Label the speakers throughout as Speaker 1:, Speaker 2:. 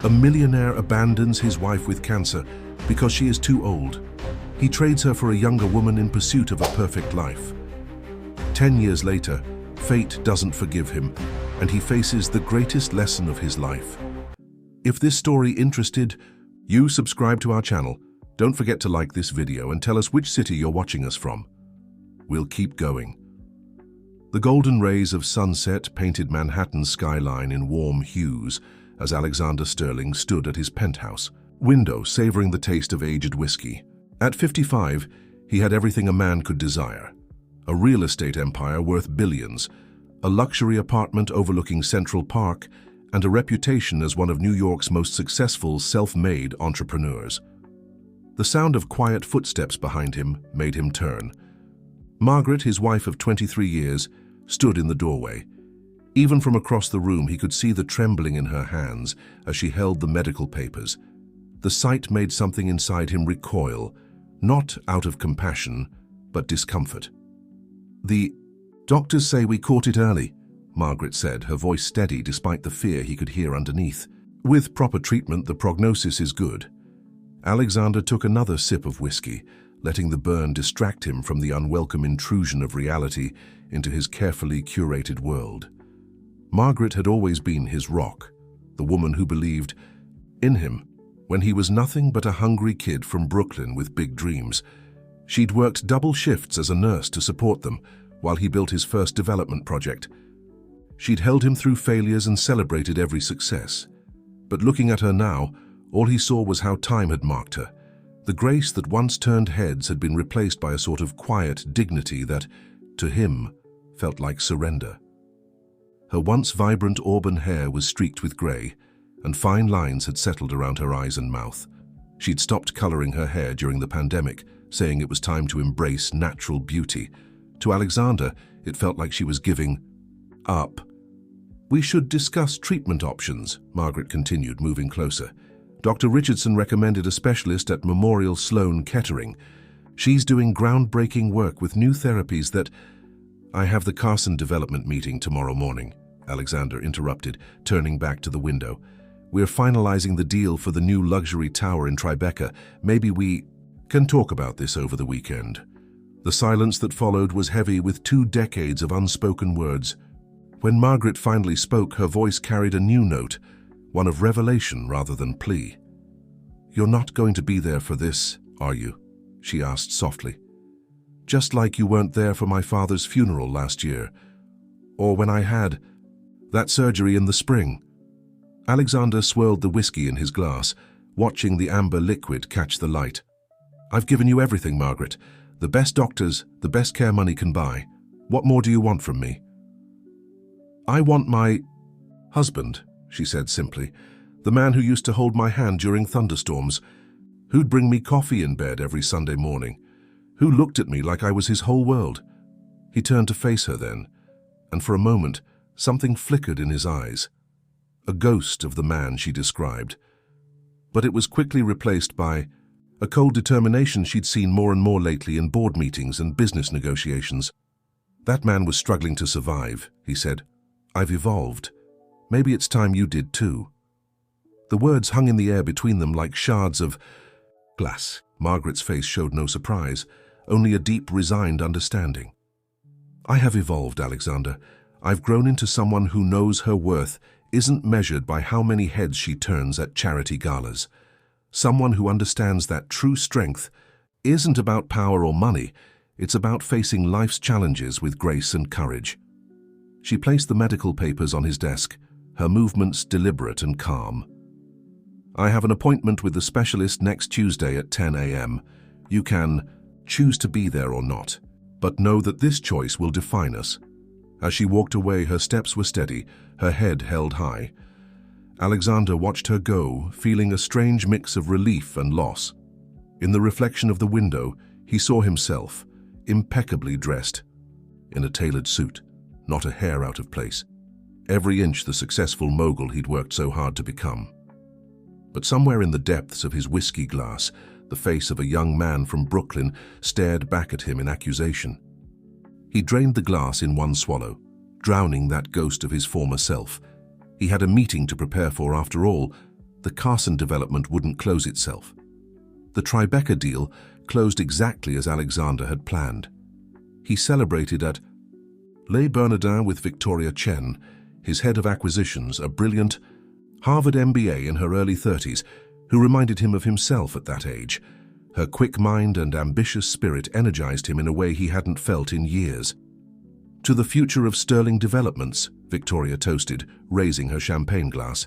Speaker 1: A millionaire abandons his wife with cancer because she is too old. He trades her for a younger woman in pursuit of a perfect life. 10 years later, fate doesn't forgive him, and he faces the greatest lesson of his life. If this story interested you, subscribe to our channel. Don't forget to like this video and tell us which city you're watching us from. We'll keep going. The golden rays of sunset painted Manhattan's skyline in warm hues as Alexander Sterling stood at his penthouse window, savoring the taste of aged whiskey. At 55, he had everything a man could desire. A real estate empire worth billions, a luxury apartment overlooking Central Park, and a reputation as one of New York's most successful self-made entrepreneurs. The sound of quiet footsteps behind him made him turn. Margaret, his wife of 23 years, stood in the doorway. Even from across the room, he could see the trembling in her hands as she held the medical papers. The sight made something inside him recoil, not out of compassion, but discomfort. "The doctors say we caught it early," Margaret said, her voice steady despite the fear he could hear underneath. "With proper treatment, the prognosis is good." Alexander took another sip of whiskey, letting the burn distract him from the unwelcome intrusion of reality into his carefully curated world. Margaret had always been his rock, the woman who believed in him when he was nothing but a hungry kid from Brooklyn with big dreams. She'd worked double shifts as a nurse to support them while he built his first development project. She'd held him through failures and celebrated every success. But looking at her now, all he saw was how time had marked her. The grace that once turned heads had been replaced by a sort of quiet dignity that, to him, felt like surrender. Her once vibrant auburn hair was streaked with grey, and fine lines had settled around her eyes and mouth. She'd stopped colouring her hair during the pandemic, saying it was time to embrace natural beauty. To Alexander, it felt like she was giving up. "We should discuss treatment options," Margaret continued, moving closer. "Dr. Richardson recommended a specialist at Memorial Sloan Kettering. She's doing groundbreaking work with new therapies that—" "I have the Carson development meeting tomorrow morning," Alexander interrupted, turning back to the window. "We're finalizing the deal for the new luxury tower in Tribeca. Maybe we can talk about this over the weekend." The silence that followed was heavy with 2 decades of unspoken words. When Margaret finally spoke, her voice carried a new note, one of revelation rather than plea. "You're not going to be there for this, are you?" she asked softly. "Just like you weren't there for my father's funeral last year, or when I had that surgery in the spring." Alexander swirled the whiskey in his glass, watching the amber liquid catch the light. "I've given you everything, Margaret. The best doctors, the best care money can buy. What more do you want from me?" "I want my husband," she said simply. "The man who used to hold my hand during thunderstorms, who'd bring me coffee in bed every Sunday morning, who looked at me like I was his whole world." He turned to face her then, and for a moment, something flickered in his eyes. A ghost of the man she described. But it was quickly replaced by a cold determination she'd seen more and more lately in board meetings and business negotiations. "That man was struggling to survive," he said. "I've evolved. Maybe it's time you did too." The words hung in the air between them like shards of glass. Margaret's face showed no surprise, only a deep, resigned understanding. "I have evolved, Alexander. I've grown into someone who knows her worth isn't measured by how many heads she turns at charity galas. Someone who understands that true strength isn't about power or money, it's about facing life's challenges with grace and courage." She placed the medical papers on his desk, her movements deliberate and calm. "I have an appointment with the specialist next Tuesday at 10 a.m. You can choose to be there or not, but know that this choice will define us." As she walked away, her steps were steady, her head held high. Alexander watched her go, feeling a strange mix of relief and loss. In the reflection of the window, he saw himself, impeccably dressed, in a tailored suit, not a hair out of place. Every inch the successful mogul he'd worked so hard to become. But somewhere in the depths of his whiskey glass, the face of a young man from Brooklyn stared back at him in accusation. He drained the glass in one swallow, drowning that ghost of his former self. He had a meeting to prepare for after all, the Carson development wouldn't close itself. The Tribeca deal closed exactly as Alexander had planned. He celebrated at Les Bernardins with Victoria Chen, his head of acquisitions, a brilliant Harvard MBA in her early 30s, who reminded him of himself at that age. Her quick mind and ambitious spirit energized him in a way he hadn't felt in years. To the future of Sterling Developments, Victoria toasted, raising her champagne glass.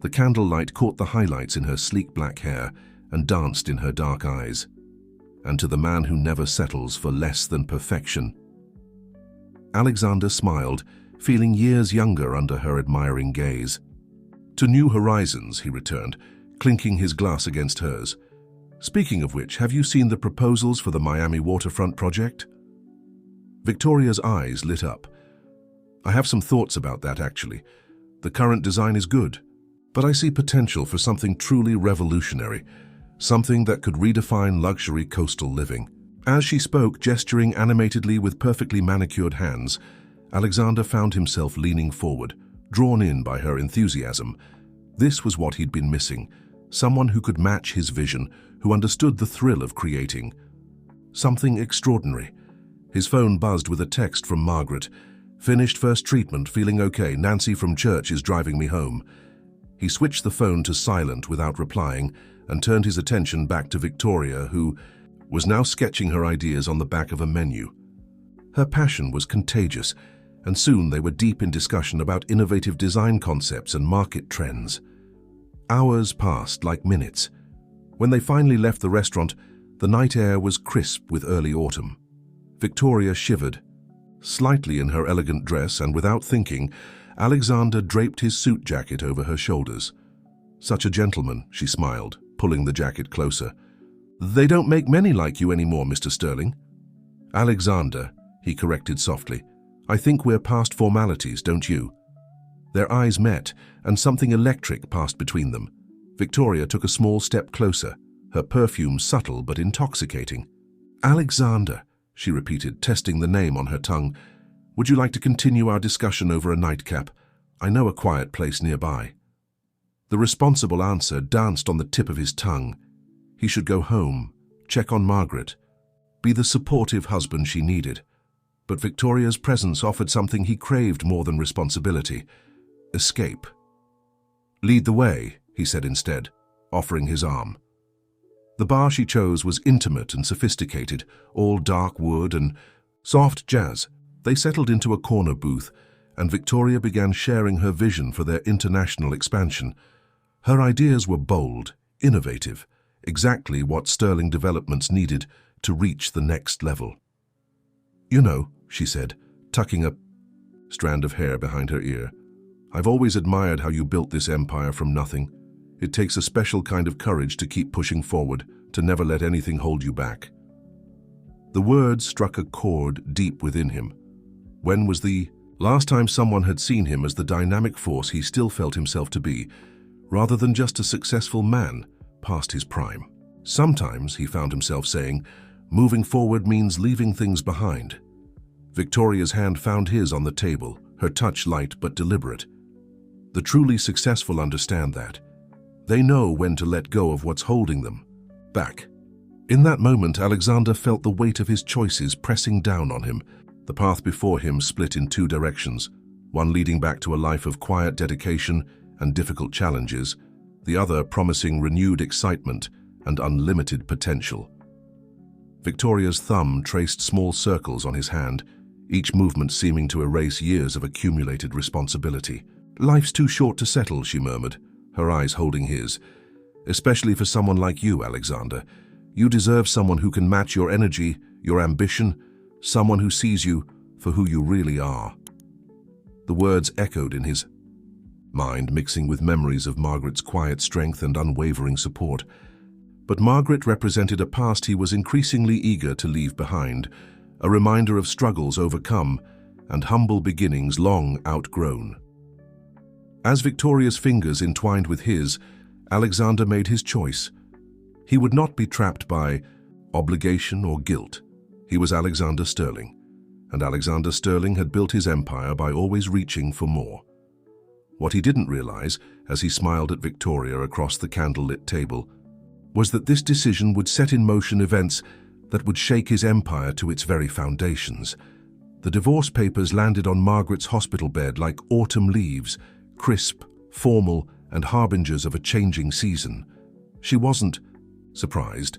Speaker 1: The candlelight caught the highlights in her sleek black hair and danced in her dark eyes. And to the man who never settles for less than perfection. Alexander smiled, feeling years younger under her admiring gaze. To new horizons, he returned, clinking his glass against hers. Speaking of which, have you seen the proposals for the Miami waterfront project? Victoria's eyes lit up. I have some thoughts about that, actually. The current design is good, but I see potential for something truly revolutionary, something that could redefine luxury coastal living. As she spoke, gesturing animatedly with perfectly manicured hands, Alexander found himself leaning forward, drawn in by her enthusiasm. This was what he'd been missing, someone who could match his vision, who understood the thrill of creating something extraordinary. His phone buzzed with a text from Margaret. Finished first treatment, feeling okay. Nancy from church is driving me home. He switched the phone to silent without replying and turned his attention back to Victoria, who was now sketching her ideas on the back of a menu. Her passion was contagious, and soon they were deep in discussion about innovative design concepts and market trends. Hours passed like minutes. When they finally left the restaurant, the night air was crisp with early autumn. Victoria shivered. Slightly in her elegant dress and without thinking, Alexander draped his suit jacket over her shoulders. Such a gentleman, she smiled, pulling the jacket closer. They don't make many like you anymore, Mr. Sterling. Alexander, he corrected softly. I think we're past formalities, don't you? Their eyes met, and something electric passed between them. Victoria took a small step closer, her perfume subtle but intoxicating. Alexander, she repeated, testing the name on her tongue. Would you like to continue our discussion over a nightcap? I know a quiet place nearby. The responsible answer danced on the tip of his tongue. He should go home, check on Margaret, be the supportive husband she needed. But Victoria's presence offered something he craved more than responsibility: escape. Lead the way, he said instead, offering his arm. The bar she chose was intimate and sophisticated, all dark wood and soft jazz. They settled into a corner booth, and Victoria began sharing her vision for their international expansion. Her ideas were bold, innovative, exactly what Sterling Developments needed to reach the next level. You know, she said, tucking a strand of hair behind her ear, I've always admired how you built this empire from nothing. It takes a special kind of courage to keep pushing forward, to never let anything hold you back. The words struck a chord deep within him. When was the last time someone had seen him as the dynamic force he still felt himself to be, rather than just a successful man past his prime? Sometimes, he found himself saying, moving forward means leaving things behind. Victoria's hand found his on the table, her touch light but deliberate. The truly successful understand that. They know when to let go of what's holding them back. In that moment, Alexander felt the weight of his choices pressing down on him. The path before him split in two directions, one leading back to a life of quiet dedication and difficult challenges, the other promising renewed excitement and unlimited potential. Victoria's thumb traced small circles on his hand, each movement seeming to erase years of accumulated responsibility. Life's too short to settle, she murmured, her eyes holding his. Especially for someone like you, Alexander. You deserve someone who can match your energy, your ambition, someone who sees you for who you really are. The words echoed in his mind, mixing with memories of Margaret's quiet strength and unwavering support. But Margaret represented a past he was increasingly eager to leave behind, a reminder of struggles overcome and humble beginnings long outgrown. As Victoria's fingers entwined with his, Alexander made his choice. He would not be trapped by obligation or guilt. He was Alexander Sterling, and Alexander Sterling had built his empire by always reaching for more. What he didn't realize, as he smiled at Victoria across the candlelit table, was that this decision would set in motion events that would shake his empire to its very foundations. The divorce papers landed on Margaret's hospital bed like autumn leaves, crisp, formal, and harbingers of a changing season. She wasn't surprised.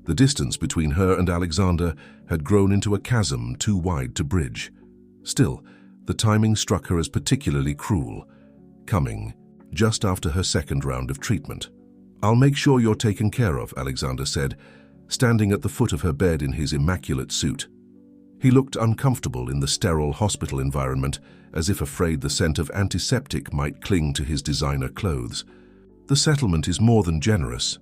Speaker 1: The distance between her and Alexander had grown into a chasm too wide to bridge. Still, the timing struck her as particularly cruel, coming just after her second round of treatment. "I'll make sure you're taken care of," Alexander said, standing at the foot of her bed in his immaculate suit. He looked uncomfortable in the sterile hospital environment, as if afraid the scent of antiseptic might cling to his designer clothes. "The settlement is more than generous."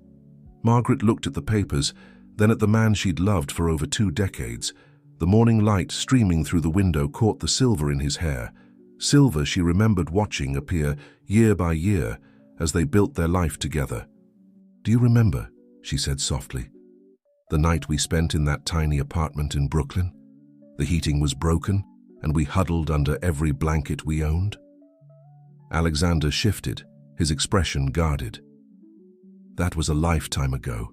Speaker 1: Margaret looked at the papers, then at the man she'd loved for over 2 decades. The morning light streaming through the window caught the silver in his hair, silver she remembered watching appear year by year as they built their life together. "Do you remember," she said softly, "the night we spent in that tiny apartment in Brooklyn? The heating was broken, and we huddled under every blanket we owned?" Alexander shifted, his expression guarded. "That was a lifetime ago.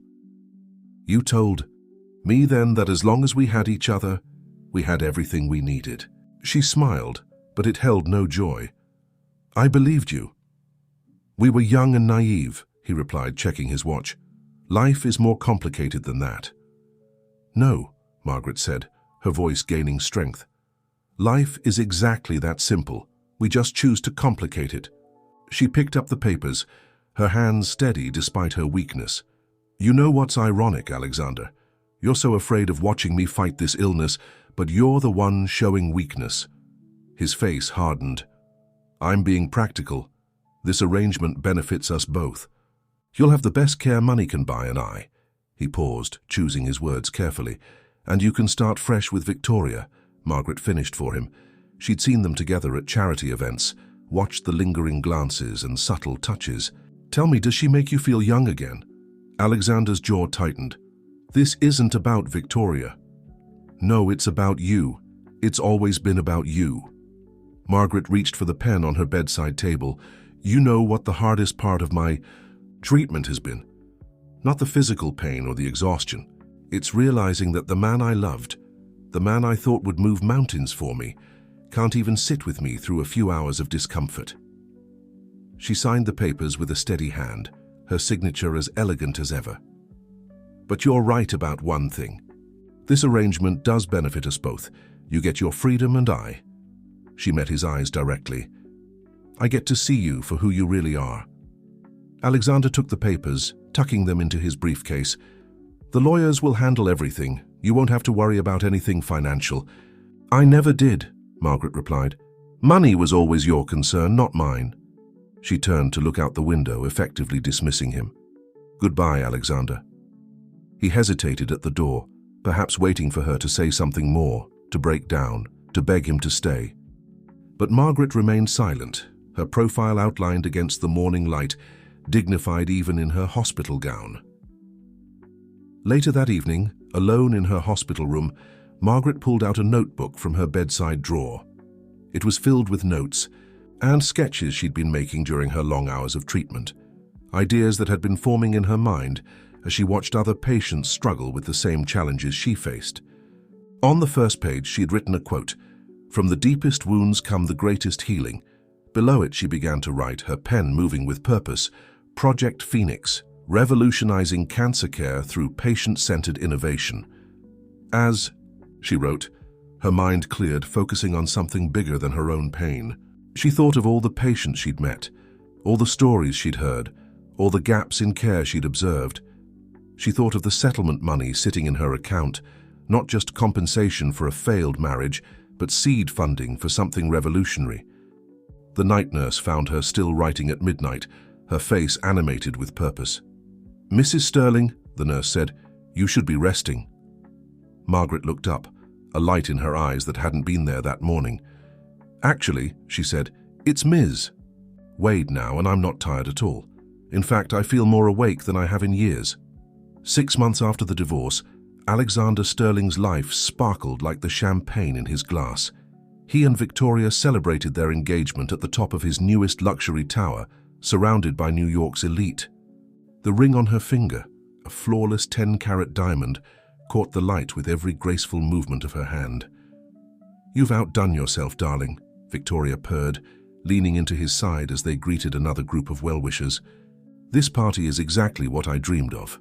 Speaker 1: You told me then that as long as we had each other, we had everything we needed." She smiled, but it held no joy. "I believed you." "We were young and naive," he replied, checking his watch. "Life is more complicated than that." "No," Margaret said, her voice gaining strength. "Life is exactly that simple. We just choose to complicate it." She picked up the papers, her hands steady despite her weakness. "You know what's ironic, Alexander? You're so afraid of watching me fight this illness, but you're the one showing weakness." His face hardened. "I'm being practical. This arrangement benefits us both. You'll have the best care money can buy, and I." He paused, choosing his words carefully. "And you can start fresh with Victoria," Margaret finished for him. She'd seen them together at charity events, watched the lingering glances and subtle touches. "Tell me, does she make you feel young again?" Alexander's jaw tightened. "This isn't about Victoria." "No, it's about you. It's always been about you." Margaret reached for the pen on her bedside table. "You know what the hardest part of my treatment has been. Not the physical pain or the exhaustion. It's realizing that the man I loved, the man I thought would move mountains for me, can't even sit with me through a few hours of discomfort." She signed the papers with a steady hand, her signature as elegant as ever. "But you're right about one thing. This arrangement does benefit us both. You get your freedom and I." She met his eyes directly. "I get to see you for who you really are." Alexander took the papers, tucking them into his briefcase. "The lawyers will handle everything. You won't have to worry about anything financial." "I never did," Margaret replied. "Money was always your concern, not mine." She turned to look out the window, effectively dismissing him. "Goodbye, Alexander." He hesitated at the door, perhaps waiting for her to say something more, to break down, to beg him to stay. But Margaret remained silent, her profile outlined against the morning light, dignified even in her hospital gown. Later that evening, alone in her hospital room, Margaret pulled out a notebook from her bedside drawer. It was filled with notes and sketches she'd been making during her long hours of treatment, ideas that had been forming in her mind as she watched other patients struggle with the same challenges she faced. On the first page, she had written a quote, "From the deepest wounds come the greatest healing." Below it, she began to write, her pen moving with purpose, "Project Phoenix, revolutionizing cancer care through patient-centered innovation." As she wrote, her mind cleared, focusing on something bigger than her own pain. She thought of all the patients she'd met, all the stories she'd heard, all the gaps in care she'd observed. She thought of the settlement money sitting in her account, not just compensation for a failed marriage, but seed funding for something revolutionary. The night nurse found her still writing at midnight, her face animated with purpose. "Mrs. Sterling," the nurse said, "you should be resting." Margaret looked up, a light in her eyes that hadn't been there that morning. "Actually," she said, "it's Ms. Wade now, and I'm not tired at all. In fact, I feel more awake than I have in years." 6 months after the divorce, Alexander Sterling's life sparkled like the champagne in his glass. He and Victoria celebrated their engagement at the top of his newest luxury tower, surrounded by New York's elite. The ring on her finger, a flawless 10-carat diamond, caught the light with every graceful movement of her hand. "You've outdone yourself, darling," Victoria purred, leaning into his side as they greeted another group of well-wishers. "This party is exactly what I dreamed of."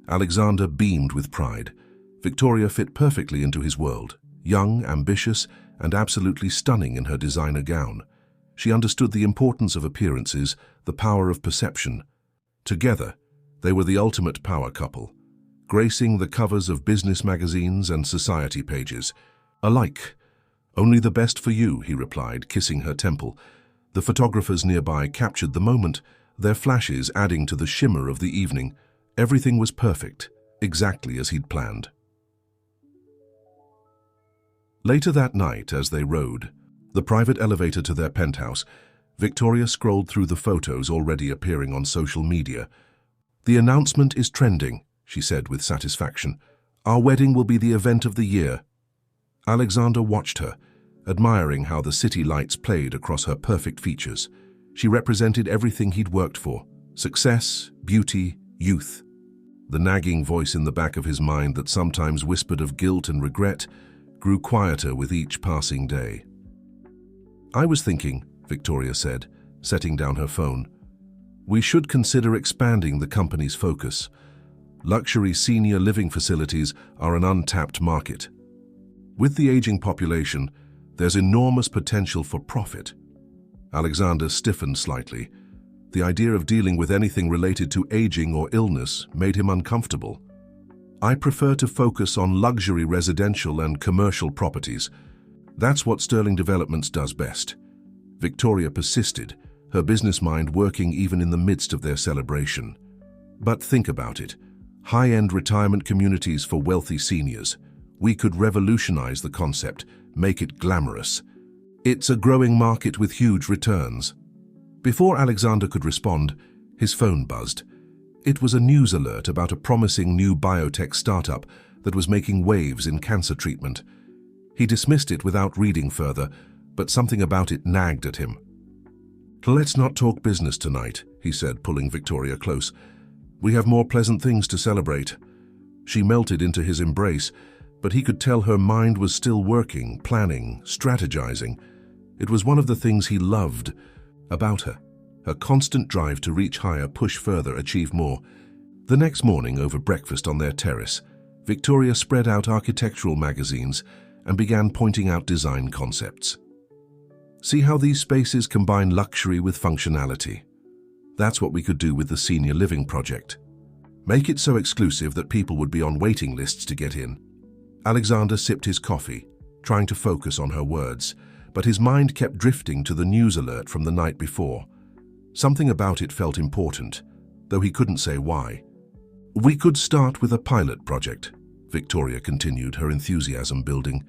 Speaker 1: Alexander beamed with pride. Victoria fit perfectly into his world, young, ambitious, and absolutely stunning in her designer gown. She understood the importance of appearances, the power of perception. Together, they were the ultimate power couple, gracing the covers of business magazines and society pages. "Alike. Only the best for you," he replied, kissing her temple. The photographers nearby captured the moment, their flashes adding to the shimmer of the evening. Everything was perfect, exactly as he'd planned. Later that night, as they rode, the private elevator to their penthouse, Victoria scrolled through the photos already appearing on social media. "The announcement is trending," she said with satisfaction. "Our wedding will be the event of the year." Alexander watched her, admiring how the city lights played across her perfect features. She represented everything he'd worked for: success, beauty, youth. The nagging voice in the back of his mind that sometimes whispered of guilt and regret grew quieter with each passing day. "I was thinking," Victoria said, setting down her phone, "we should consider expanding the company's focus. Luxury senior living facilities are an untapped market. With the aging population, there's enormous potential for profit." Alexander stiffened slightly. The idea of dealing with anything related to aging or illness made him uncomfortable. "I prefer to focus on luxury residential and commercial properties. That's what Sterling Developments does best." Victoria persisted, her business mind working even in the midst of their celebration. "But think about it. High-end retirement communities for wealthy seniors. We could revolutionize the concept, make it glamorous. It's a growing market with huge returns." Before Alexander could respond, his phone buzzed. It was a news alert about a promising new biotech startup that was making waves in cancer treatment. He dismissed it without reading further, but something about it nagged at him. "Let's not talk business tonight," he said, pulling Victoria close. "We have more pleasant things to celebrate." She melted into his embrace, but he could tell her mind was still working, planning, strategizing. It was one of the things he loved about her constant drive to reach higher, push further, achieve more. The next morning, over breakfast on their terrace, Victoria spread out architectural magazines and began pointing out design concepts. "See how these spaces combine luxury with functionality? That's what we could do with the senior living project. Make it so exclusive that people would be on waiting lists to get in." Alexander sipped his coffee, trying to focus on her words, but his mind kept drifting to the news alert from the night before. Something about it felt important, though he couldn't say why. "We could start with a pilot project," Victoria continued, her enthusiasm building.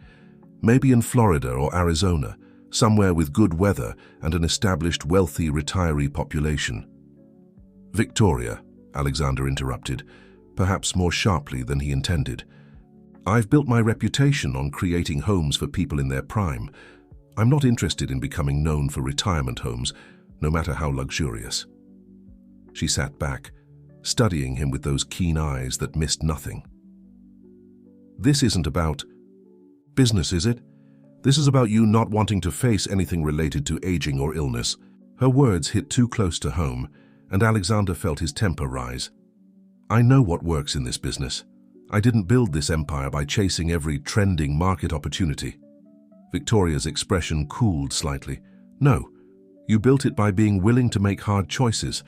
Speaker 1: "Maybe in Florida or Arizona, somewhere with good weather and an established wealthy retiree population." "Victoria," Alexander interrupted, perhaps more sharply than he intended. "I've built my reputation on creating homes for people in their prime. I'm not interested in becoming known for retirement homes, no matter how luxurious." She sat back, studying him with those keen eyes that missed nothing. "This isn't about business, is it? This is about you not wanting to face anything related to aging or illness." Her words hit too close to home, and Alexander felt his temper rise. "I know what works in this business. I didn't build this empire by chasing every trending market opportunity." Victoria's expression cooled slightly. "No, you built it by being willing to make hard choices,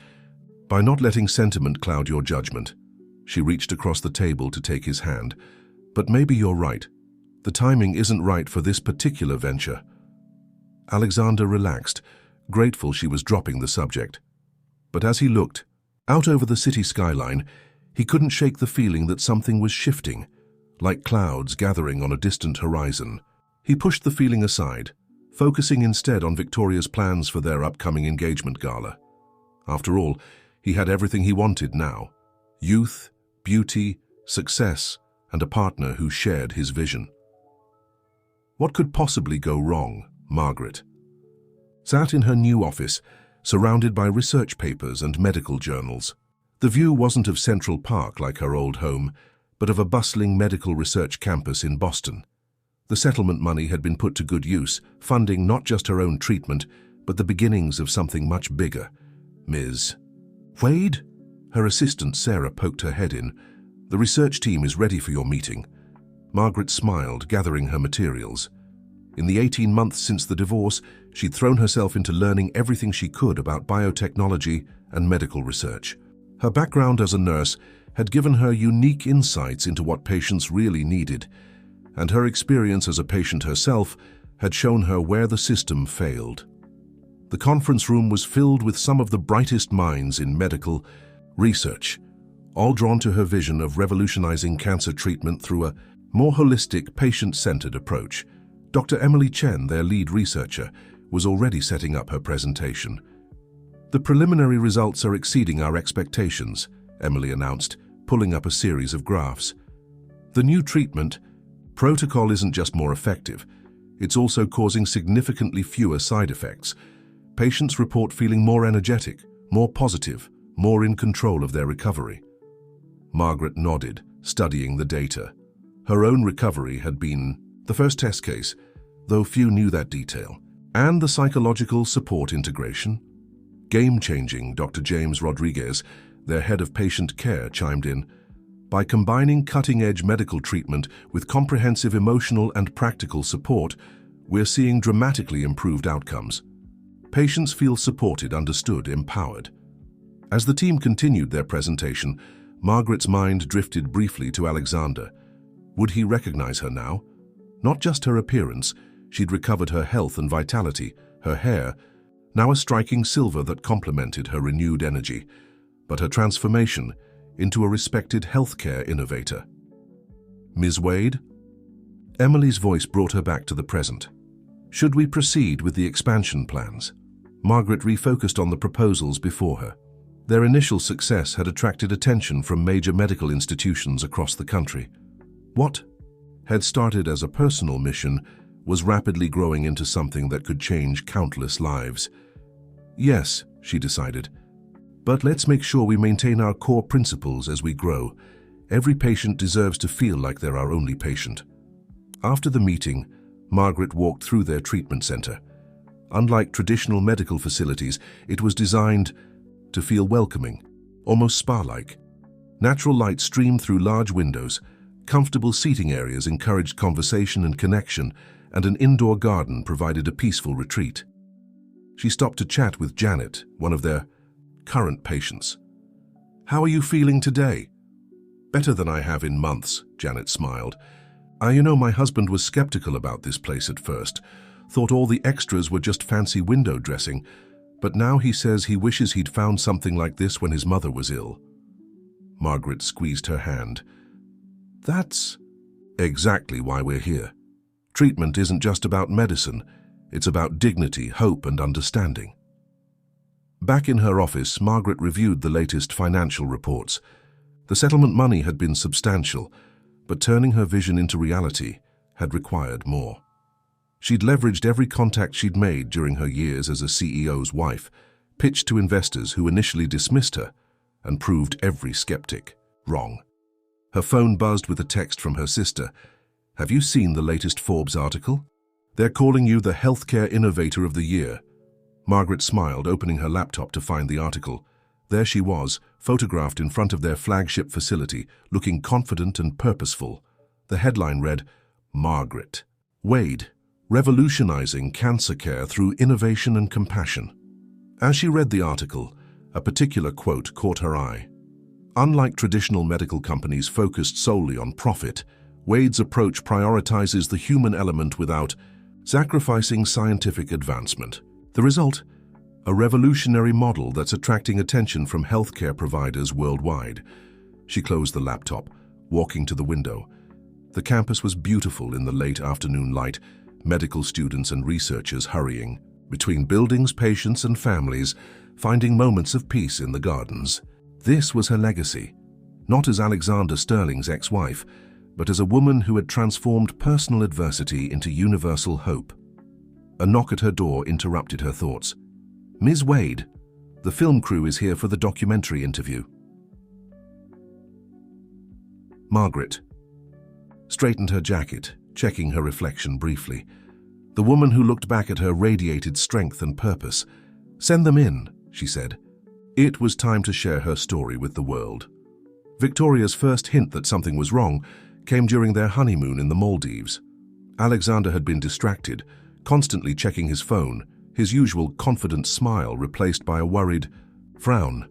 Speaker 1: by not letting sentiment cloud your judgment." She reached across the table to take his hand. "But maybe you're right. The timing isn't right for this particular venture." Alexander relaxed, grateful she was dropping the subject. But as he looked out over the city skyline, he couldn't shake the feeling that something was shifting, like clouds gathering on a distant horizon. He pushed the feeling aside, focusing instead on Victoria's plans for their upcoming engagement gala. After all, he had everything he wanted now: youth, beauty, success, and a partner who shared his vision. What could possibly go wrong? Margaret sat in her new office, surrounded by research papers and medical journals. The view wasn't of Central Park like her old home, but of a bustling medical research campus in Boston. The settlement money had been put to good use, funding not just her own treatment, but the beginnings of something much bigger. Ms. Wade? Her assistant Sarah poked her head in. The research team is ready for your meeting. Margaret smiled, gathering her materials. In the 18 months since the divorce, she'd thrown herself into learning everything she could about biotechnology and medical research. Her background as a nurse had given her unique insights into what patients really needed, and her experience as a patient herself had shown her where the system failed. The conference room was filled with some of the brightest minds in medical research, all drawn to her vision of revolutionizing cancer treatment through a more holistic, patient-centered approach. Dr. Emily Chen, their lead researcher, was already setting up her presentation. The preliminary results are exceeding our expectations, Emily announced, pulling up a series of graphs. The new treatment protocol isn't just more effective, it's also causing significantly fewer side effects. Patients report feeling more energetic, more positive, more in control of their recovery. Margaret nodded, studying the data. Her own recovery had been the first test case, though few knew that detail. And the psychological support integration? Game-changing, Dr. James Rodriguez, their head of patient care, chimed in. By combining cutting-edge medical treatment with comprehensive emotional and practical support, we're seeing dramatically improved outcomes. Patients feel supported, understood, empowered. As the team continued their presentation, Margaret's mind drifted briefly to Alexander. Would he recognize her now? Not just her appearance, she'd recovered her health and vitality, her hair, now a striking silver that complemented her renewed energy, but her transformation into a respected healthcare innovator. Ms. Wade? Emily's voice brought her back to the present. Should we proceed with the expansion plans? Margaret refocused on the proposals before her. Their initial success had attracted attention from major medical institutions across the country. What had started as a personal mission was rapidly growing into something that could change countless lives. Yes, she decided, but let's make sure we maintain our core principles as we grow. Every patient deserves to feel like they're our only patient. After the meeting, Margaret walked through their treatment center. Unlike traditional medical facilities, it was designed to feel welcoming, almost spa-like. Natural light streamed through large windows, comfortable seating areas encouraged conversation and connection, and an indoor garden provided a peaceful retreat. She stopped to chat with Janet, one of their current patients. "How are you feeling today?" "Better than I have in months," Janet smiled. My husband was skeptical about this place at first, thought all the extras were just fancy window dressing, but now he says he wishes he'd found something like this when his mother was ill." Margaret squeezed her hand. "That's exactly why we're here. Treatment isn't just about medicine, it's about dignity, hope, and understanding." Back in her office, Margaret reviewed the latest financial reports. The settlement money had been substantial, but turning her vision into reality had required more. She'd leveraged every contact she'd made during her years as a CEO's wife, pitched to investors who initially dismissed her, and proved every skeptic wrong. Her phone buzzed with a text from her sister. "Have you seen the latest Forbes article? They're calling you the Healthcare Innovator of the Year." Margaret smiled, opening her laptop to find the article. There she was, photographed in front of their flagship facility, looking confident and purposeful. The headline read, "Margaret Wade, revolutionizing cancer care through innovation and compassion." As she read the article, a particular quote caught her eye. Unlike traditional medical companies focused solely on profit, Wade's approach prioritizes the human element without sacrificing scientific advancement. The result? A revolutionary model that's attracting attention from healthcare providers worldwide. She closed the laptop, walking to the window. The campus was beautiful in the late afternoon light, medical students and researchers hurrying between buildings, patients, and families, finding moments of peace in the gardens. This was her legacy, not as Alexander Sterling's ex-wife, but as a woman who had transformed personal adversity into universal hope. A knock at her door interrupted her thoughts. "Ms. Wade, the film crew is here for the documentary interview." Margaret straightened her jacket, checking her reflection briefly. The woman who looked back at her radiated strength and purpose. "Send them in," she said. It was time to share her story with the world. Victoria's first hint that something was wrong came during their honeymoon in the Maldives. Alexander had been distracted, constantly checking his phone, his usual confident smile replaced by a worried frown.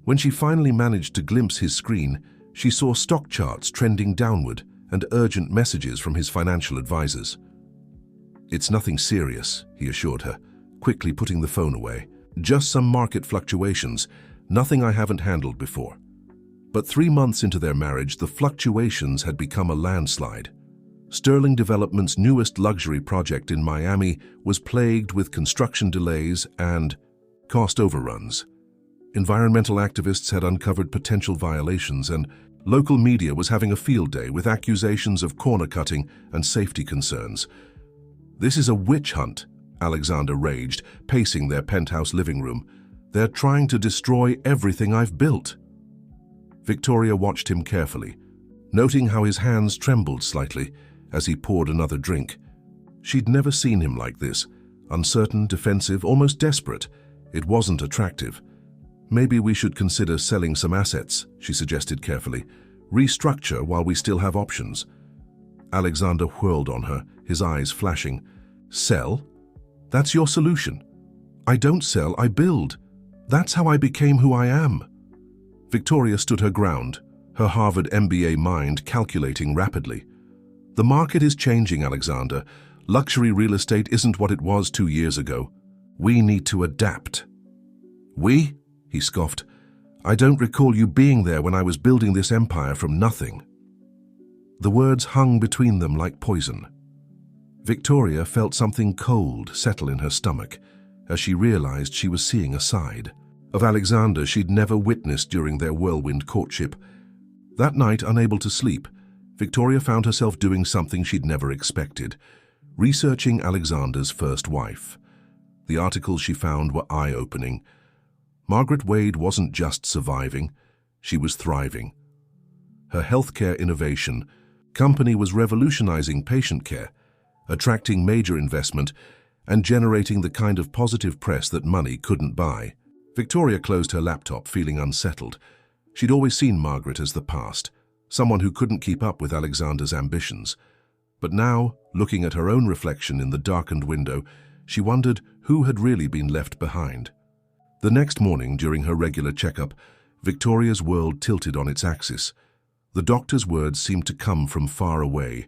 Speaker 1: When she finally managed to glimpse his screen, she saw stock charts trending downward and urgent messages from his financial advisors. "It's nothing serious," he assured her, quickly putting the phone away. "Just some market fluctuations, nothing I haven't handled before." But 3 months into their marriage, the fluctuations had become a landslide. Sterling Development's newest luxury project in Miami was plagued with construction delays and cost overruns. Environmental activists had uncovered potential violations, and local media was having a field day with accusations of corner cutting and safety concerns. "This is a witch hunt," Alexander raged, pacing their penthouse living room. "They're trying to destroy everything I've built." Victoria watched him carefully, noting how his hands trembled slightly as he poured another drink. She'd never seen him like this, uncertain, defensive, almost desperate. It wasn't attractive. "Maybe we should consider selling some assets," she suggested carefully. "Restructure while we still have options." Alexander whirled on her, his eyes flashing. "Sell? That's your solution?" "I don't sell, I build. That's how I became who I am." Victoria stood her ground, her Harvard MBA mind calculating rapidly. "The market is changing, Alexander. Luxury real estate isn't what it was 2 years ago. We need to adapt." "We?" he scoffed. "I don't recall you being there when I was building this empire from nothing." The words hung between them like poison. Victoria felt something cold settle in her stomach as she realized she was seeing a side of Alexander she'd never witnessed during their whirlwind courtship. That night, unable to sleep, Victoria found herself doing something she'd never expected, researching Alexander's first wife. The articles she found were eye-opening. Margaret Wade wasn't just surviving, she was thriving. Her healthcare innovation company was revolutionizing patient care, attracting major investment, and generating the kind of positive press that money couldn't buy. Victoria closed her laptop, feeling unsettled. She'd always seen Margaret as the past, someone who couldn't keep up with Alexander's ambitions. But now, looking at her own reflection in the darkened window, she wondered who had really been left behind. The next morning, during her regular checkup, Victoria's world tilted on its axis. The doctor's words seemed to come from far away.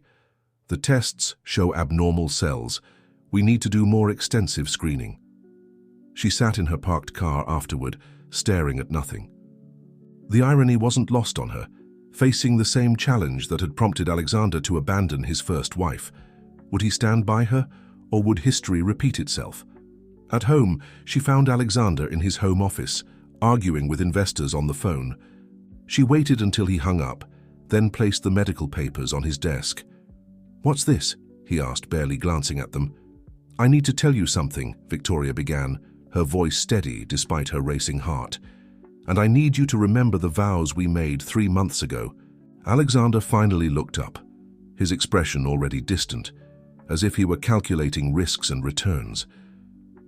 Speaker 1: "The tests show abnormal cells. We need to do more extensive screening." She sat in her parked car afterward, staring at nothing. The irony wasn't lost on her. Facing the same challenge that had prompted Alexander to abandon his first wife, would he stand by her, or would history repeat itself? At home, she found Alexander in his home office, arguing with investors on the phone. She waited until he hung up, then placed the medical papers on his desk. "What's this?" he asked, barely glancing at them. "I need to tell you something," Victoria began, her voice steady despite her racing heart. "And I need you to remember the vows we made 3 months ago." Alexander finally looked up, his expression already distant, as if he were calculating risks and returns.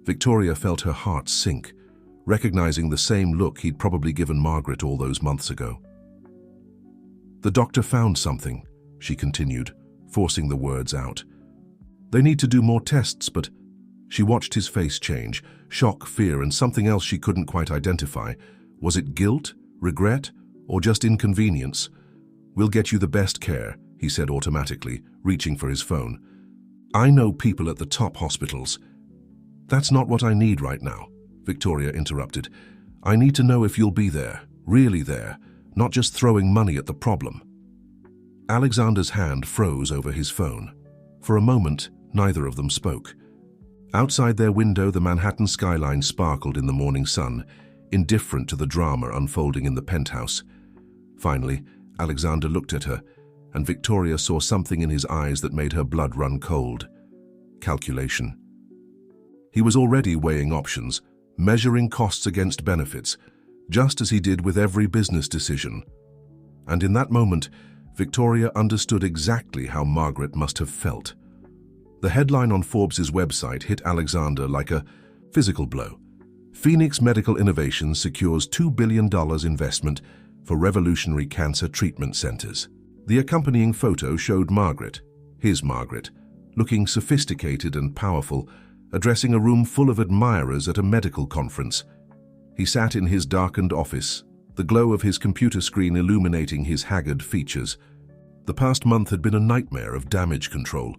Speaker 1: Victoria felt her heart sink, recognizing the same look he'd probably given Margaret all those months ago. "The doctor found something," she continued, forcing the words out. "They need to do more tests, but..." She watched his face change, shock, fear, and something else she couldn't quite identify. Was it guilt, regret, or just inconvenience? "We'll get you the best care," he said automatically, reaching for his phone. "I know people at the top hospitals." "That's not what I need right now," Victoria interrupted. "I need to know if you'll be there, really there, not just throwing money at the problem." Alexander's hand froze over his phone. For a moment, neither of them spoke. Outside their window, the Manhattan skyline sparkled in the morning sun, indifferent to the drama unfolding in the penthouse. Finally, Alexander looked at her, and Victoria saw something in his eyes that made her blood run cold. Calculation. He was already weighing options, measuring costs against benefits, just as he did with every business decision. And in that moment, Victoria understood exactly how Margaret must have felt. The headline on Forbes' website hit Alexander like a physical blow. Phoenix Medical Innovations secures $2 billion investment for revolutionary cancer treatment centers. The accompanying photo showed Margaret, his Margaret, looking sophisticated and powerful, addressing a room full of admirers at a medical conference. He sat in his darkened office, the glow of his computer screen illuminating his haggard features. The past month had been a nightmare of damage control.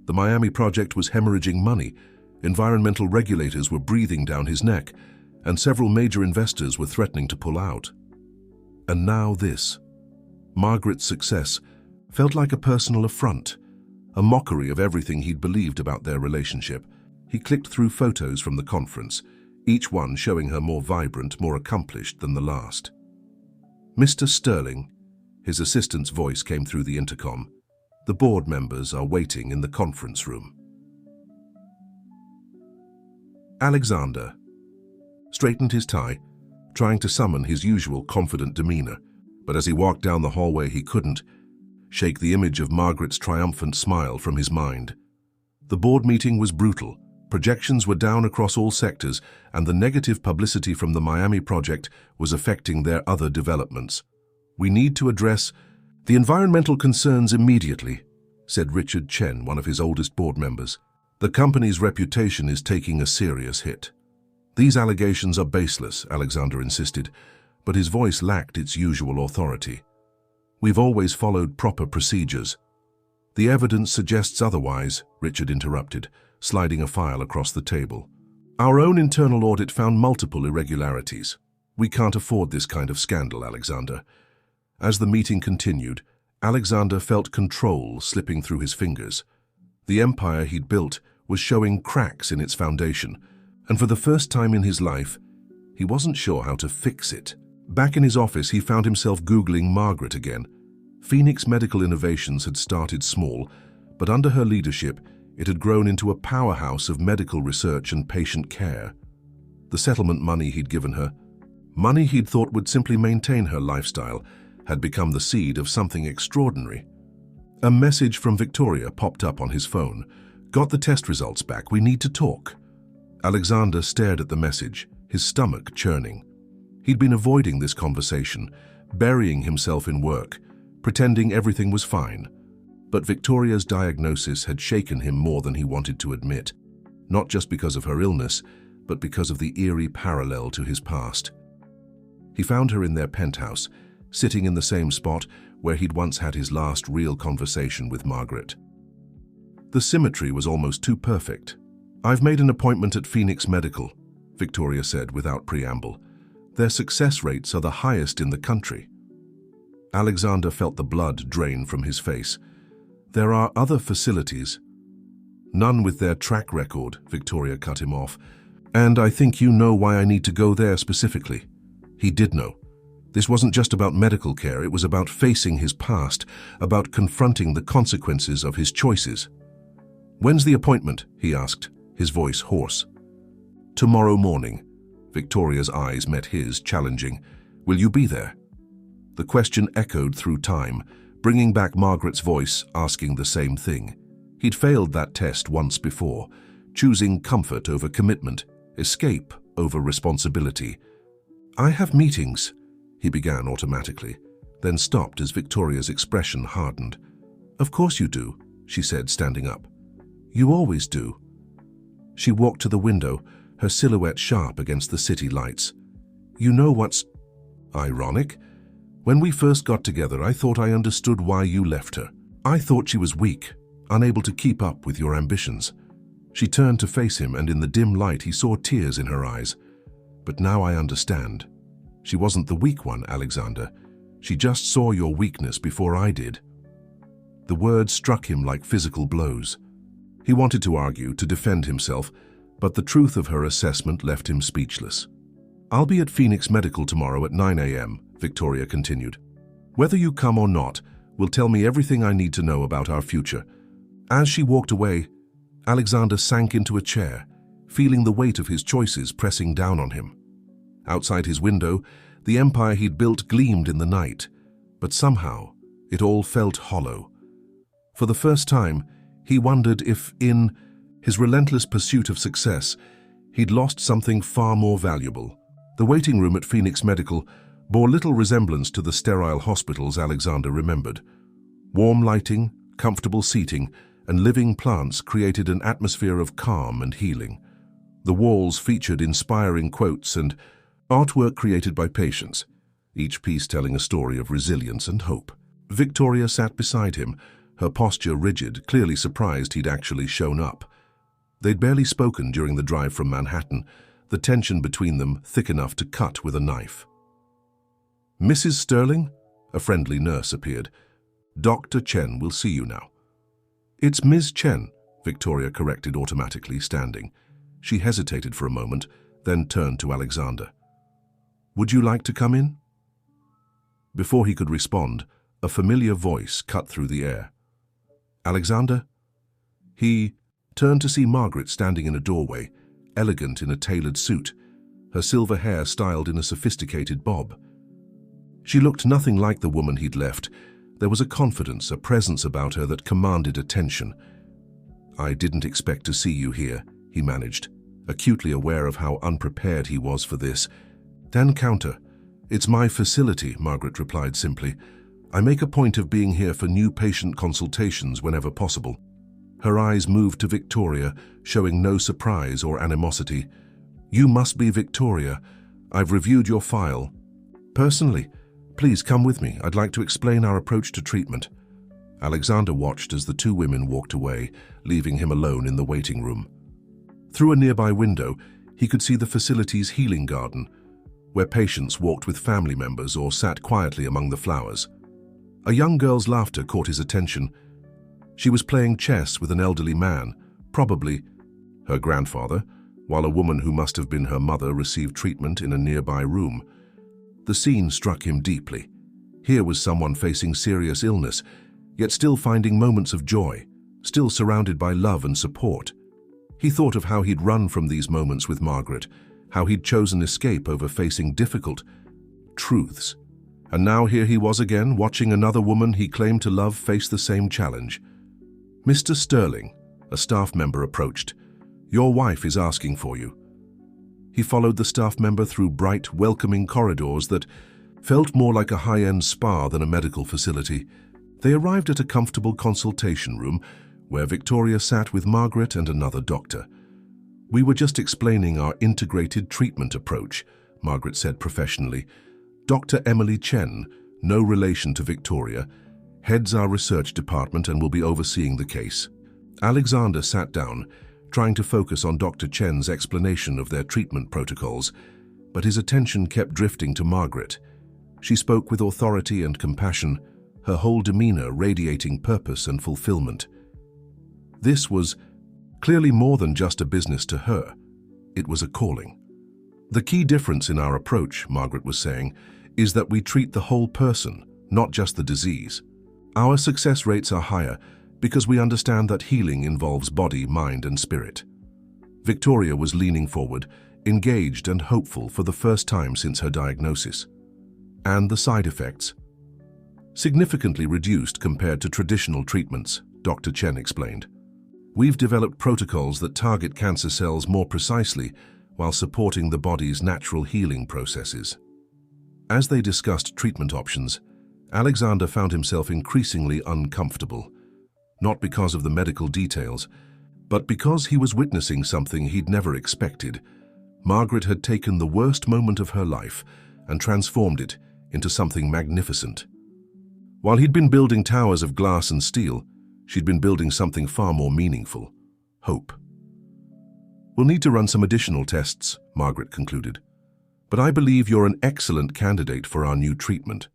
Speaker 1: The Miami project was hemorrhaging money, environmental regulators were breathing down his neck, and several major investors were threatening to pull out. And now this. Margaret's success felt like a personal affront, a mockery of everything he'd believed about their relationship. He clicked through photos from the conference, each one showing her more vibrant, more accomplished than the last. "Mr. Sterling," his assistant's voice came through the intercom. "The board members are waiting in the conference room." Alexander straightened his tie, trying to summon his usual confident demeanor, but as he walked down the hallway he couldn't shake the image of Margaret's triumphant smile from his mind. The board meeting was brutal. Projections were down across all sectors, and the negative publicity from the Miami project was affecting their other developments. "We need to address the environmental concerns immediately," said Richard Chen, one of his oldest board members. "The company's reputation is taking a serious hit." "These allegations are baseless," Alexander insisted, but his voice lacked its usual authority. "We've always followed proper procedures." "The evidence suggests otherwise," Richard interrupted, sliding a file across the table. "Our own internal audit found multiple irregularities. We can't afford this kind of scandal, Alexander." As the meeting continued, Alexander felt control slipping through his fingers. The empire he'd built was showing cracks in its foundation, and for the first time in his life, he wasn't sure how to fix it. Back in his office, he found himself Googling Margaret again. Phoenix Medical Innovations had started small, but under her leadership, it had grown into a powerhouse of medical research and patient care. The settlement money he'd given her, money he'd thought would simply maintain her lifestyle, had become the seed of something extraordinary. A message from Victoria popped up on his phone. "Got the test results back. We need to talk." Alexander stared at the message, his stomach churning. He'd been avoiding this conversation, burying himself in work, pretending everything was fine. But Victoria's diagnosis had shaken him more than he wanted to admit, not just because of her illness, but because of the eerie parallel to his past. He found her in their penthouse, sitting in the same spot where he'd once had his last real conversation with Margaret. The symmetry was almost too perfect. "I've made an appointment at Phoenix Medical," Victoria said without preamble. "Their success rates are the highest in the country." Alexander felt the blood drain from his face. "There are other facilities." "None with their track record," Victoria cut him off. "And I think you know why I need to go there specifically." He did know. This wasn't just about medical care, it was about facing his past, about confronting the consequences of his choices. "When's the appointment?" he asked, his voice hoarse. "Tomorrow morning." Victoria's eyes met his, challenging. "Will you be there?" The question echoed through time, bringing back Margaret's voice, asking the same thing. He'd failed that test once before, choosing comfort over commitment, escape over responsibility. "I have meetings," he began automatically, then stopped as Victoria's expression hardened. "Of course you do," she said, standing up. "You always do." She walked to the window, her silhouette sharp against the city lights. "You know what's ironic? When we first got together, I thought I understood why you left her. I thought she was weak, unable to keep up with your ambitions." She turned to face him, and in the dim light he saw tears in her eyes. "But now I understand. She wasn't the weak one, Alexander. She just saw your weakness before I did." The words struck him like physical blows. He wanted to argue, to defend himself, but the truth of her assessment left him speechless. "I'll be at Phoenix Medical tomorrow at 9 a.m., Victoria continued. "Whether you come or not, will tell me everything I need to know about our future." As she walked away, Alexander sank into a chair, feeling the weight of his choices pressing down on him. Outside his window, the empire he'd built gleamed in the night, but somehow it all felt hollow. For the first time, he wondered if, in his relentless pursuit of success, he'd lost something far more valuable. The waiting room at Phoenix Medical bore little resemblance to the sterile hospitals Alexander remembered. Warm lighting, comfortable seating, and living plants created an atmosphere of calm and healing. The walls featured inspiring quotes and artwork created by patients, each piece telling a story of resilience and hope. Victoria sat beside him, her posture rigid, clearly surprised he'd actually shown up. They'd barely spoken during the drive from Manhattan, the tension between them thick enough to cut with a knife. "Mrs. Sterling?" A friendly nurse appeared. "Dr. Chen will see you now." "It's Ms. Chen," Victoria corrected automatically, standing. She hesitated for a moment, then turned to Alexander. "Would you like to come in?" Before he could respond, a familiar voice cut through the air. "Alexander?" He turned to see Margaret standing in a doorway, elegant in a tailored suit, her silver hair styled in a sophisticated bob. She looked nothing like the woman he'd left. There was a confidence, a presence about her that commanded attention. "I didn't expect to see you here," he managed, acutely aware of how unprepared he was for this. "Then counter. It's my facility," Margaret replied simply. "I make a point of being here for new patient consultations whenever possible." Her eyes moved to Victoria, showing no surprise or animosity. "You must be Victoria. I've reviewed your file. Personally, please come with me. I'd like to explain our approach to treatment." Alexander watched as the two women walked away, leaving him alone in the waiting room. Through a nearby window, he could see the facility's healing garden, where patients walked with family members or sat quietly among the flowers. A young girl's laughter caught his attention. She was playing chess with an elderly man, probably her grandfather, while a woman who must have been her mother received treatment in a nearby room. The scene struck him deeply. Here was someone facing serious illness, yet still finding moments of joy, still surrounded by love and support. He thought of how he'd run from these moments with Margaret, how he'd chosen escape over facing difficult truths. And now here he was again, watching another woman he claimed to love face the same challenge. "Mr. Sterling," a staff member approached. "Your wife is asking for you." He followed the staff member through bright, welcoming corridors that felt more like a high-end spa than a medical facility. They arrived at a comfortable consultation room where Victoria sat with Margaret and another doctor. "We were just explaining our integrated treatment approach," Margaret said professionally. "Dr. Emily Chen, no relation to Victoria, heads our research department and will be overseeing the case." Alexander sat down, trying to focus on Dr. Chen's explanation of their treatment protocols, but his attention kept drifting to Margaret. She spoke with authority and compassion, her whole demeanor radiating purpose and fulfillment. This was clearly more than just a business to her. It was a calling. "The key difference in our approach," Margaret was saying, "is that we treat the whole person, not just the disease. Our success rates are higher because we understand that healing involves body, mind, and spirit." Victoria was leaning forward, engaged and hopeful for the first time since her diagnosis. "And the side effects?" "Significantly reduced compared to traditional treatments," Dr. Chen explained. "We've developed protocols that target cancer cells more precisely while supporting the body's natural healing processes." As they discussed treatment options, Alexander found himself increasingly uncomfortable, not because of the medical details, but because he was witnessing something he'd never expected. Margaret had taken the worst moment of her life and transformed it into something magnificent. While he'd been building towers of glass and steel, she'd been building something far more meaningful: hope. "We'll need to run some additional tests," Margaret concluded. "But I believe you're an excellent candidate for our new treatment."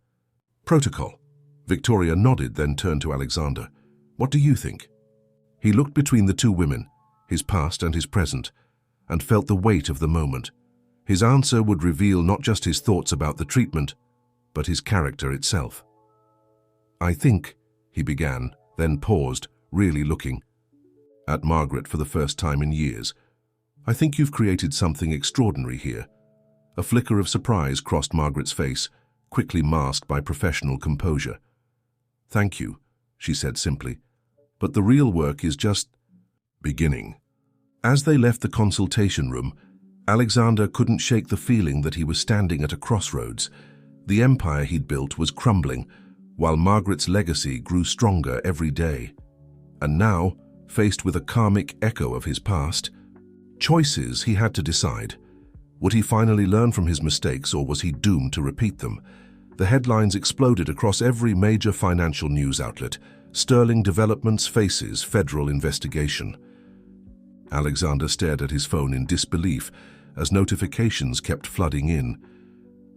Speaker 1: "Protocol." Victoria nodded, then turned to Alexander. "What do you think?" He looked between the two women, his past and his present, and felt the weight of the moment. His answer would reveal not just his thoughts about the treatment, but his character itself. "I think," he began, then paused, really looking at Margaret for the first time in years. "I think you've created something extraordinary here." A flicker of surprise crossed Margaret's face, quickly masked by professional composure. "Thank you," she said simply, "but the real work is just beginning." As they left the consultation room, Alexander couldn't shake the feeling that he was standing at a crossroads. The empire he'd built was crumbling, while Margaret's legacy grew stronger every day. And now, faced with a karmic echo of his past, choices he had to decide. Would he finally learn from his mistakes, or was he doomed to repeat them? The headlines exploded across every major financial news outlet. Sterling Developments faces federal investigation. Alexander stared at his phone in disbelief as notifications kept flooding in.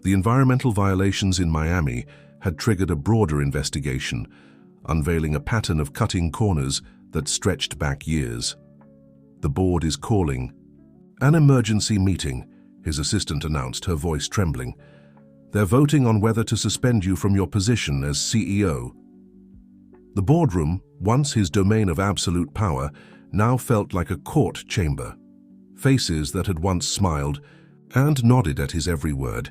Speaker 1: The environmental violations in Miami had triggered a broader investigation, unveiling a pattern of cutting corners that stretched back years. "The board is calling an emergency meeting," his assistant announced, her voice trembling. "They're voting on whether to suspend you from your position as CEO." The boardroom, once his domain of absolute power, now felt like a court chamber. Faces that had once smiled and nodded at his every word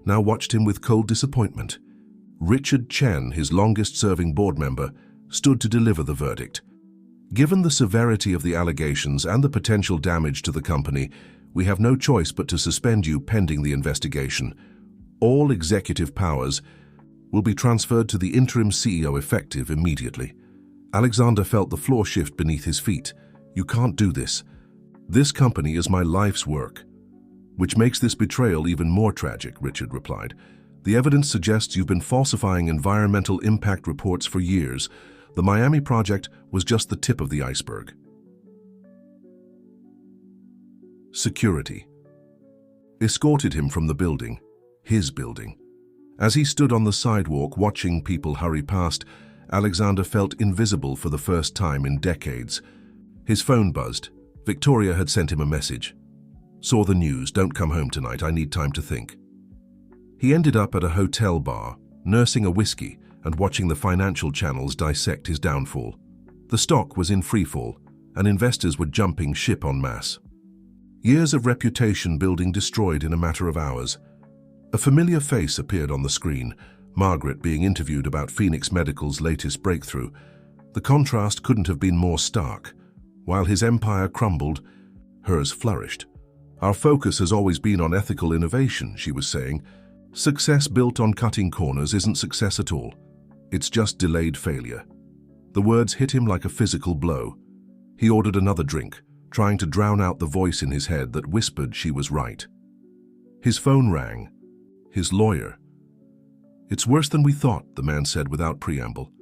Speaker 1: now watched him with cold disappointment. Richard Chen, his longest-serving board member, stood to deliver the verdict. "Given the severity of the allegations and the potential damage to the company, we have no choice but to suspend you pending the investigation. All executive powers will be transferred to the interim CEO effective immediately." Alexander felt the floor shift beneath his feet. "You can't do this. This company is my life's work." "Which makes this betrayal even more tragic," Richard replied. "The evidence suggests you've been falsifying environmental impact reports for years. The Miami project was just the tip of the iceberg." Security escorted him from the building, his building. As he stood on the sidewalk watching people hurry past, Alexander felt invisible for the first time in decades. His phone buzzed. Victoria had sent him a message. "Saw the news, don't come home tonight, I need time to think." He ended up at a hotel bar, nursing a whiskey and watching the financial channels dissect his downfall. The stock was in freefall, and investors were jumping ship en masse. Years of reputation building destroyed in a matter of hours. A familiar face appeared on the screen, Margaret being interviewed about Phoenix Medical's latest breakthrough. The contrast couldn't have been more stark. While his empire crumbled, hers flourished. "Our focus has always been on ethical innovation," she was saying. "Success built on cutting corners isn't success at all. It's just delayed failure." The words hit him like a physical blow. He ordered another drink, trying to drown out the voice in his head that whispered she was right. His phone rang. His lawyer. "It's worse than we thought," the man said without preamble.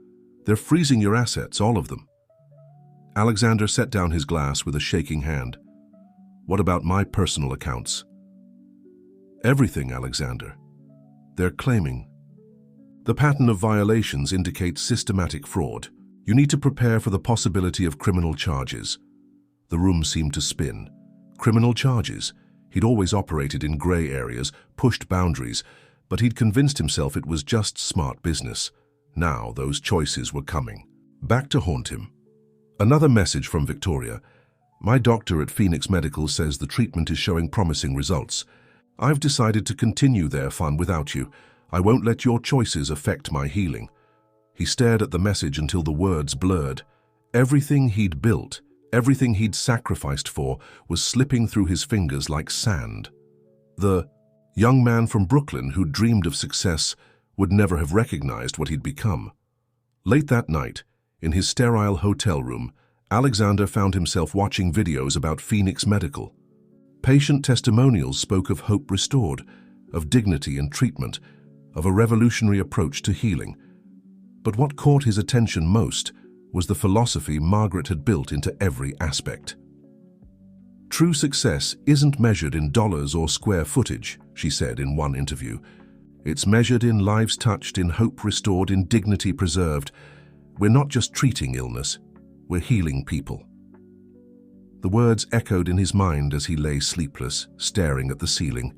Speaker 1: "They're freezing your assets, all of them." Alexander set down his glass with a shaking hand. "What about my personal accounts?" "Everything, Alexander. They're claiming." "The pattern of violations indicates systematic fraud. You need to prepare for the possibility of criminal charges." The room seemed to spin. Criminal charges? He'd always operated in gray areas, pushed boundaries, but he'd convinced himself it was just smart business. Now those choices were coming, back to haunt him. Another message from Victoria. "My doctor at Phoenix Medical says the treatment is showing promising results. I've decided to continue their fun without you. I won't let your choices affect my healing." He stared at the message until the words blurred. Everything he'd built, everything he'd sacrificed for, was slipping through his fingers like sand. The young man from Brooklyn who dreamed of success would never have recognized what he'd become. Late that night, in his sterile hotel room, Alexander found himself watching videos about Phoenix Medical. Patient testimonials spoke of hope restored, of dignity in treatment, of a revolutionary approach to healing. But what caught his attention most was the philosophy Margaret had built into every aspect. "True success isn't measured in dollars or square footage," she said in one interview. "It's measured in lives touched, in hope restored, in dignity preserved. We're not just treating illness, we're healing people." The words echoed in his mind as he lay sleepless, staring at the ceiling.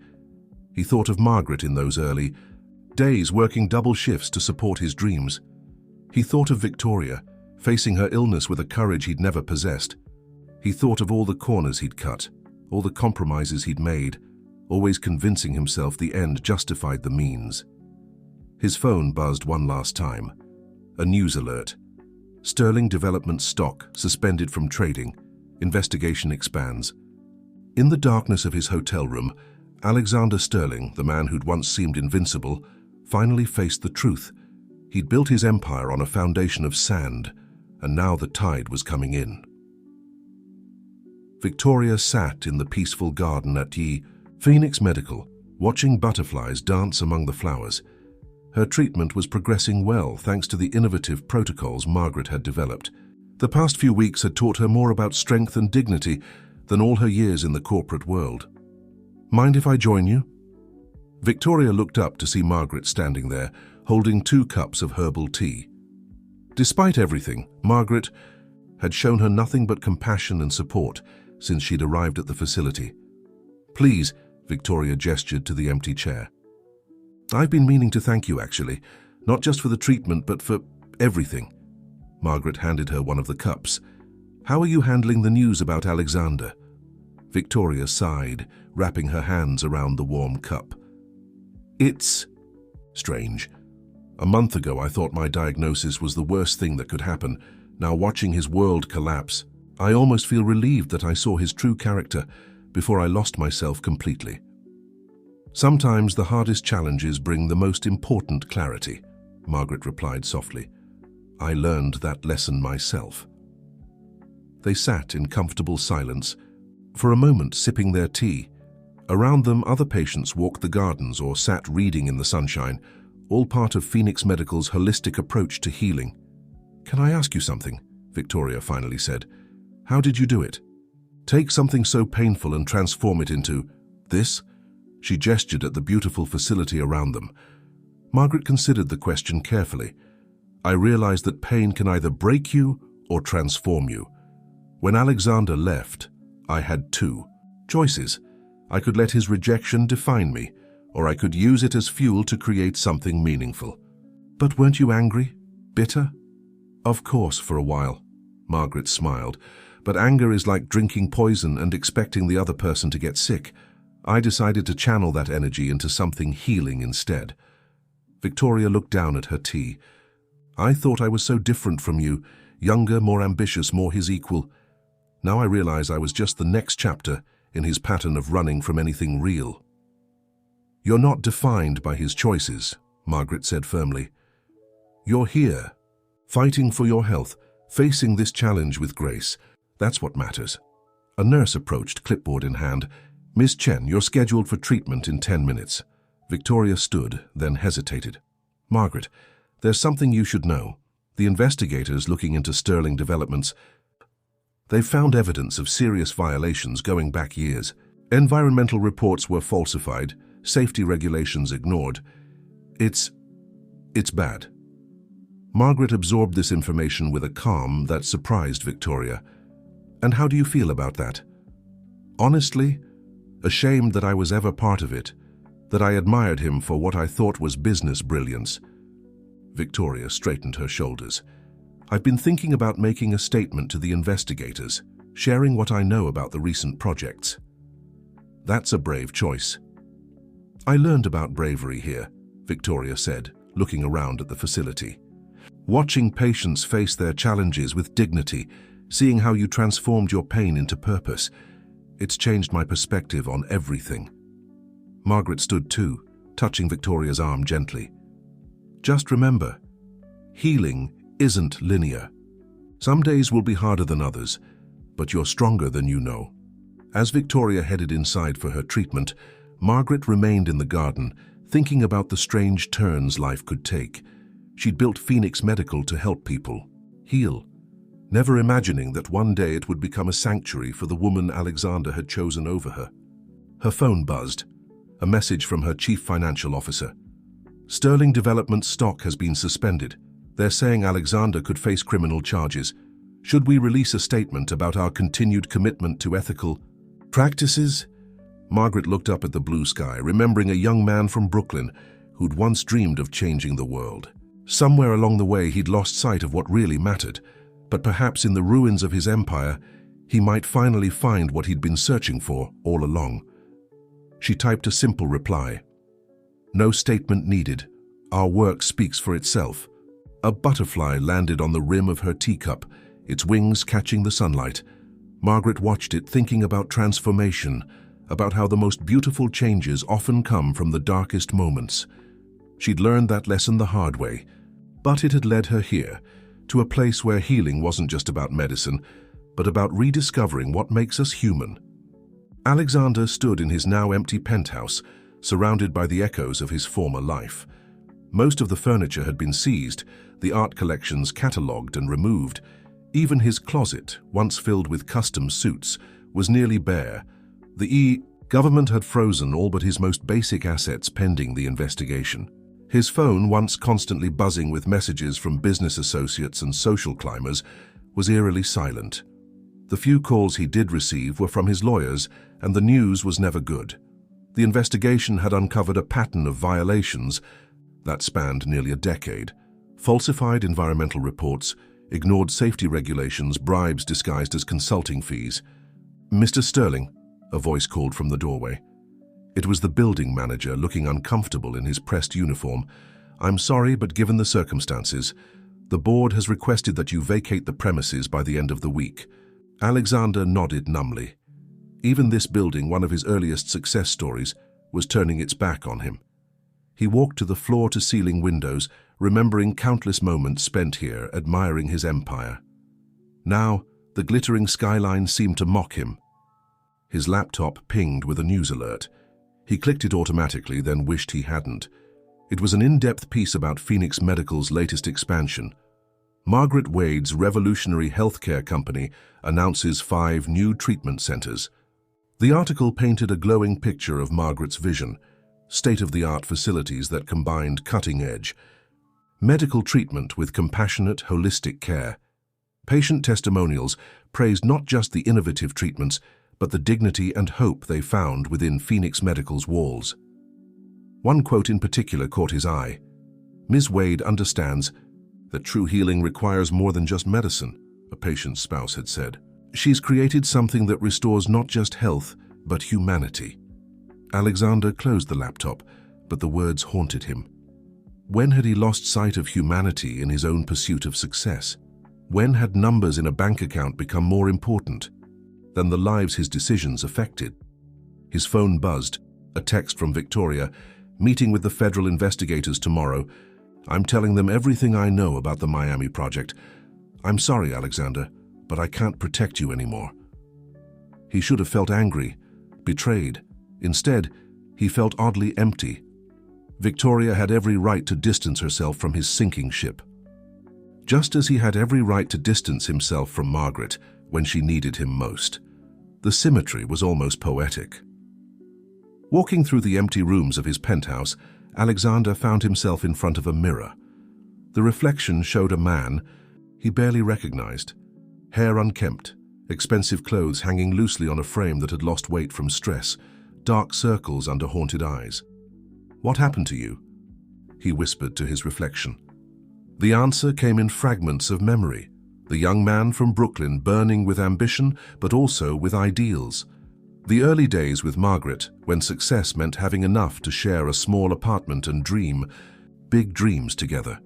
Speaker 1: He thought of Margaret in those early days, working double shifts to support his dreams. He thought of Victoria, facing her illness with a courage he'd never possessed. He thought of all the corners he'd cut, all the compromises he'd made, always convincing himself the end justified the means. His phone buzzed one last time. A news alert. Sterling Development stock suspended from trading. Investigation expands. In the darkness of his hotel room, Alexander Sterling, the man who'd once seemed invincible, finally faced the truth. He'd built his empire on a foundation of sand, and now the tide was coming in. Victoria sat in the peaceful garden at Phoenix Medical, watching butterflies dance among the flowers. Her treatment was progressing well thanks to the innovative protocols Margaret had developed. The past few weeks had taught her more about strength and dignity than all her years in the corporate world. "Mind if I join you?" Victoria looked up to see Margaret standing there, holding 2 cups of herbal tea. Despite everything, Margaret had shown her nothing but compassion and support since she'd arrived at the facility. "Please," Victoria gestured to the empty chair. "I've been meaning to thank you, actually, not just for the treatment, but for everything." Margaret handed her one of the cups. "How are you handling the news about Alexander?" Victoria sighed, wrapping her hands around the warm cup. "It's strange. A month ago, I thought my diagnosis was the worst thing that could happen. Now, watching his world collapse, I almost feel relieved that I saw his true character before I lost myself completely." "Sometimes the hardest challenges bring the most important clarity," Margaret replied softly. "I learned that lesson myself." They sat in comfortable silence, for a moment sipping their tea. Around them, other patients walked the gardens or sat reading in the sunshine, all part of Phoenix Medical's holistic approach to healing. "Can I ask you something?" Victoria finally said. "How did you do it? Take something so painful and transform it into this?" She gestured at the beautiful facility around them. Margaret considered the question carefully. "I realized that pain can either break you or transform you. When Alexander left, I had 2 choices. I could let his rejection define me, or I could use it as fuel to create something meaningful." "But weren't you angry? Bitter?" "Of course, for a while." Margaret smiled. "But anger is like drinking poison and expecting the other person to get sick. I decided to channel that energy into something healing instead." Victoria looked down at her tea. "I thought I was so different from you, younger, more ambitious, more his equal. Now I realize I was just the next chapter in his pattern of running from anything real." "You're not defined by his choices," Margaret said firmly. "You're here, fighting for your health, facing this challenge with grace. That's what matters." A nurse approached, clipboard in hand. "Miss Chen, you're scheduled for treatment in 10 minutes. Victoria stood, then hesitated. "Margaret, there's something you should know. The investigators looking into Sterling Developments, they've found evidence of serious violations going back years. Environmental reports were falsified, safety regulations ignored. It's bad." Margaret absorbed this information with a calm that surprised Victoria. "And how do you feel about that?" "Honestly, ashamed that I was ever part of it, that I admired him for what I thought was business brilliance." Victoria straightened her shoulders. "I've been thinking about making a statement to the investigators, sharing what I know about the recent projects." "That's a brave choice." "I learned about bravery here," Victoria said, looking around at the facility. "Watching patients face their challenges with dignity, seeing how you transformed your pain into purpose, it's changed my perspective on everything." Margaret stood too, touching Victoria's arm gently. "Just remember, healing isn't linear. Some days will be harder than others, but you're stronger than you know." As Victoria headed inside for her treatment, Margaret remained in the garden, thinking about the strange turns life could take. She'd built Phoenix Medical to help people heal, never imagining that one day it would become a sanctuary for the woman Alexander had chosen over her. Her phone buzzed, a message from her chief financial officer. "Sterling Development stock has been suspended. They're saying Alexander could face criminal charges. Should we release a statement about our continued commitment to ethical practices?" Margaret looked up at the blue sky, remembering a young man from Brooklyn who'd once dreamed of changing the world. Somewhere along the way he'd lost sight of what really mattered, but perhaps in the ruins of his empire, he might finally find what he'd been searching for all along. She typed a simple reply. No statement needed. Our work speaks for itself. A butterfly landed on the rim of her teacup, its wings catching the sunlight. Margaret watched it, thinking about transformation, about how the most beautiful changes often come from the darkest moments. She'd learned that lesson the hard way, but it had led her here, to a place where healing wasn't just about medicine, but about rediscovering what makes us human. Alexander stood in his now empty penthouse, surrounded by the echoes of his former life. Most of the furniture had been seized, the art collections catalogued and removed. Even his closet, once filled with custom suits, was nearly bare. The government had frozen all but his most basic assets pending the investigation. His phone, once constantly buzzing with messages from business associates and social climbers, was eerily silent. The few calls he did receive were from his lawyers, and the news was never good. The investigation had uncovered a pattern of violations that spanned nearly a decade. Falsified environmental reports, ignored safety regulations, bribes disguised as consulting fees. "Mr. Sterling," a voice called from the doorway. It was the building manager, looking uncomfortable in his pressed uniform. "I'm sorry, but given the circumstances, the board has requested that you vacate the premises by the end of the week." Alexander nodded numbly. Even this building, one of his earliest success stories, was turning its back on him. He walked to the floor-to-ceiling windows, remembering countless moments spent here admiring his empire. Now, the glittering skyline seemed to mock him. His laptop pinged with a news alert. He clicked it automatically, then wished he hadn't. It was an in-depth piece about Phoenix Medical's latest expansion. Margaret Wade's revolutionary healthcare company announces 5 new treatment centers. The article painted a glowing picture of Margaret's vision, state-of-the-art facilities that combined cutting-edge medical treatment with compassionate, holistic care. Patient testimonials praised not just the innovative treatments, but the dignity and hope they found within Phoenix Medical's walls. One quote in particular caught his eye. "Ms. Wade understands that true healing requires more than just medicine," a patient's spouse had said. "She's created something that restores not just health, but humanity." Alexander closed the laptop, but the words haunted him. When had he lost sight of humanity in his own pursuit of success? When had numbers in a bank account become more important than the lives his decisions affected? His phone buzzed, a text from Victoria. "Meeting with the federal investigators tomorrow. I'm telling them everything I know about the Miami project. I'm sorry, Alexander, but I can't protect you anymore." He should have felt angry, betrayed. Instead, he felt oddly empty. Victoria had every right to distance herself from his sinking ship, just as he had every right to distance himself from Margaret when she needed him most. The symmetry was almost poetic. Walking through the empty rooms of his penthouse, Alexander found himself in front of a mirror. The reflection showed a man he barely recognized, hair unkempt, expensive clothes hanging loosely on a frame that had lost weight from stress, dark circles under haunted eyes. "What happened to you?" he whispered to his reflection. The answer came in fragments of memory. The young man from Brooklyn, burning with ambition, but also with ideals. The early days with Margaret, when success meant having enough to share a small apartment and dream big dreams together.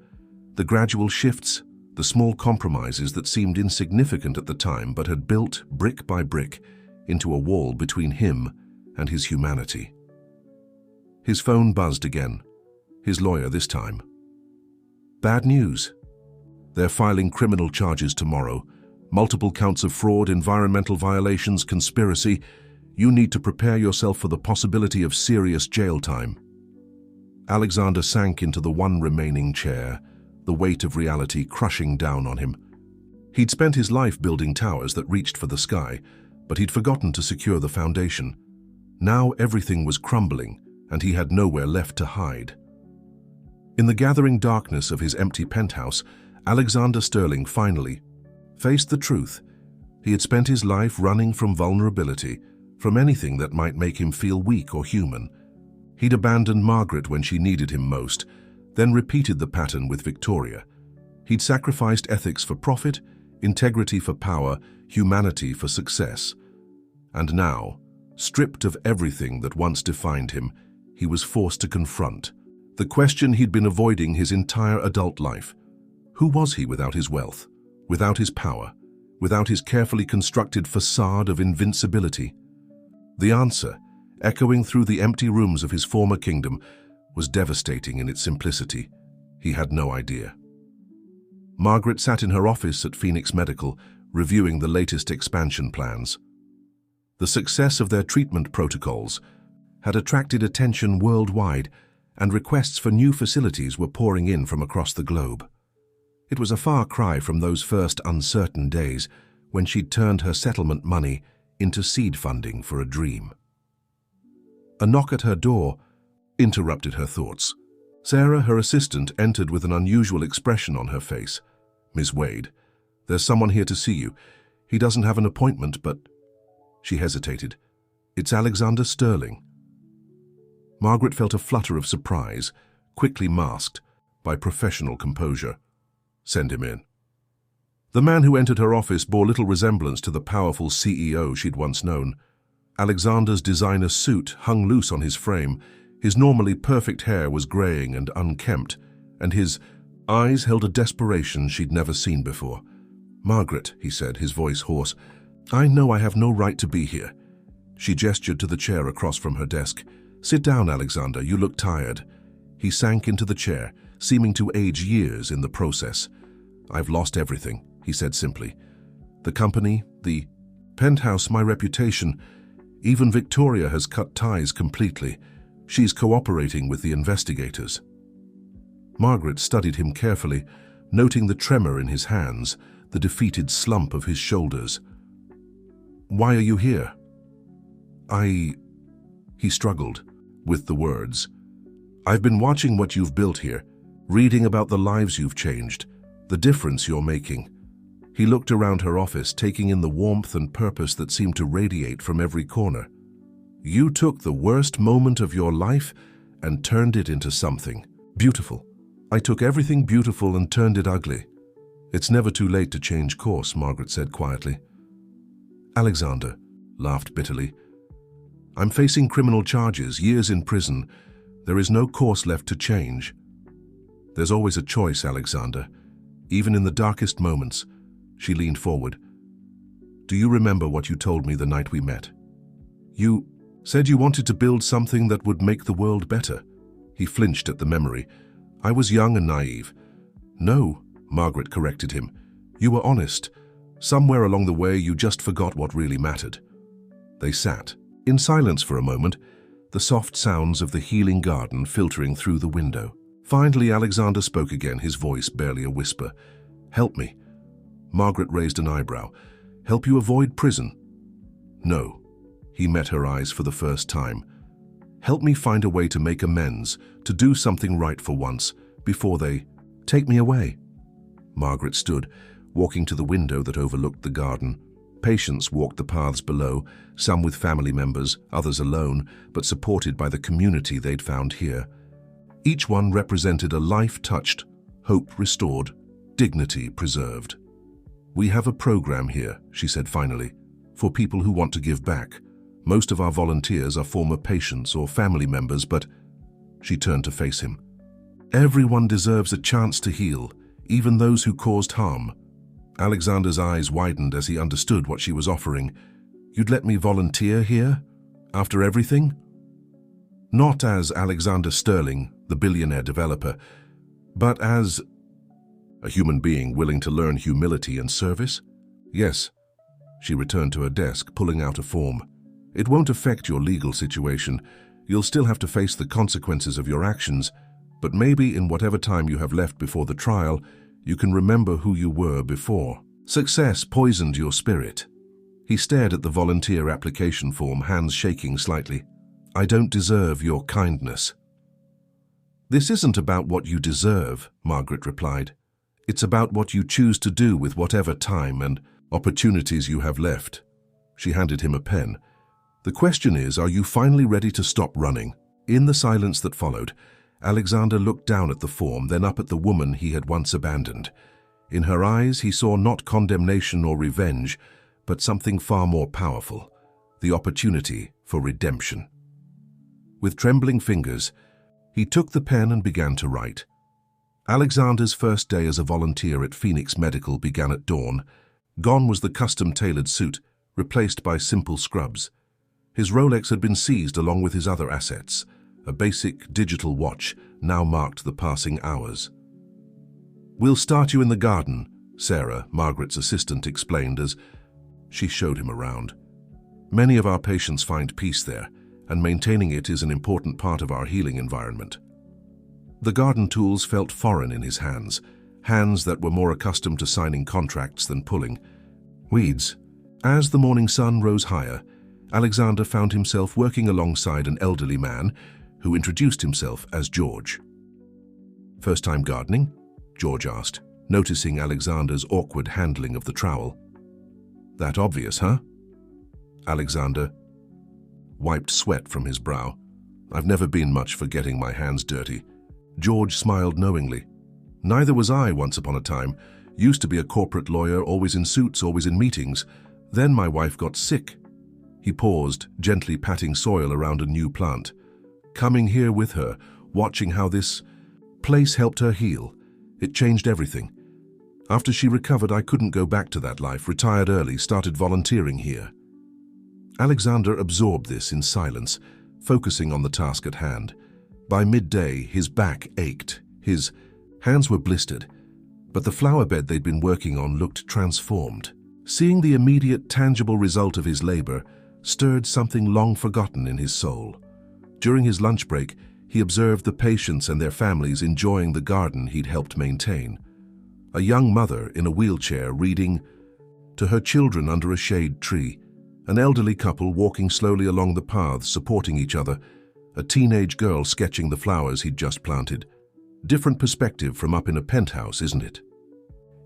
Speaker 1: The gradual shifts, the small compromises that seemed insignificant at the time but had built, brick by brick, into a wall between him and his humanity. His phone buzzed again. His lawyer this time. "Bad news. They're filing criminal charges tomorrow. Multiple counts of fraud, environmental violations, conspiracy. You need to prepare yourself for the possibility of serious jail time." Alexander sank into the one remaining chair, the weight of reality crushing down on him. He'd spent his life building towers that reached for the sky, but he'd forgotten to secure the foundation. Now everything was crumbling, and he had nowhere left to hide. In the gathering darkness of his empty penthouse, Alexander Sterling finally faced the truth. He had spent his life running from vulnerability, from anything that might make him feel weak or human. He'd abandoned Margaret when she needed him most, then repeated the pattern with Victoria. He'd sacrificed ethics for profit, integrity for power, humanity for success. And now, stripped of everything that once defined him, he was forced to confront the question he'd been avoiding his entire adult life. Who was he without his wealth, without his power, without his carefully constructed facade of invincibility? The answer, echoing through the empty rooms of his former kingdom, was devastating in its simplicity. He had no idea. Margaret sat in her office at Phoenix Medical, reviewing the latest expansion plans. The success of their treatment protocols had attracted attention worldwide, and requests for new facilities were pouring in from across the globe. It was a far cry from those first uncertain days when she'd turned her settlement money into seed funding for a dream. A knock at her door interrupted her thoughts. Sarah, her assistant, entered with an unusual expression on her face. "Miss Wade, there's someone here to see you. He doesn't have an appointment, but—" She hesitated. "It's Alexander Sterling." Margaret felt a flutter of surprise, quickly masked by professional composure. "Send him in." The man who entered her office bore little resemblance to the powerful CEO she'd once known. Alexander's designer suit hung loose on his frame. His normally perfect hair was graying and unkempt, and his eyes held a desperation she'd never seen before. "Margaret," he said, his voice hoarse, "I know I have no right to be here." She gestured to the chair across from her desk. "Sit down, Alexander, you look tired." He sank into the chair, seeming to age years in the process. "I've lost everything," he said simply. "The company, the penthouse, my reputation. Even Victoria has cut ties completely. She's cooperating with the investigators." Margaret studied him carefully, noting the tremor in his hands, the defeated slump of his shoulders. "Why are you here?" He struggled with the words. "I've been watching what you've built here, reading about the lives you've changed, the difference you're making." He looked around her office, taking in the warmth and purpose that seemed to radiate from every corner. "You took the worst moment of your life and turned it into something beautiful." "I took everything beautiful and turned it ugly." "It's never too late to change course," Margaret said quietly. Alexander laughed bitterly. "I'm facing criminal charges, years in prison. There is no course left to change." "There's always a choice, Alexander, even in the darkest moments." She leaned forward. "Do you remember what you told me the night we met? You said you wanted to build something that would make the world better." He flinched at the memory. "I was young and naive." "No," Margaret corrected him. "You were honest. Somewhere along the way, you just forgot what really mattered." They sat in silence for a moment, the soft sounds of the healing garden filtering through the window. Finally, Alexander spoke again, his voice barely a whisper. "Help me." Margaret raised an eyebrow. "Help you avoid prison?" "No." He met her eyes for the first time. "Help me find a way to make amends, to do something right for once, before they take me away." Margaret stood, walking to the window that overlooked the garden. Patients walked the paths below, some with family members, others alone, but supported by the community they'd found here. Each one represented a life touched, hope restored, dignity preserved. "We have a program here," she said finally, "for people who want to give back. Most of our volunteers are former patients or family members, but—" She turned to face him. "Everyone deserves a chance to heal, even those who caused harm." Alexander's eyes widened as he understood what she was offering. "You'd let me volunteer here? After everything?" Not as Alexander Sterling, the billionaire developer, but as a human being willing to learn humility and service? "Yes." She returned to her desk, pulling out a form. "It won't affect your legal situation. You'll still have to face the consequences of your actions, but maybe in whatever time you have left before the trial, you can remember who you were before. Success poisoned your spirit." He stared at the volunteer application form, hands shaking slightly. "I don't deserve your kindness." "This isn't about what you deserve," Margaret replied. "It's about what you choose to do with whatever time and opportunities you have left." She handed him a pen. "The question is, are you finally ready to stop running?" In the silence that followed, Alexander looked down at the form, then up at the woman he had once abandoned. In her eyes he saw not condemnation or revenge, but something far more powerful, the opportunity for redemption. With trembling fingers, he took the pen and began to write. Alexander's first day as a volunteer at Phoenix Medical began at dawn. Gone was the custom-tailored suit, replaced by simple scrubs. His Rolex had been seized along with his other assets. A basic digital watch now marked the passing hours. "We'll start you in the garden," Sarah, Margaret's assistant, explained as she showed him around. "Many of our patients find peace there, and maintaining it is an important part of our healing environment." The garden tools felt foreign in his hands, hands that were more accustomed to signing contracts than pulling weeds. As the morning sun rose higher, Alexander found himself working alongside an elderly man who introduced himself as George. "First time gardening?" George asked, noticing Alexander's awkward handling of the trowel. "That obvious, huh?" Alexander wiped sweat from his brow. "I've never been much for getting my hands dirty." George smiled knowingly. "Neither was I once upon a time. Used to be a corporate lawyer, always in suits, always in meetings. Then my wife got sick." He paused, gently patting soil around a new plant. "Coming here with her, watching how this place helped her heal. It changed everything. After she recovered, I couldn't go back to that life, retired early, started volunteering here." Alexander absorbed this in silence, focusing on the task at hand. By midday, his back ached. His hands were blistered, but the flower bed they'd been working on looked transformed. Seeing the immediate, tangible result of his labor stirred something long forgotten in his soul. During his lunch break, he observed the patients and their families enjoying the garden he'd helped maintain. A young mother in a wheelchair reading to her children under a shade tree, an elderly couple walking slowly along the paths supporting each other, a teenage girl sketching the flowers he'd just planted. Different perspective from up in a penthouse, isn't it?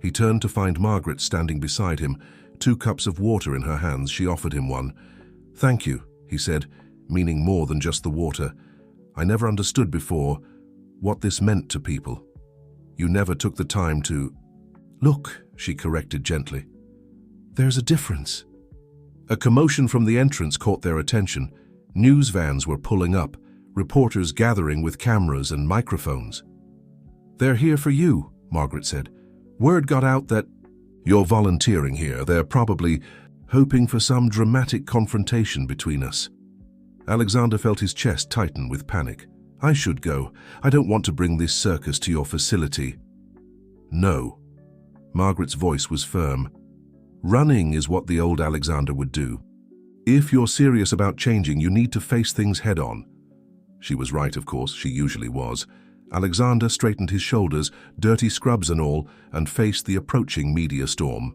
Speaker 1: He turned to find Margaret standing beside him, 2 cups of water in her hands. She offered him one. "Thank you," he said, meaning more than just the water. "I never understood before what this meant to people. You never took the time to—" "Look," she corrected gently. "There's a difference." A commotion from the entrance caught their attention. News vans were pulling up, reporters gathering with cameras and microphones. "They're here for you," Margaret said. "Word got out that you're volunteering here. They're probably hoping for some dramatic confrontation between us." Alexander felt his chest tighten with panic. "I should go. I don't want to bring this circus to your facility." "No." Margaret's voice was firm. "Running is what the old Alexander would do. If you're serious about changing, you need to face things head-on." She was right, of course. She usually was. Alexander straightened his shoulders, dirty scrubs and all, and faced the approaching media storm.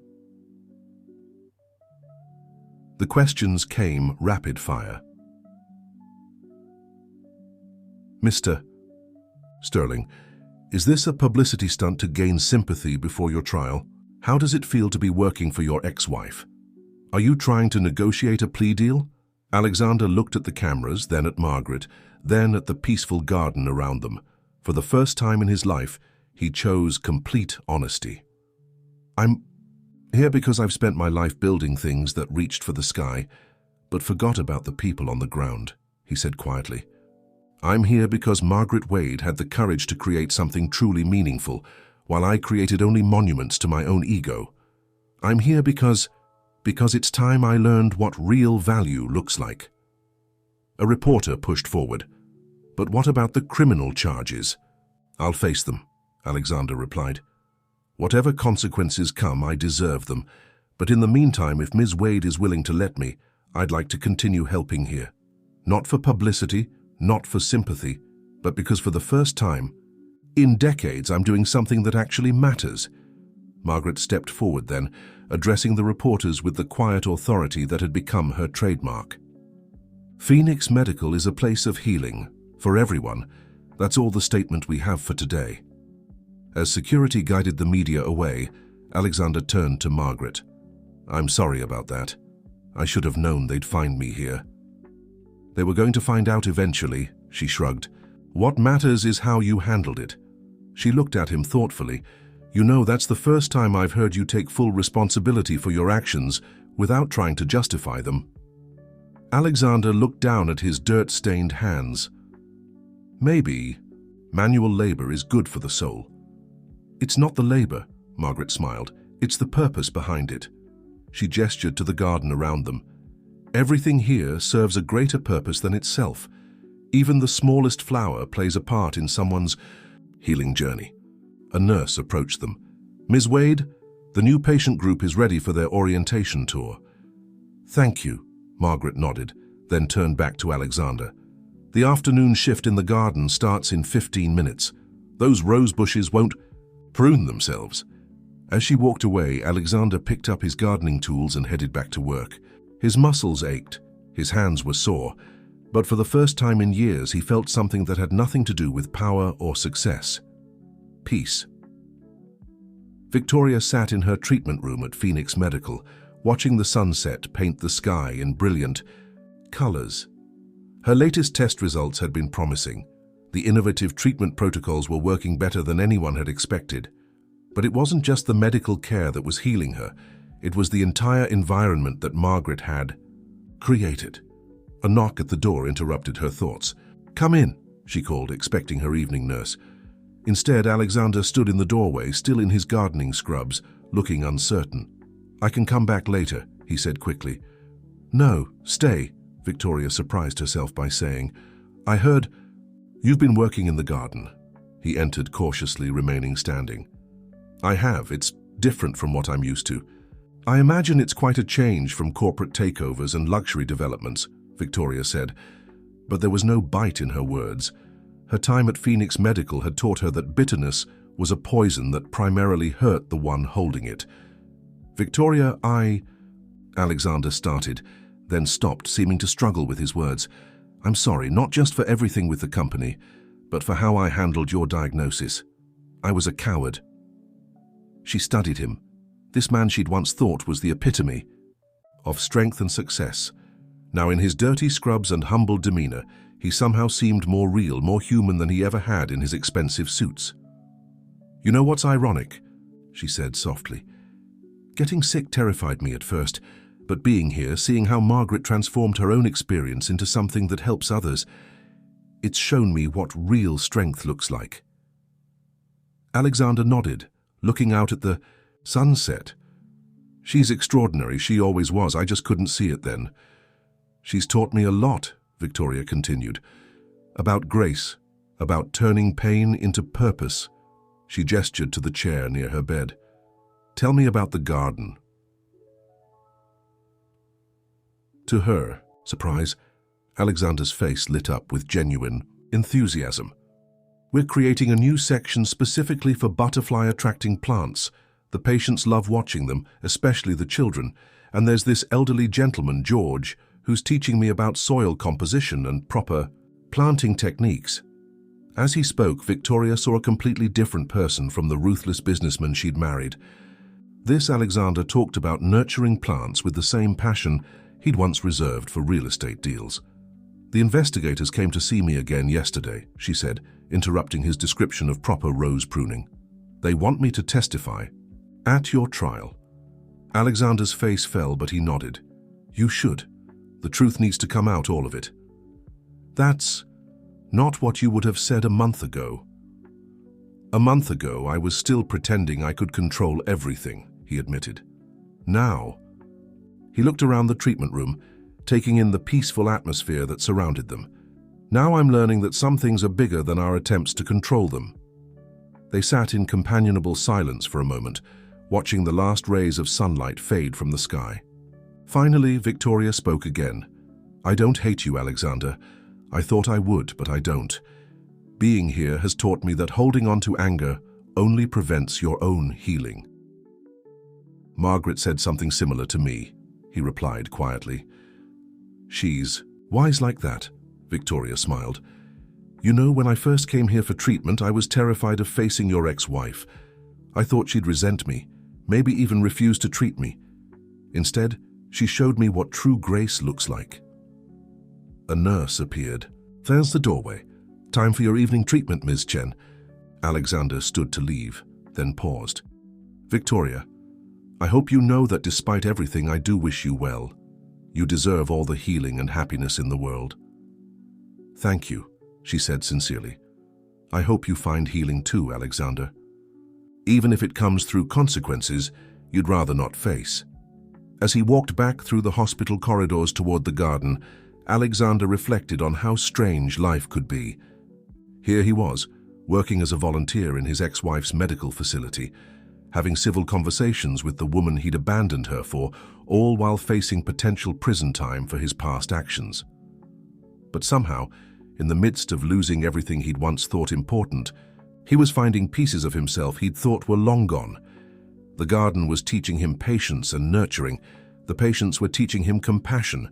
Speaker 1: The questions came rapid fire. "Mr. Sterling, is this a publicity stunt to gain sympathy before your trial? How does it feel to be working for your ex-wife? Are you trying to negotiate a plea deal?" Alexander looked at the cameras, then at Margaret, then at the peaceful garden around them. For the first time in his life, he chose complete honesty. "I'm here because I've spent my life building things that reached for the sky, but forgot about the people on the ground," he said quietly. "I'm here because Margaret Wade had the courage to create something truly meaningful, while I created only monuments to my own ego. I'm here because it's time I learned what real value looks like." A reporter pushed forward. "But what about the criminal charges?" "I'll face them," Alexander replied. "Whatever consequences come, I deserve them. But in the meantime, if Ms. Wade is willing to let me, I'd like to continue helping here. Not for publicity, not for sympathy, but because for the first time in decades, I'm doing something that actually matters." Margaret stepped forward then, addressing the reporters with the quiet authority that had become her trademark. "Phoenix Medical is a place of healing, for everyone. That's all the statement we have for today." As security guided the media away, Alexander turned to Margaret. "I'm sorry about that. I should have known they'd find me here." "They were going to find out eventually," she shrugged. What matters is how you handled it. She looked at him thoughtfully. You know, that's the first time I've heard you take full responsibility for your actions without trying to justify them. Alexander looked down at his dirt-stained hands. Maybe manual labor is good for the soul. It's not the labor, Margaret smiled. It's the purpose behind it. She gestured to the garden around them. Everything here serves a greater purpose than itself. Even the smallest flower plays a part in someone's healing journey. A nurse approached them. Ms. Wade, the new patient group is ready for their orientation tour. Thank you, Margaret nodded, then turned back to Alexander. The afternoon shift in the garden starts in 15 minutes. Those rose bushes won't prune themselves. As she walked away, Alexander picked up his gardening tools and headed back to work. His muscles ached, his hands were sore, but for the first time in years he felt something that had nothing to do with power or success. Peace. Victoria sat in her treatment room at Phoenix Medical, watching the sunset paint the sky in brilliant colors. Her latest test results had been promising. The innovative treatment protocols were working better than anyone had expected. But it wasn't just the medical care that was healing her. It was the entire environment that Margaret had created. A knock at the door interrupted her thoughts. "Come in," she called, expecting her evening nurse. Instead, Alexander stood in the doorway, still in his gardening scrubs, looking uncertain. "I can come back later," he said quickly. "No, stay," Victoria surprised herself by saying. "I heard you've been working in the garden." He entered cautiously, remaining standing. "I have. It's different from what I'm used to. I imagine it's quite a change from corporate takeovers and luxury developments," Victoria said, but there was no bite in her words. Her time at Phoenix Medical had taught her that bitterness was a poison that primarily hurt the one holding it. "Victoria, Alexander started, then stopped, seeming to struggle with his words. "I'm sorry, not just for everything with the company, but for how I handled your diagnosis. I was a coward." She studied him. This man she'd once thought was the epitome of strength and success. Now, in his dirty scrubs and humble demeanor, he somehow seemed more real, more human than he ever had in his expensive suits. "You know what's ironic?" she said softly. "Getting sick terrified me at first, but being here, seeing how Margaret transformed her own experience into something that helps others, it's shown me what real strength looks like." Alexander nodded, looking out at the sunset. "She's extraordinary, she always was, I just couldn't see it then. She's taught me a lot," Victoria continued, "about grace, about turning pain into purpose." She gestured to the chair near her bed. "Tell me about the garden." To her surprise, Alexander's face lit up with genuine enthusiasm. "We're creating a new section specifically for butterfly-attracting plants. The patients love watching them, especially the children. And there's this elderly gentleman, George, who's teaching me about soil composition and proper planting techniques." As he spoke, Victoria saw a completely different person from the ruthless businessman she'd married. This Alexander talked about nurturing plants with the same passion he'd once reserved for real estate deals. "The investigators came to see me again yesterday," she said, interrupting his description of proper rose pruning. "They want me to testify at your trial." Alexander's face fell, but he nodded. "You should. The truth needs to come out, all of it." "That's not what you would have said a month ago." "A month ago, I was still pretending I could control everything," he admitted. "Now," he looked around the treatment room, taking in the peaceful atmosphere that surrounded them. "Now I'm learning that some things are bigger than our attempts to control them." They sat in companionable silence for a moment, watching the last rays of sunlight fade from the sky. Finally, Victoria spoke again. "I don't hate you, Alexander. I thought I would, but I don't. Being here has taught me that holding on to anger only prevents your own healing." "Margaret said something similar to me," he replied quietly. "She's wise like that," Victoria smiled. "You know, when I first came here for treatment, I was terrified of facing your ex-wife. I thought she'd resent me, maybe even refuse to treat me. Instead, she showed me what true grace looks like." A nurse appeared. "There's the doorway. Time for your evening treatment, Ms. Chen. Alexander stood to leave, then paused. Victoria, I hope you know that despite everything, I do wish you well. You deserve all the healing and happiness in the world. Thank you, she said sincerely. I hope you find healing too, Alexander. Even if it comes through consequences you'd rather not face. As he walked back through the hospital corridors toward the garden, Alexander reflected on how strange life could be. Here he was, working as a volunteer in his ex-wife's medical facility, having civil conversations with the woman he'd abandoned her for, all while facing potential prison time for his past actions. But somehow, in the midst of losing everything he'd once thought important, he was finding pieces of himself he'd thought were long gone. The garden was teaching him patience and nurturing. The patients were teaching him compassion.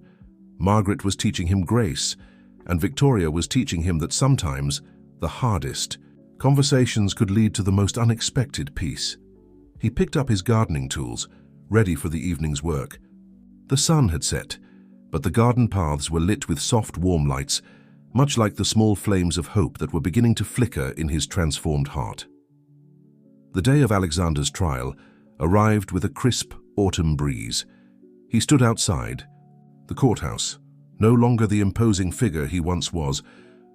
Speaker 1: Margaret was teaching him grace. And Victoria was teaching him that sometimes, the hardest, conversations could lead to the most unexpected peace. He picked up his gardening tools, ready for the evening's work. The sun had set, but the garden paths were lit with soft, warm lights, much like the small flames of hope that were beginning to flicker in his transformed heart. The day of Alexander's trial arrived with a crisp autumn breeze. He stood outside, the courthouse, no longer the imposing figure he once was,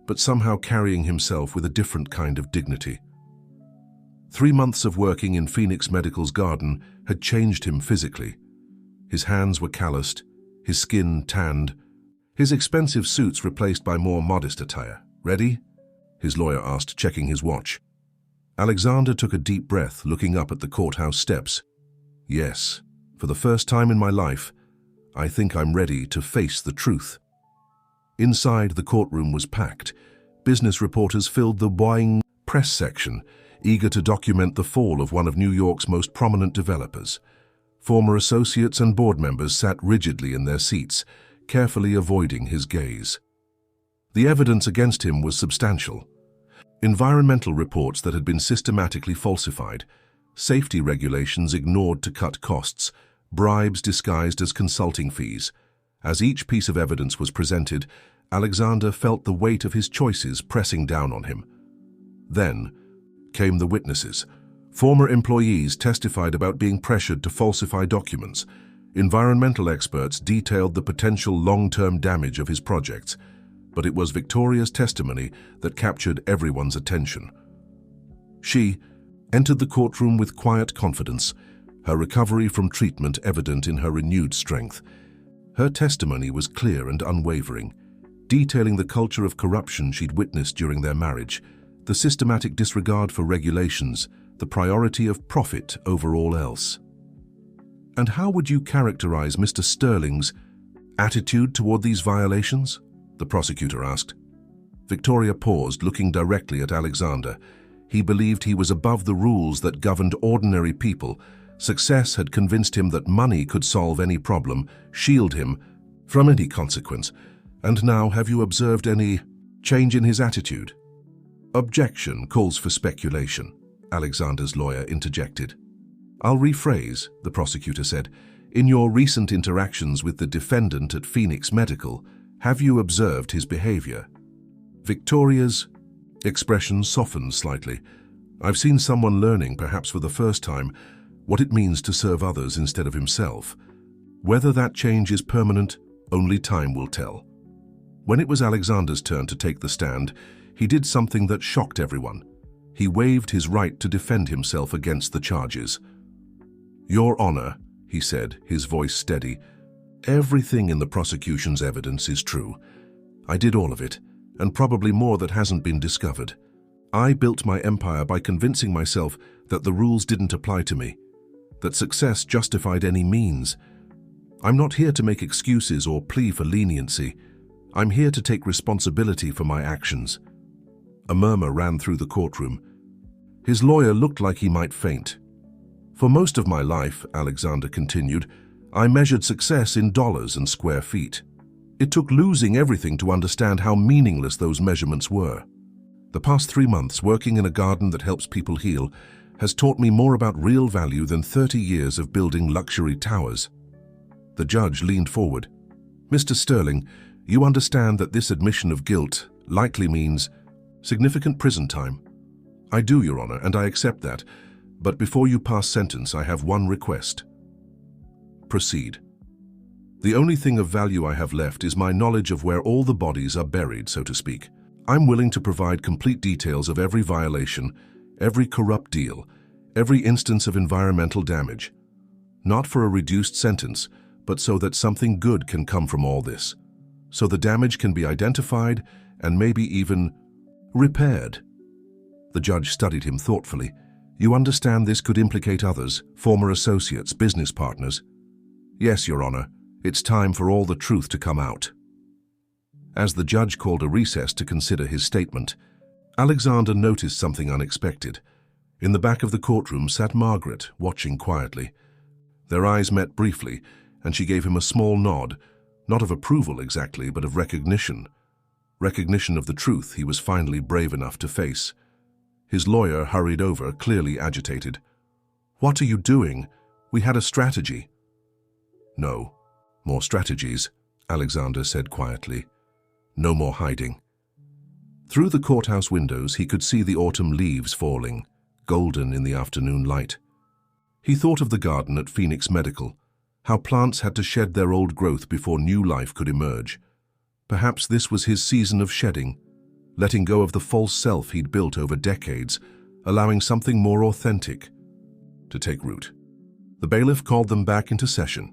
Speaker 1: but somehow carrying himself with a different kind of dignity. 3 months of working in Phoenix Medical's garden had changed him physically. His hands were calloused, his skin tanned, his expensive suits replaced by more modest attire. Ready? His lawyer asked, checking his watch. Alexander took a deep breath, looking up at the courthouse steps. Yes, for the first time in my life, I think I'm ready to face the truth. Inside, the courtroom was packed. Business reporters filled the boing press section, eager to document the fall of one of New York's most prominent developers. Former associates and board members sat rigidly in their seats, carefully avoiding his gaze. The evidence against him was substantial. Environmental reports that had been systematically falsified, safety regulations ignored to cut costs, bribes disguised as consulting fees. As each piece of evidence was presented, Alexander felt the weight of his choices pressing down on him. Then came the witnesses. Former employees testified about being pressured to falsify documents. Environmental experts detailed the potential long-term damage of his projects, but it was Victoria's testimony that captured everyone's attention. She entered the courtroom with quiet confidence, her recovery from treatment evident in her renewed strength. Her testimony was clear and unwavering, detailing the culture of corruption she'd witnessed during their marriage, the systematic disregard for regulations, the priority of profit over all else. And how would you characterize Mr. Sterling's attitude toward these violations? The prosecutor asked. Victoria paused, looking directly at Alexander. He believed he was above the rules that governed ordinary people. Success had convinced him that money could solve any problem, shield him from any consequence. And now, have you observed any change in his attitude? Objection calls for speculation, Alexander's lawyer interjected. I'll rephrase, the prosecutor said. In your recent interactions with the defendant at Phoenix Medical, have you observed his behavior? Victoria's expression softened slightly. I've seen someone learning, perhaps for the first time, what it means to serve others instead of himself. Whether that change is permanent, only time will tell. When it was Alexander's turn to take the stand, he did something that shocked everyone. He waived his right to defend himself against the charges. Your Honor, he said, his voice steady, everything in the prosecution's evidence is true. I did all of it, and probably more that hasn't been discovered. I built my empire by convincing myself that the rules didn't apply to me, that success justified any means. I'm not here to make excuses or plea for leniency. I'm here to take responsibility for my actions. A murmur ran through the courtroom. His lawyer looked like he might faint. For most of my life, Alexander continued, I measured success in dollars and square feet. It took losing everything to understand how meaningless those measurements were. The past 3 months working in a garden that helps people heal has taught me more about real value than 30 years of building luxury towers. The judge leaned forward. Mr. Sterling, you understand that this admission of guilt likely means Significant prison time. I do, Your Honor, and I accept that. But before you pass sentence, I have one request. Proceed. The only thing of value I have left is my knowledge of where all the bodies are buried, so to speak. I'm willing to provide complete details of every violation, every corrupt deal, every instance of environmental damage. Not for a reduced sentence, but so that something good can come from all this. So the damage can be identified and maybe even repaired. The judge studied him thoughtfully. You understand this could implicate others, former associates, business partners? Yes, Your Honor. It's time for all the truth to come out. As the judge called a recess to consider his statement, Alexander noticed something unexpected. In the back of the courtroom sat Margaret, watching quietly. Their eyes met briefly, and she gave him a small nod, not of approval exactly, but of recognition. Recognition of the truth he was finally brave enough to face. His lawyer hurried over, clearly agitated. "What are you doing? We had a strategy." "No. More strategies," Alexander said quietly. "No more hiding." Through the courthouse windows, he could see the autumn leaves falling, golden in the afternoon light. He thought of the garden at Phoenix Medical, how plants had to shed their old growth before new life could emerge. Perhaps this was his season of shedding, letting go of the false self he'd built over decades, allowing something more authentic to take root. The bailiff called them back into session.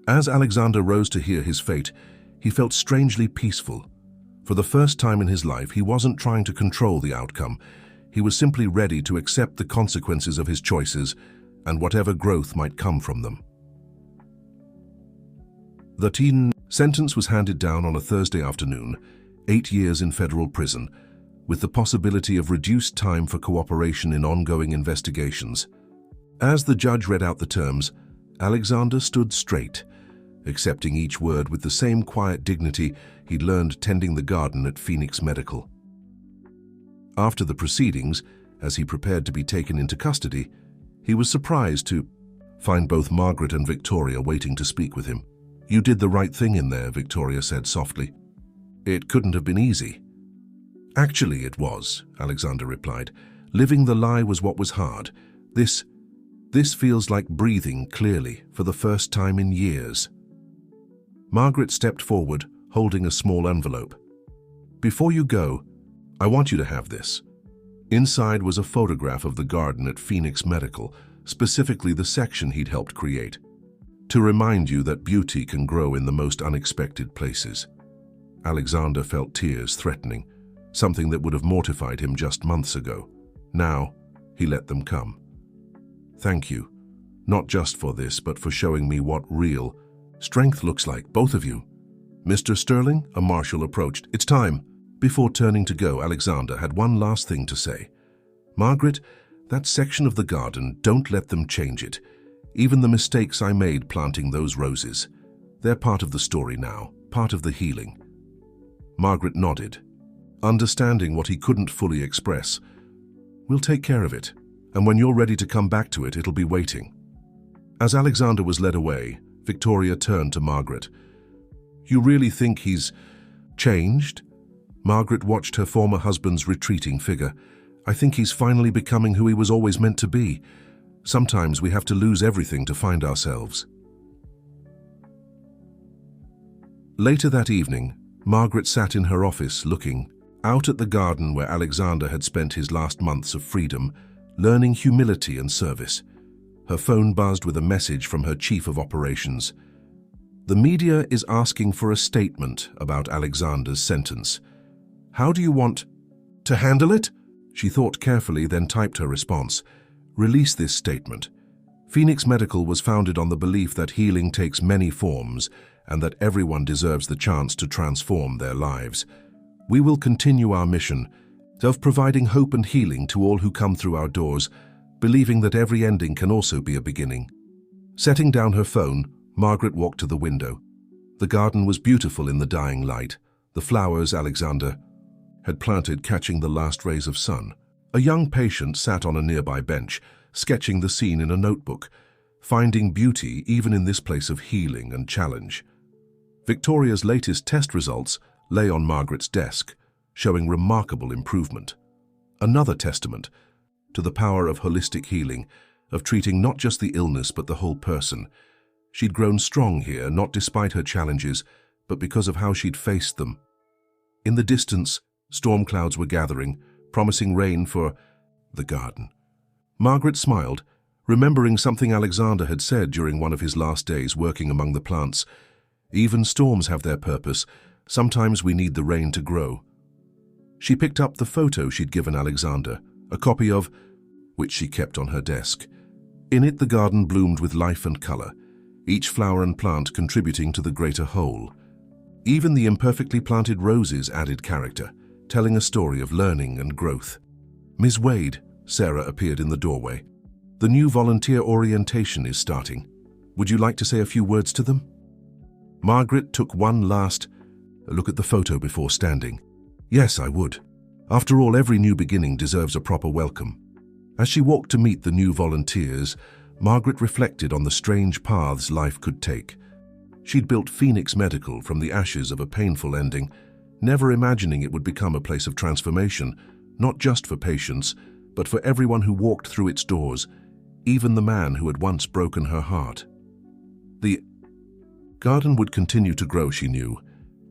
Speaker 1: As Alexander rose to hear his fate, he felt strangely peaceful. For the first time in his life, he wasn't trying to control the outcome. He was simply ready to accept the consequences of his choices and whatever growth might come from them. The teen sentence was handed down on a Thursday afternoon, 8 years in federal prison, with the possibility of reduced time for cooperation in ongoing investigations. As the judge read out the terms, Alexander stood straight, accepting each word with the same quiet dignity he'd learned tending the garden at Phoenix Medical. After the proceedings, as he prepared to be taken into custody, he was surprised to find both Margaret and Victoria waiting to speak with him. "You did the right thing in there," Victoria said softly. "It couldn't have been easy." "Actually, it was," Alexander replied. "Living the lie was what was hard. This feels like breathing clearly for the first time in years." Margaret stepped forward, holding a small envelope. "Before you go, I want you to have this." Inside was a photograph of the garden at Phoenix Medical, specifically the section he'd helped create, to remind you that beauty can grow in the most unexpected places. Alexander felt tears threatening, something that would have mortified him just months ago. Now, he let them come. "Thank you, not just for this, but for showing me what real strength looks like, both of you." "Mr. Sterling," a marshal approached. "It's time." Before turning to go, Alexander had one last thing to say. "Margaret, that section of the garden, don't let them change it. Even the mistakes I made planting those roses. They're part of the story now, part of the healing." Margaret nodded, understanding what he couldn't fully express. "We'll take care of it, and when you're ready to come back to it, it'll be waiting." As Alexander was led away, Victoria turned to Margaret. "You really think he's changed?" Margaret watched her former husband's retreating figure. "I think he's finally becoming who he was always meant to be. Sometimes we have to lose everything to find ourselves." Later that evening, Margaret sat in her office looking out at the garden where Alexander had spent his last months of freedom, learning humility and service. Her phone buzzed with a message from her chief of operations. "The media is asking for a statement about Alexander's sentence. How do you want to handle it?" She thought carefully, then typed her response. "Release this statement. Phoenix Medical was founded on the belief that healing takes many forms and that everyone deserves the chance to transform their lives. We will continue our mission of providing hope and healing to all who come through our doors, believing that every ending can also be a beginning." Setting down her phone, Margaret walked to the window. The garden was beautiful in the dying light, the flowers Alexander had planted catching the last rays of sun. A young patient sat on a nearby bench, sketching the scene in a notebook, finding beauty even in this place of healing and challenge. Victoria's latest test results lay on Margaret's desk, showing remarkable improvement. Another testament to the power of holistic healing, of treating not just the illness but the whole person. She'd grown strong here, not despite her challenges, but because of how she'd faced them. In the distance, storm clouds were gathering, promising rain for the garden. Margaret smiled, remembering something Alexander had said during one of his last days working among the plants. Even storms have their purpose. Sometimes we need the rain to grow. She picked up the photo she'd given Alexander, a copy of which she kept on her desk. In it, the garden bloomed with life and color, each flower and plant contributing to the greater whole. Even the imperfectly planted roses added character, telling a story of learning and growth. "Ms. Wade," Sarah appeared in the doorway. "The new volunteer orientation is starting. Would you like to say a few words to them?" Margaret took one last look at the photo before standing. "Yes, I would. After all, every new beginning deserves a proper welcome." As she walked to meet the new volunteers, Margaret reflected on the strange paths life could take. She'd built Phoenix Medical from the ashes of a painful ending, never imagining it would become a place of transformation, not just for patients, but for everyone who walked through its doors, even the man who had once broken her heart. The garden would continue to grow, she knew,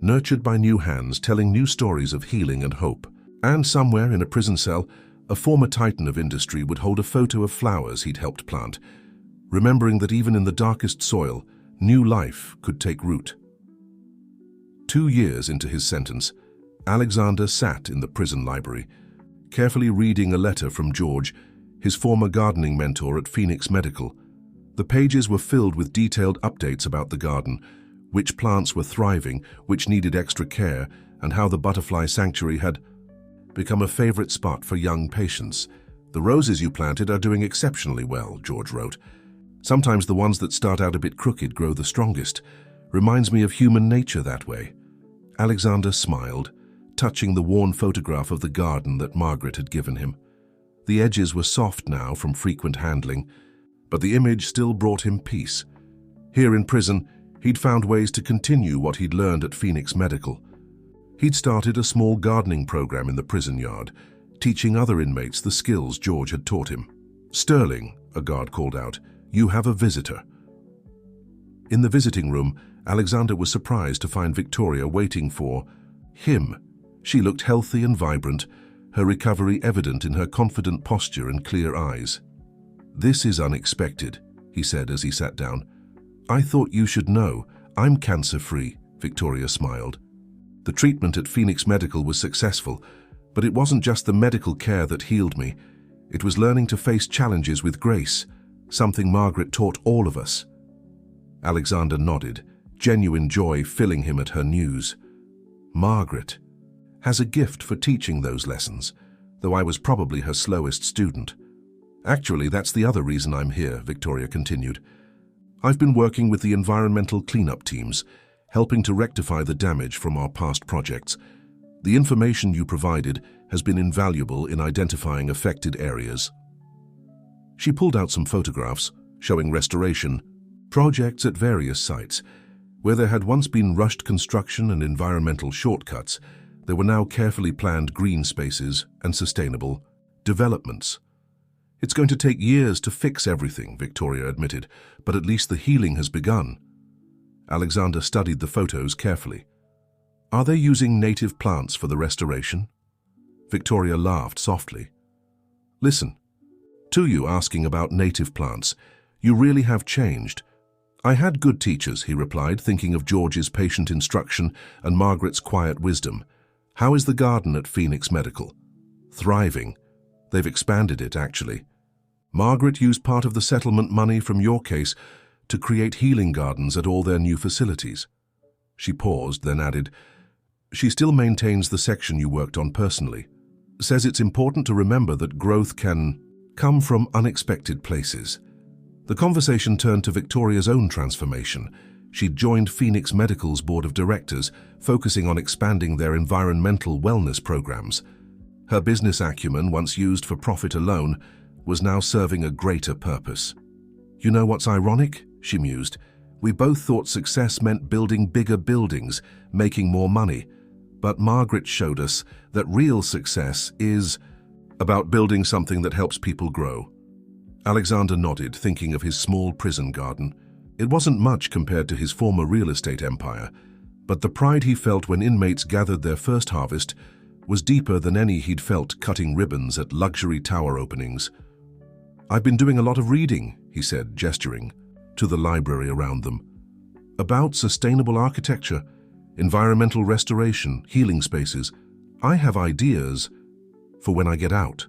Speaker 1: nurtured by new hands telling new stories of healing and hope. And somewhere in a prison cell, a former titan of industry would hold a photo of flowers he'd helped plant, remembering that even in the darkest soil, new life could take root. 2 years into his sentence, Alexander sat in the prison library, carefully reading a letter from George, his former gardening mentor at Phoenix Medical. The pages were filled with detailed updates about the garden, which plants were thriving, which needed extra care, and how the butterfly sanctuary had become a favorite spot for young patients. "The roses you planted are doing exceptionally well," George wrote. "Sometimes the ones that start out a bit crooked grow the strongest. Reminds me of human nature that way." Alexander smiled, touching the worn photograph of the garden that Margaret had given him. The edges were soft now from frequent handling, but the image still brought him peace. Here in prison, he'd found ways to continue what he'd learned at Phoenix Medical. He'd started a small gardening program in the prison yard, teaching other inmates the skills George had taught him. "Sterling," a guard called out, "you have a visitor." In the visiting room, Alexander was surprised to find Victoria waiting for him. She looked healthy and vibrant, her recovery evident in her confident posture and clear eyes. "This is unexpected," he said as he sat down. "I thought you should know. I'm cancer-free," Victoria smiled. The treatment at Phoenix Medical was successful, but it wasn't just the medical care that healed me. It was learning to face challenges with grace, something Margaret taught all of us. Alexander nodded, genuine joy filling him at her news. Margaret has a gift for teaching those lessons, though I was probably her slowest student. "Actually, that's the other reason I'm here," Victoria continued. "I've been working with the environmental cleanup teams, helping to rectify the damage from our past projects. The information you provided has been invaluable in identifying affected areas." She pulled out some photographs showing restoration projects at various sites. Where there had once been rushed construction and environmental shortcuts, there were now carefully planned green spaces and sustainable developments. "It's going to take years to fix everything," Victoria admitted, "but at least the healing has begun." Alexander studied the photos carefully. "Are they using native plants for the restoration?" Victoria laughed softly. "Listen, to you asking about native plants, you really have changed." "I had good teachers," he replied, thinking of George's patient instruction and Margaret's quiet wisdom. "How is the garden at Phoenix Medical?" "Thriving. They've expanded it, actually. Margaret used part of the settlement money from your case to create healing gardens at all their new facilities." She paused, then added, "She still maintains the section you worked on personally. Says it's important to remember that growth can come from unexpected places." The conversation turned to Victoria's own transformation. She'd joined Phoenix Medical's board of directors, focusing on expanding their environmental wellness programs. Her business acumen, once used for profit alone, was now serving a greater purpose. "You know what's ironic?" she mused. "We both thought success meant building bigger buildings, making more money. But Margaret showed us that real success is about building something that helps people grow. Alexander nodded, thinking of his small prison garden. It wasn't much compared to his former real estate empire, but the pride he felt when inmates gathered their first harvest was deeper than any he'd felt cutting ribbons at luxury tower openings. "I've been doing a lot of reading," he said, gesturing to the library around them, "about sustainable architecture, environmental restoration, healing spaces. I have ideas for when I get out."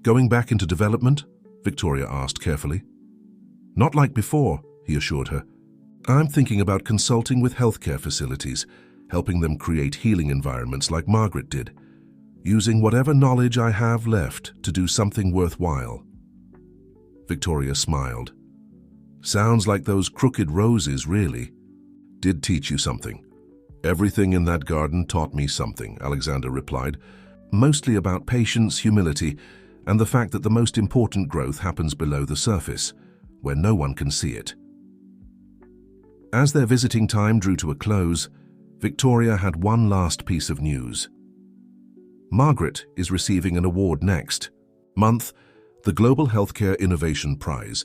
Speaker 1: "Going back into development?" Victoria asked carefully. "Not like before," he assured her. "I'm thinking about consulting with healthcare facilities, helping them create healing environments like Margaret did, using whatever knowledge I have left to do something worthwhile." Victoria smiled. "Sounds like those crooked roses really did teach you something." "Everything in that garden taught me something," Alexander replied, "mostly about patience, humility, and the fact that the most important growth happens below the surface, where no one can see it." As their visiting time drew to a close, Victoria had one last piece of news. Margaret is receiving an award next month, the Global Healthcare Innovation Prize.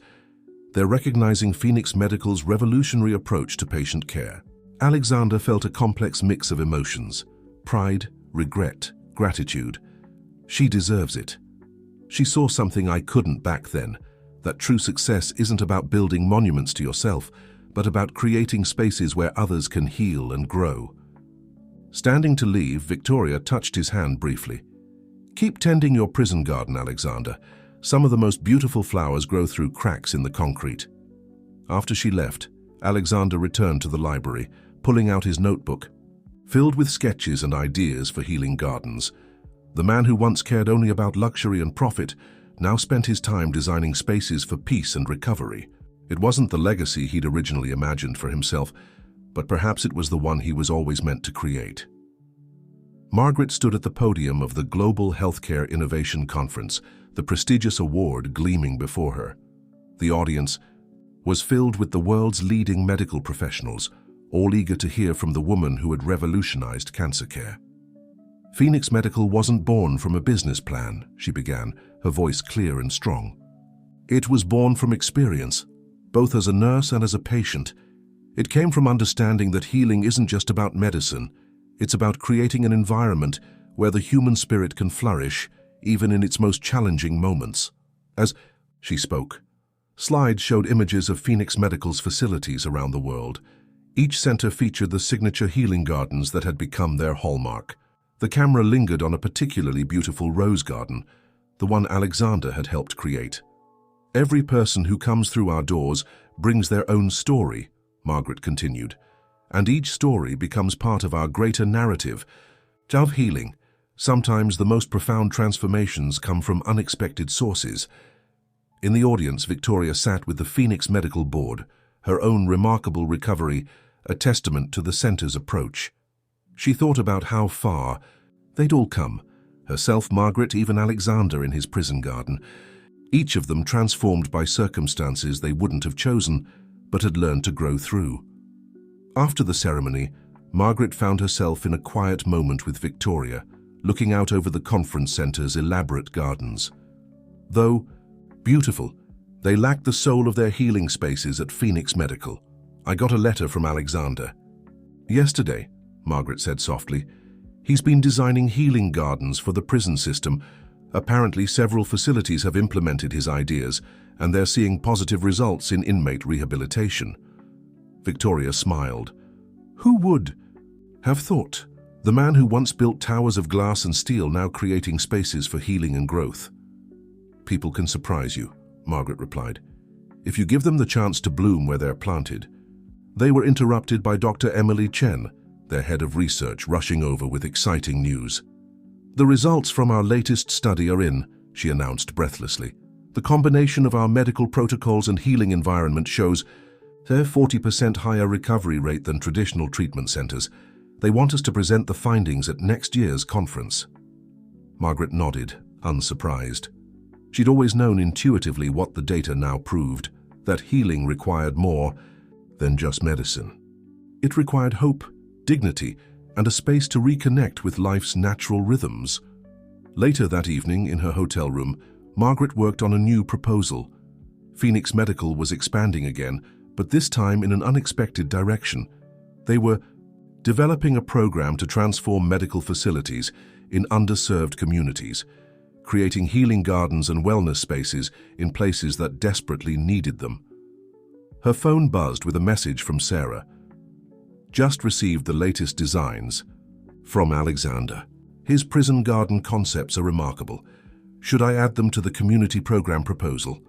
Speaker 1: They're recognizing Phoenix Medical's revolutionary approach to patient care. Alexander felt a complex mix of emotions: pride, regret, gratitude. She deserves it. She saw something I couldn't back then, that true success isn't about building monuments to yourself, but about creating spaces where others can heal and grow. Standing to leave, Victoria touched his hand briefly. "Keep tending your prison garden, Alexander. Some of the most beautiful flowers grow through cracks in the concrete." After she left, Alexander returned to the library, pulling out his notebook. Filled with sketches and ideas for healing gardens, the man who once cared only about luxury and profit now spent his time designing spaces for peace and recovery. It wasn't the legacy he'd originally imagined for himself, but perhaps it was the one he was always meant to create. Margaret stood at the podium of the Global Healthcare Innovation Conference, the prestigious award gleaming before her. The audience was filled with the world's leading medical professionals, all eager to hear from the woman who had revolutionized cancer care. "Phoenix Medical wasn't born from a business plan," she began, her voice clear and strong. "It was born from experience, both as a nurse and as a patient. It came from understanding that healing isn't just about medicine. It's about creating an environment where the human spirit can flourish, even in its most challenging moments." As she spoke, slides showed images of Phoenix Medical's facilities around the world. Each center featured the signature healing gardens that had become their hallmark. The camera lingered on a particularly beautiful rose garden, the one Alexander had helped create. "Every person who comes through our doors brings their own story," Margaret continued, "and each story becomes part of our greater narrative of healing. Sometimes the most profound transformations come from unexpected sources." In the audience, Victoria sat with the Phoenix Medical Board, her own remarkable recovery a testament to the center's approach. She thought about how far they'd all come, herself, Margaret, even Alexander in his prison garden, each of them transformed by circumstances they wouldn't have chosen, but had learned to grow through. After the ceremony, Margaret found herself in a quiet moment with Victoria, looking out over the conference center's elaborate gardens. Though beautiful, they lacked the soul of their healing spaces at Phoenix Medical. "I got a letter from Alexander yesterday," Margaret said softly. "He's been designing healing gardens for the prison system. Apparently, several facilities have implemented his ideas, and they're seeing positive results in inmate rehabilitation." Victoria smiled. Who would have thought? The man who once built towers of glass and steel now creating spaces for healing and growth. "People can surprise you," Margaret replied, "if you give them the chance to bloom where they're planted." They were interrupted by Dr. Emily Chen, their head of research, rushing over with exciting news. "The results from our latest study are in," she announced breathlessly. "The combination of our medical protocols and healing environment shows a 40% higher recovery rate than traditional treatment centers. They want us to present the findings at next year's conference." Margaret nodded, unsurprised. She'd always known intuitively what the data now proved, that healing required more than just medicine. It required hope, dignity, and a space to reconnect with life's natural rhythms. Later that evening, in her hotel room, Margaret worked on a new proposal. Phoenix Medical was expanding again, but this time in an unexpected direction. They were developing a program to transform medical facilities in underserved communities, creating healing gardens and wellness spaces in places that desperately needed them. Her phone buzzed with a message from Sarah. Just received the latest designs from Alexander. His prison garden concepts are remarkable. Should I add them to the community program proposal?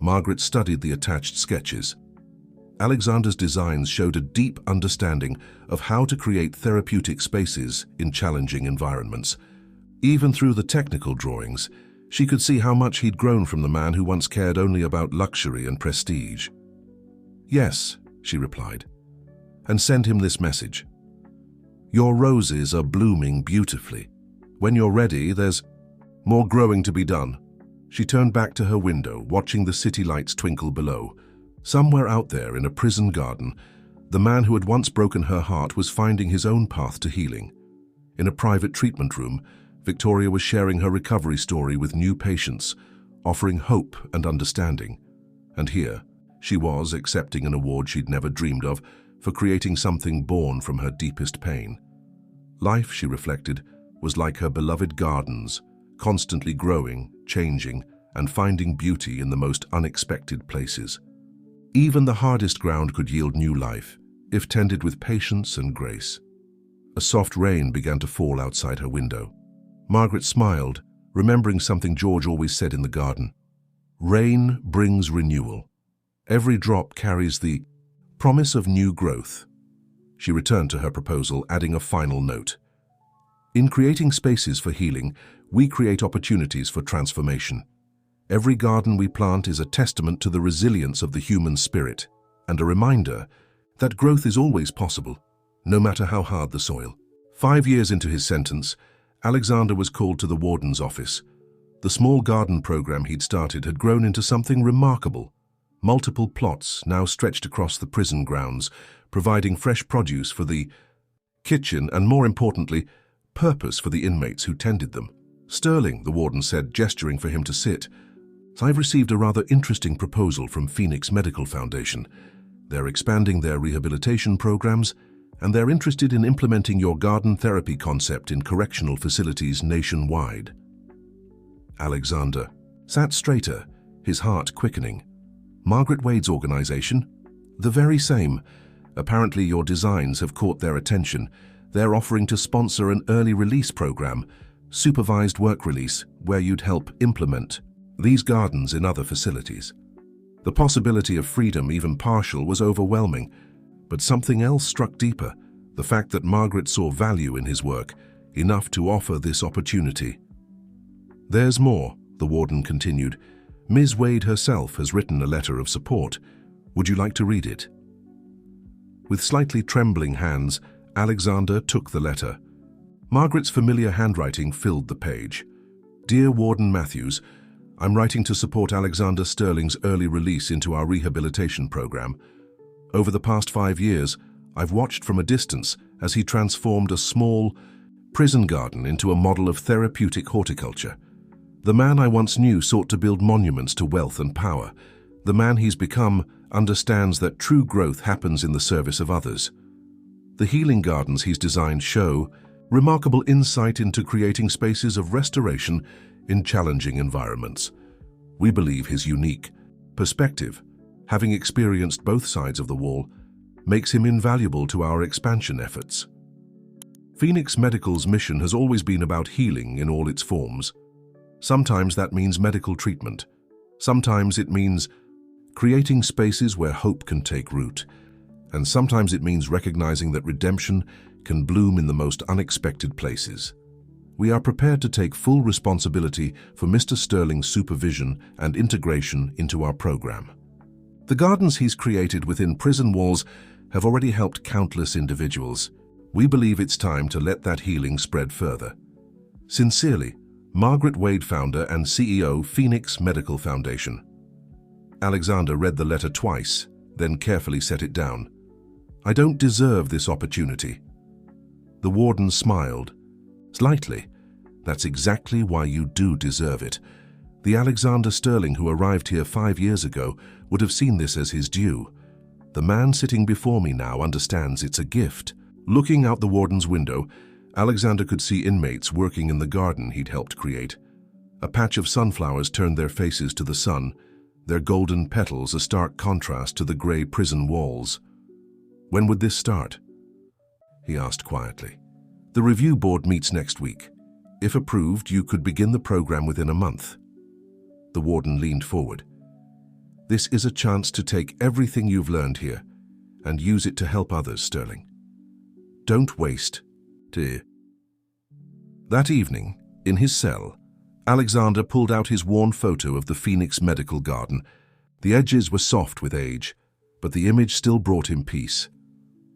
Speaker 1: Margaret studied the attached sketches. Alexander's designs showed a deep understanding of how to create therapeutic spaces in challenging environments. Even through the technical drawings, she could see how much he'd grown from the man who once cared only about luxury and prestige. "Yes," she replied, and sent him this message. "Your roses are blooming beautifully. When you're ready, there's more growing to be done." She turned back to her window, watching the city lights twinkle below. Somewhere out there in a prison garden, the man who had once broken her heart was finding his own path to healing. In a private treatment room, Victoria was sharing her recovery story with new patients, offering hope and understanding. And here, she was accepting an award she'd never dreamed of for creating something born from her deepest pain. Life, she reflected, was like her beloved gardens, constantly growing, changing, and finding beauty in the most unexpected places. Even the hardest ground could yield new life, if tended with patience and grace. A soft rain began to fall outside her window. Margaret smiled, remembering something George always said in the garden. Rain brings renewal. Every drop carries the promise of new growth. She returned to her proposal, adding a final note. In creating spaces for healing, we create opportunities for transformation. Every garden we plant is a testament to the resilience of the human spirit and a reminder that growth is always possible, no matter how hard the soil. 5 years into his sentence, Alexander was called to the warden's office. The small garden program he'd started had grown into something remarkable. Multiple plots now stretched across the prison grounds, providing fresh produce for the kitchen and, more importantly, purpose for the inmates who tended them. "Sterling," the warden said, gesturing for him to sit, "I've received a rather interesting proposal from Phoenix Medical Foundation. They're expanding their rehabilitation programs, and they're interested in implementing your garden therapy concept in correctional facilities nationwide." Alexander sat straighter, his heart quickening. "Margaret Wade's organization?" "The very same. Apparently your designs have caught their attention. They're offering to sponsor an early release program, supervised work release, where you'd help implement these gardens in other facilities." The possibility of freedom, even partial, was overwhelming, but something else struck deeper, the fact that Margaret saw value in his work, enough to offer this opportunity. "There's more," the warden continued. "Ms. Wade herself has written a letter of support. Would you like to read it?" With slightly trembling hands, Alexander took the letter. Margaret's familiar handwriting filled the page. "Dear Warden Matthews, I'm writing to support Alexander Sterling's early release into our rehabilitation program. Over the past 5 years, I've watched from a distance as he transformed a small prison garden into a model of therapeutic horticulture. The man I once knew sought to build monuments to wealth and power. The man he's become understands that true growth happens in the service of others. The healing gardens he's designed show remarkable insight into creating spaces of restoration in challenging environments. We believe his unique perspective, having experienced both sides of the wall, makes him invaluable to our expansion efforts. Phoenix Medical's mission has always been about healing in all its forms. Sometimes that means medical treatment. Sometimes it means creating spaces where hope can take root. And sometimes it means recognizing that redemption can bloom in the most unexpected places. We are prepared to take full responsibility for Mr. Sterling's supervision and integration into our program. The gardens he's created within prison walls have already helped countless individuals. We believe it's time to let that healing spread further. Sincerely, Margaret Wade, founder and CEO, Phoenix Medical Foundation. Alexander read the letter twice, then carefully set it down. "I don't deserve this opportunity." The warden smiled. Slightly. That's exactly why you do deserve it. The Alexander Sterling who arrived here 5 years ago would have seen this as his due. The man sitting before me now understands it's a gift. Looking out the warden's window, Alexander could see inmates working in the garden he'd helped create. A patch of sunflowers turned their faces to the sun, their golden petals a stark contrast to the grey prison walls. When would this start? He asked quietly. The review board meets next week. If approved, you could begin the program within a month. The warden leaned forward. This is a chance to take everything you've learned here and use it to help others, Sterling. Don't waste. Dear. That evening, in his cell, Alexander pulled out his worn photo of the Phoenix Medical Garden. The edges were soft with age, but the image still brought him peace.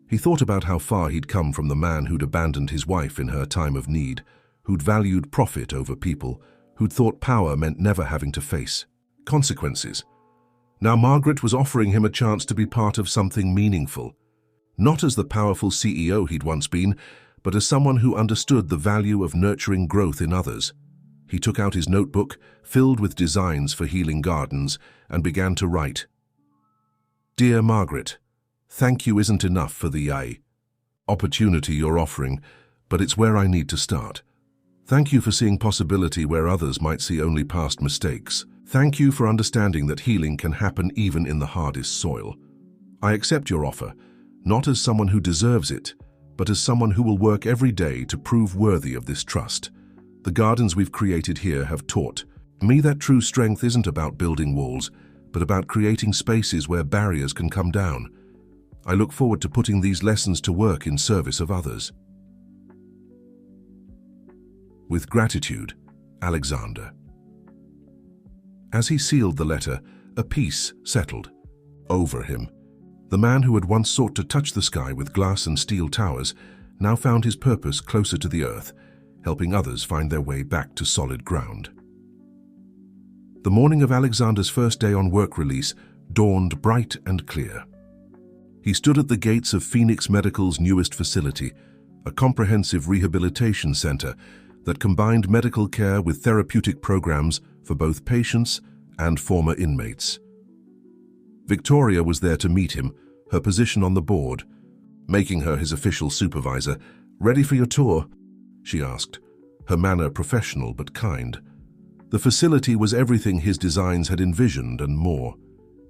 Speaker 1: He thought about how far he'd come from the man who'd abandoned his wife in her time of need, who'd valued profit over people, who'd thought power meant never having to face consequences. Now Margaret was offering him a chance to be part of something meaningful, not as the powerful CEO he'd once been, but as someone who understood the value of nurturing growth in others. He took out his notebook, filled with designs for healing gardens, and began to write. Dear Margaret, thank you isn't enough for the opportunity you're offering, but it's where I need to start. Thank you for seeing possibility where others might see only past mistakes. Thank you for understanding that healing can happen even in the hardest soil. I accept your offer, not as someone who deserves it, but as someone who will work every day to prove worthy of this trust. The gardens we've created here have taught me that true strength isn't about building walls, but about creating spaces where barriers can come down. I look forward to putting these lessons to work in service of others. With gratitude, Alexander. As he sealed the letter, a peace settled over him. The man who had once sought to touch the sky with glass and steel towers now found his purpose closer to the earth, helping others find their way back to solid ground. The morning of Alexander's first day on work release dawned bright and clear. He stood at the gates of Phoenix Medical's newest facility, a comprehensive rehabilitation center that combined medical care with therapeutic programs for both patients and former inmates. Victoria was there to meet him, her position on the board, making her his official supervisor. Ready for your tour? She asked, her manner professional but kind. The facility was everything his designs had envisioned and more.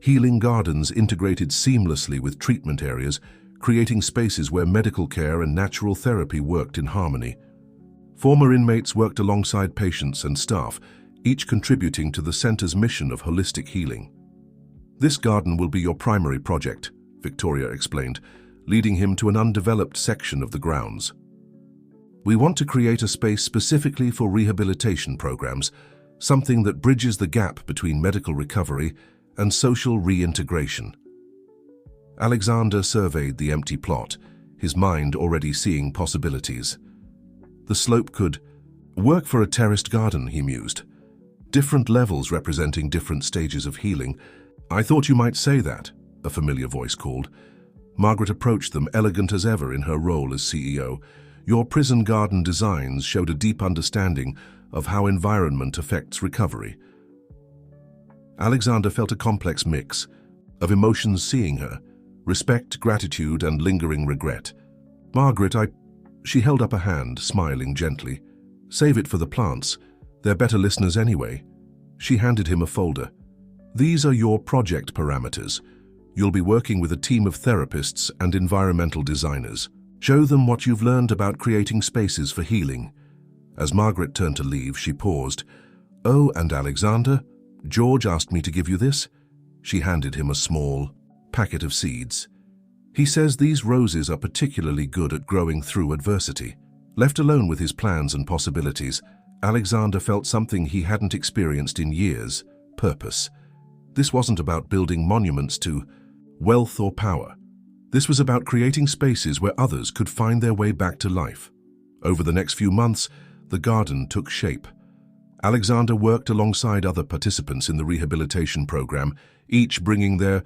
Speaker 1: Healing gardens integrated seamlessly with treatment areas, creating spaces where medical care and natural therapy worked in harmony. Former inmates worked alongside patients and staff, each contributing to the center's mission of holistic healing. This garden will be your primary project, Victoria explained, leading him to an undeveloped section of the grounds. We want to create a space specifically for rehabilitation programs, something that bridges the gap between medical recovery and social reintegration. Alexander surveyed the empty plot, his mind already seeing possibilities. The slope could work for a terraced garden, he mused. Different levels representing different stages of healing. I thought you might say that, a familiar voice called. Margaret approached them, elegant as ever in her role as CEO. Your prison garden designs showed a deep understanding of how environment affects recovery. Alexander felt a complex mix of emotions seeing her, respect, gratitude, and lingering regret. Margaret, She held up a hand, smiling gently. Save it for the plants. They're better listeners anyway. She handed him a folder. These are your project parameters. You'll be working with a team of therapists and environmental designers. Show them what you've learned about creating spaces for healing. As Margaret turned to leave, she paused. Oh, and Alexander, George asked me to give you this. She handed him a small packet of seeds. He says these roses are particularly good at growing through adversity. Left alone with his plans and possibilities, Alexander felt something he hadn't experienced in years: purpose. This wasn't about building monuments to wealth or power. This was about creating spaces where others could find their way back to life. Over the next few months, the garden took shape. Alexander worked alongside other participants in the rehabilitation program, each bringing their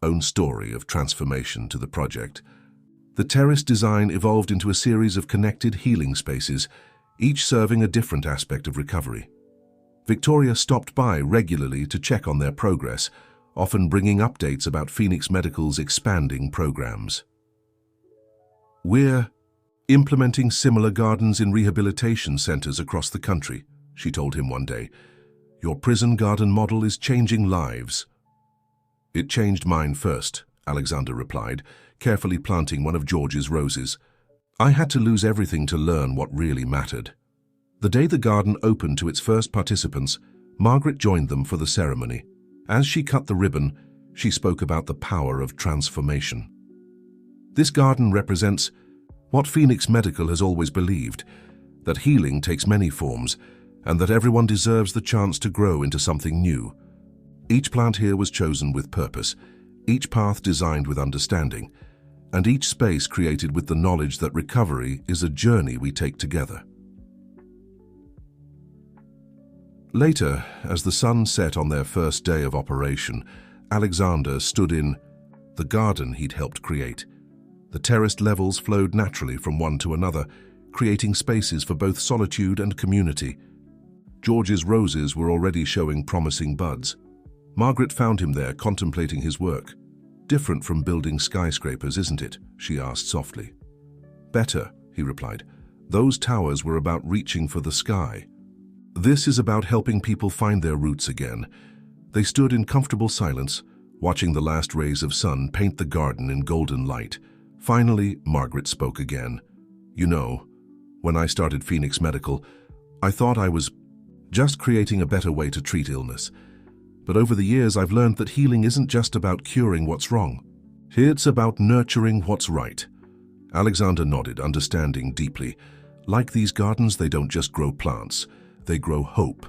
Speaker 1: own story of transformation to the project. The terrace design evolved into a series of connected healing spaces, each serving a different aspect of recovery. Victoria stopped by regularly to check on their progress, often bringing updates about Phoenix Medical's expanding programs. "We're implementing similar gardens in rehabilitation centers across the country," she told him one day. "Your prison garden model is changing lives." "It changed mine first," Alexander replied, carefully planting one of George's roses. "I had to lose everything to learn what really mattered." The day the garden opened to its first participants, Margaret joined them for the ceremony. As she cut the ribbon, she spoke about the power of transformation. "This garden represents what Phoenix Medical has always believed, that healing takes many forms, and that everyone deserves the chance to grow into something new. Each plant here was chosen with purpose, each path designed with understanding, and each space created with the knowledge that recovery is a journey we take together." Later, as the sun set on their first day of operation, Alexander stood in the garden he'd helped create. The terraced levels flowed naturally from one to another, creating spaces for both solitude and community. George's roses were already showing promising buds. Margaret found him there contemplating his work. "Different from building skyscrapers, isn't it?" she asked softly. "Better," he replied. "Those towers were about reaching for the sky. This is about helping people find their roots again." They stood in comfortable silence, watching the last rays of sun paint the garden in golden light. Finally, Margaret spoke again. "You know, when I started Phoenix Medical, I thought I was just creating a better way to treat illness. But over the years, I've learned that healing isn't just about curing what's wrong. It's about nurturing what's right." Alexander nodded, understanding deeply. Like these gardens, they don't just grow plants, they grow hope.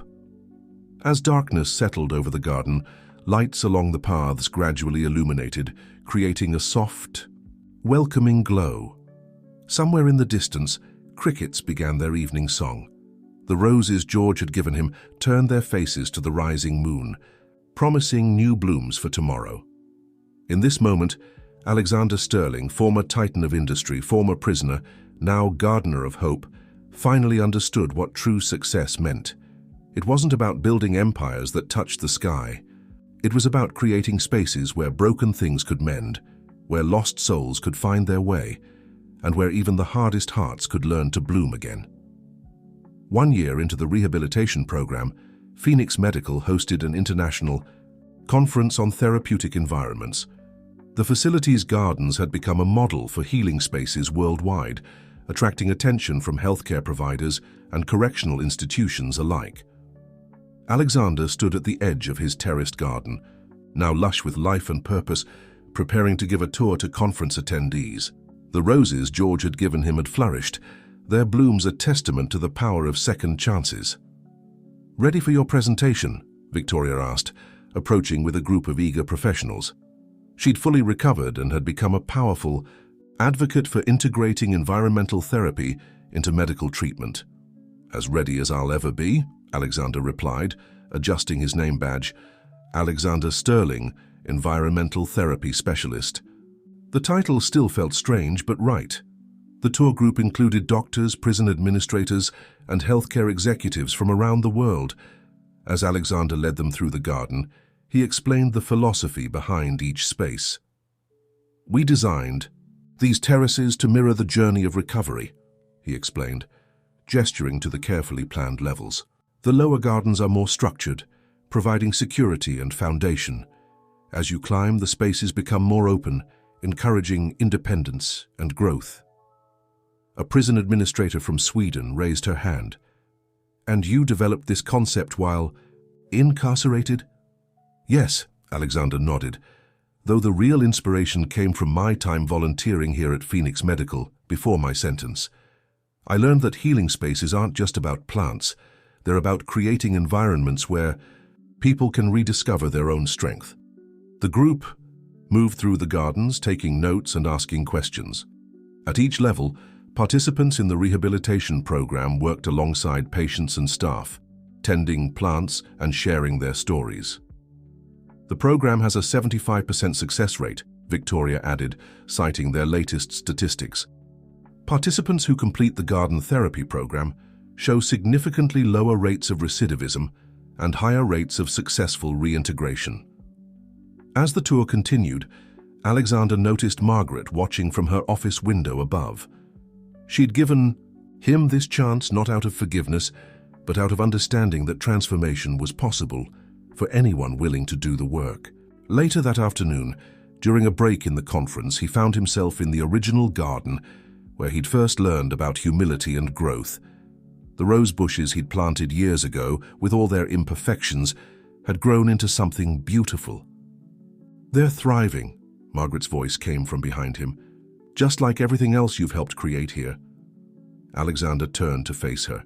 Speaker 1: As darkness settled over the garden, lights along the paths gradually illuminated, creating a soft, welcoming glow. Somewhere in the distance, crickets began their evening song. The roses George had given him turned their faces to the rising moon, promising new blooms for tomorrow. In this moment, Alexander Sterling, former titan of industry, former prisoner, now gardener of hope, finally understood what true success meant. It wasn't about building empires that touched the sky. It was about creating spaces where broken things could mend, where lost souls could find their way, and where even the hardest hearts could learn to bloom again. 1 year into the rehabilitation program, Phoenix Medical hosted an international conference on therapeutic environments. The facility's gardens had become a model for healing spaces worldwide, attracting attention from healthcare providers and correctional institutions alike. Alexander stood at the edge of his terraced garden, now lush with life and purpose, preparing to give a tour to conference attendees. The roses George had given him had flourished, their blooms a testament to the power of second chances. "Ready for your presentation?" Victoria asked, approaching with a group of eager professionals. She'd fully recovered and had become a powerful advocate for integrating environmental therapy into medical treatment. "As ready as I'll ever be," Alexander replied, adjusting his name badge. Alexander Sterling, Environmental Therapy Specialist. The title still felt strange, but right. The tour group included doctors, prison administrators, and healthcare executives from around the world. As Alexander led them through the garden, he explained the philosophy behind each space. "We designed these terraces to mirror the journey of recovery," he explained, gesturing to the carefully planned levels. "The lower gardens are more structured, providing security and foundation. As you climb, the spaces become more open, encouraging independence and growth." A prison administrator from Sweden raised her hand. "And you developed this concept while incarcerated?" "Yes," Alexander nodded, "though the real inspiration came from my time volunteering here at Phoenix Medical before my sentence. I learned that healing spaces aren't just about plants, they're about creating environments where people can rediscover their own strength." The group moved through the gardens, taking notes and asking questions. At each level, participants in the rehabilitation program worked alongside patients and staff, tending plants and sharing their stories. "The program has a 75% success rate," Victoria added, citing their latest statistics. Participants who complete the garden therapy program show significantly lower rates of recidivism and higher rates of successful reintegration. As the tour continued, Alexander noticed Margaret watching from her office window above. She'd given him this chance not out of forgiveness, but out of understanding that transformation was possible for anyone willing to do the work. Later that afternoon, during a break in the conference, he found himself in the original garden where he'd first learned about humility and growth. The rose bushes he'd planted years ago, with all their imperfections, had grown into something beautiful. "They're thriving," Margaret's voice came from behind him, "just like everything else you've helped create here." Alexander turned to face her.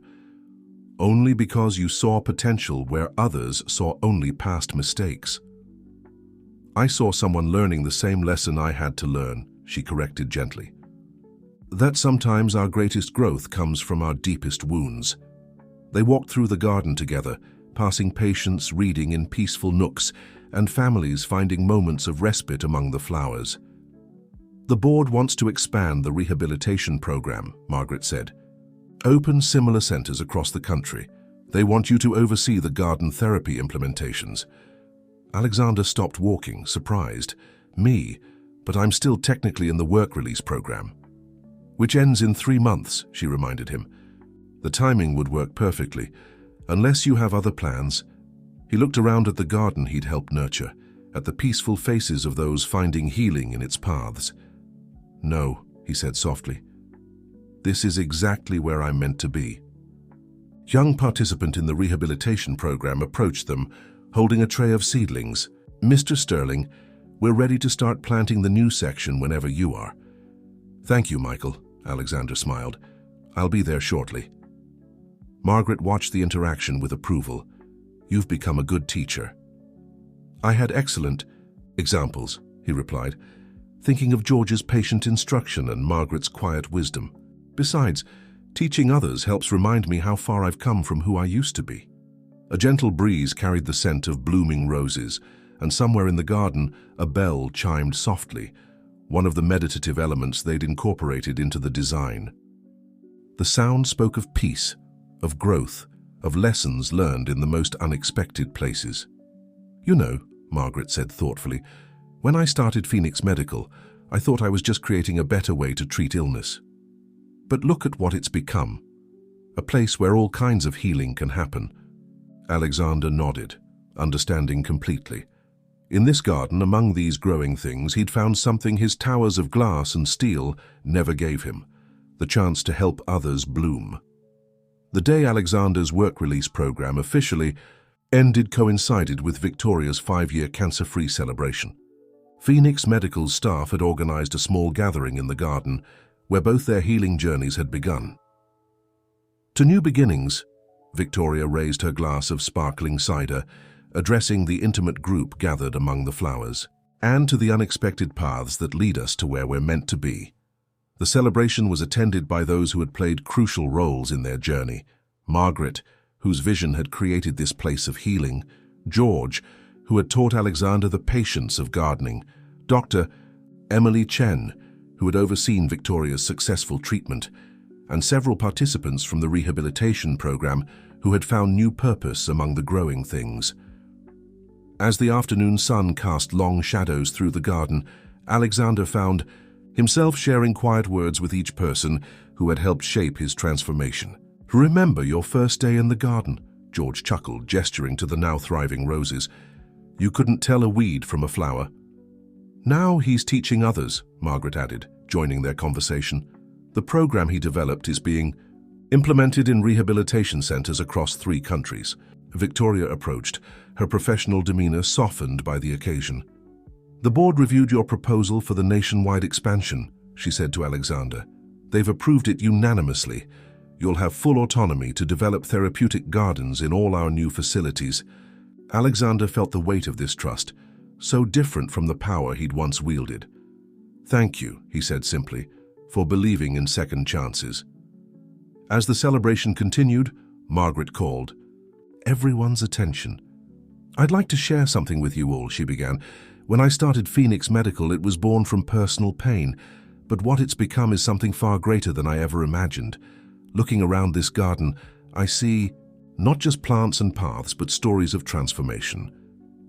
Speaker 1: "Only because you saw potential where others saw only past mistakes." "I saw someone learning the same lesson I had to learn," she corrected gently. "That sometimes our greatest growth comes from our deepest wounds." They walked through the garden together, passing patients reading in peaceful nooks and families finding moments of respite among the flowers. "The board wants to expand the rehabilitation program," Margaret said. "Open similar centers across the country. They want you to oversee the garden therapy implementations." Alexander stopped walking, surprised. "Me? But I'm still technically in the work release program." "Which ends in 3 months," she reminded him. "The timing would work perfectly, unless you have other plans." He looked around at the garden he'd helped nurture, at the peaceful faces of those finding healing in its paths. "No," he said softly. "This is exactly where I'm meant to be." A young participant in the rehabilitation program approached them, holding a tray of seedlings. "Mr. Sterling, we're ready to start planting the new section whenever you are." "Thank you, Michael," Alexander smiled. "I'll be there shortly." Margaret watched the interaction with approval. "You've become a good teacher." "I had excellent examples," he replied, thinking of George's patient instruction and Margaret's quiet wisdom. "Besides, teaching others helps remind me how far I've come from who I used to be." A gentle breeze carried the scent of blooming roses, and somewhere in the garden a bell chimed softly, one of the meditative elements they'd incorporated into the design. The sound spoke of peace, of growth, of lessons learned in the most unexpected places. "You know," Margaret said thoughtfully, "when I started Phoenix Medical, I thought I was just creating a better way to treat illness. But look at what it's become, a place where all kinds of healing can happen." Alexander nodded, understanding completely. In this garden, among these growing things, he'd found something his towers of glass and steel never gave him, the chance to help others bloom. The day Alexander's work release program officially ended coincided with Victoria's 5-year cancer-free celebration. Phoenix Medical's staff had organized a small gathering in the garden where both their healing journeys had begun. To new beginnings, Victoria raised her glass of sparkling cider, addressing the intimate group gathered among the flowers, and to the unexpected paths that lead us to where we're meant to be. The celebration was attended by those who had played crucial roles in their journey. Margaret, whose vision had created this place of healing; George, who had taught Alexander the patience of gardening; Dr. Emily Chen, who had overseen Victoria's successful treatment; and several participants from the rehabilitation program who had found new purpose among the growing things. As the afternoon sun cast long shadows through the garden, Alexander found himself sharing quiet words with each person who had helped shape his transformation. "Remember your first day in the garden?" George chuckled, gesturing to the now thriving roses. "You couldn't tell a weed from a flower." "Now he's teaching others," Margaret added, joining their conversation. "The program he developed is being implemented in rehabilitation centers across 3 countries. Victoria approached, her professional demeanor softened by the occasion. "The board reviewed your proposal for the nationwide expansion," she said to Alexander. "They've approved it unanimously. You'll have full autonomy to develop therapeutic gardens in all our new facilities." Alexander felt the weight of this trust, so different from the power he'd once wielded. "Thank you," he said simply, "for believing in second chances." As the celebration continued, Margaret called everyone's attention. "I'd like to share something with you all," she began. When I started Phoenix Medical, it was born from personal pain, but what it's become is something far greater than I ever imagined. Looking around this garden, I see not just plants and paths, but stories of transformation.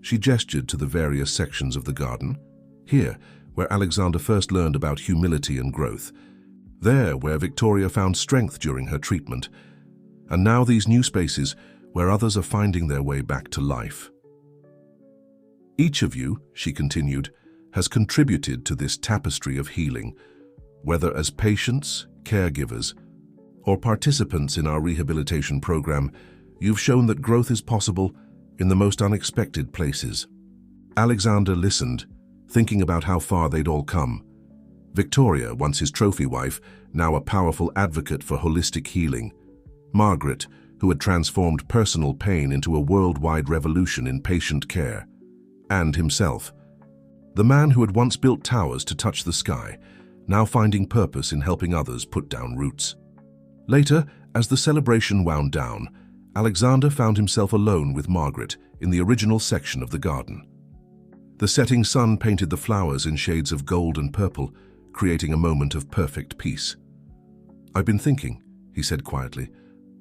Speaker 1: She gestured to the various sections of the garden. Here, where Alexander first learned about humility and growth. There, where Victoria found strength during her treatment. And now these new spaces, where others are finding their way back to life. Each of you, she continued, has contributed to this tapestry of healing, whether as patients, caregivers, or participants in our rehabilitation program. You've shown that growth is possible in the most unexpected places. Alexander listened, thinking about how far they'd all come. Victoria, once his trophy wife, now a powerful advocate for holistic healing. Margaret, who had transformed personal pain into a worldwide revolution in patient care. And himself, the man who had once built towers to touch the sky, now finding purpose in helping others put down roots. Later, as the celebration wound down, Alexander found himself alone with Margaret in the original section of the garden. The setting sun painted the flowers in shades of gold and purple, creating a moment of perfect peace. "I've been thinking," he said quietly,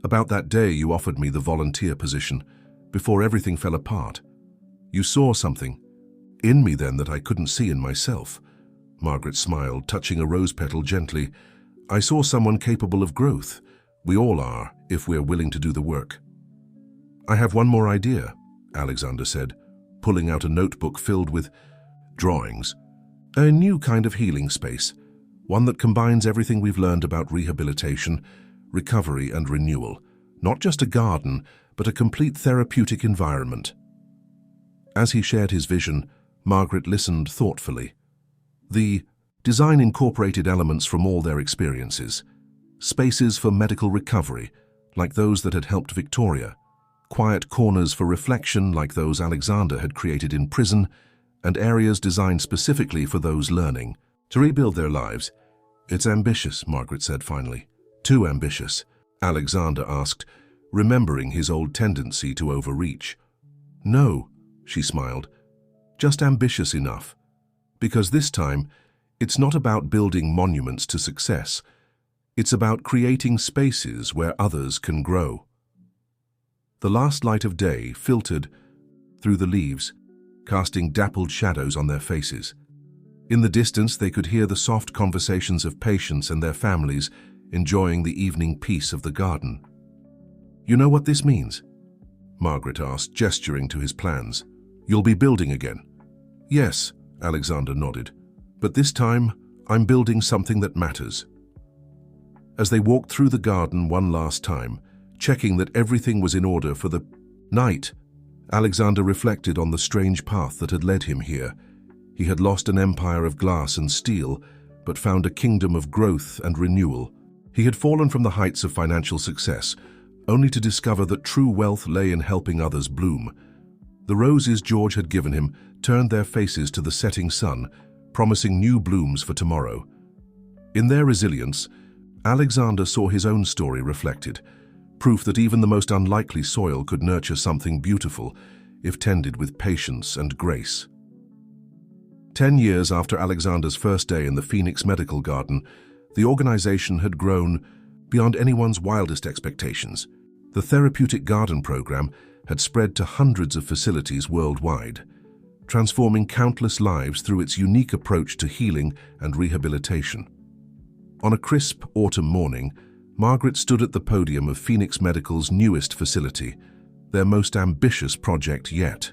Speaker 1: "about that day you offered me the volunteer position, before everything fell apart. You saw something in me then that I couldn't see in myself." Margaret smiled, touching a rose petal gently. "I saw someone capable of growth. We all are, if we're willing to do the work." "I have one more idea," Alexander said, pulling out a notebook filled with drawings. "A new kind of healing space, one that combines everything we've learned about rehabilitation, recovery and renewal. Not just a garden, but a complete therapeutic environment." As he shared his vision, Margaret listened thoughtfully. The design incorporated elements from all their experiences. Spaces for medical recovery, like those that had helped Victoria. Quiet corners for reflection, like those Alexander had created in prison, and areas designed specifically for those learning to rebuild their lives. "It's ambitious," Margaret said finally. "Too ambitious?" Alexander asked, remembering his old tendency to overreach. "No," she smiled, "just ambitious enough. Because this time, it's not about building monuments to success. It's about creating spaces where others can grow." The last light of day filtered through the leaves, casting dappled shadows on their faces. In the distance, they could hear the soft conversations of patients and their families, enjoying the evening peace of the garden. "You know what this means?" Margaret asked, gesturing to his plans. "You'll be building again." "Yes," Alexander nodded. "But this time, I'm building something that matters." As they walked through the garden one last time, checking that everything was in order for the night, Alexander reflected on the strange path that had led him here. He had lost an empire of glass and steel, but found a kingdom of growth and renewal. He had fallen from the heights of financial success, only to discover that true wealth lay in helping others bloom. The roses George had given him turned their faces to the setting sun, promising new blooms for tomorrow. In their resilience, Alexander saw his own story reflected, proof that even the most unlikely soil could nurture something beautiful if tended with patience and grace. 10 years after Alexander's first day in the Phoenix Medical Garden, the organization had grown beyond anyone's wildest expectations. The therapeutic garden program had spread to hundreds of facilities worldwide, transforming countless lives through its unique approach to healing and rehabilitation. On a crisp autumn morning, Margaret stood at the podium of Phoenix Medical's newest facility, their most ambitious project yet.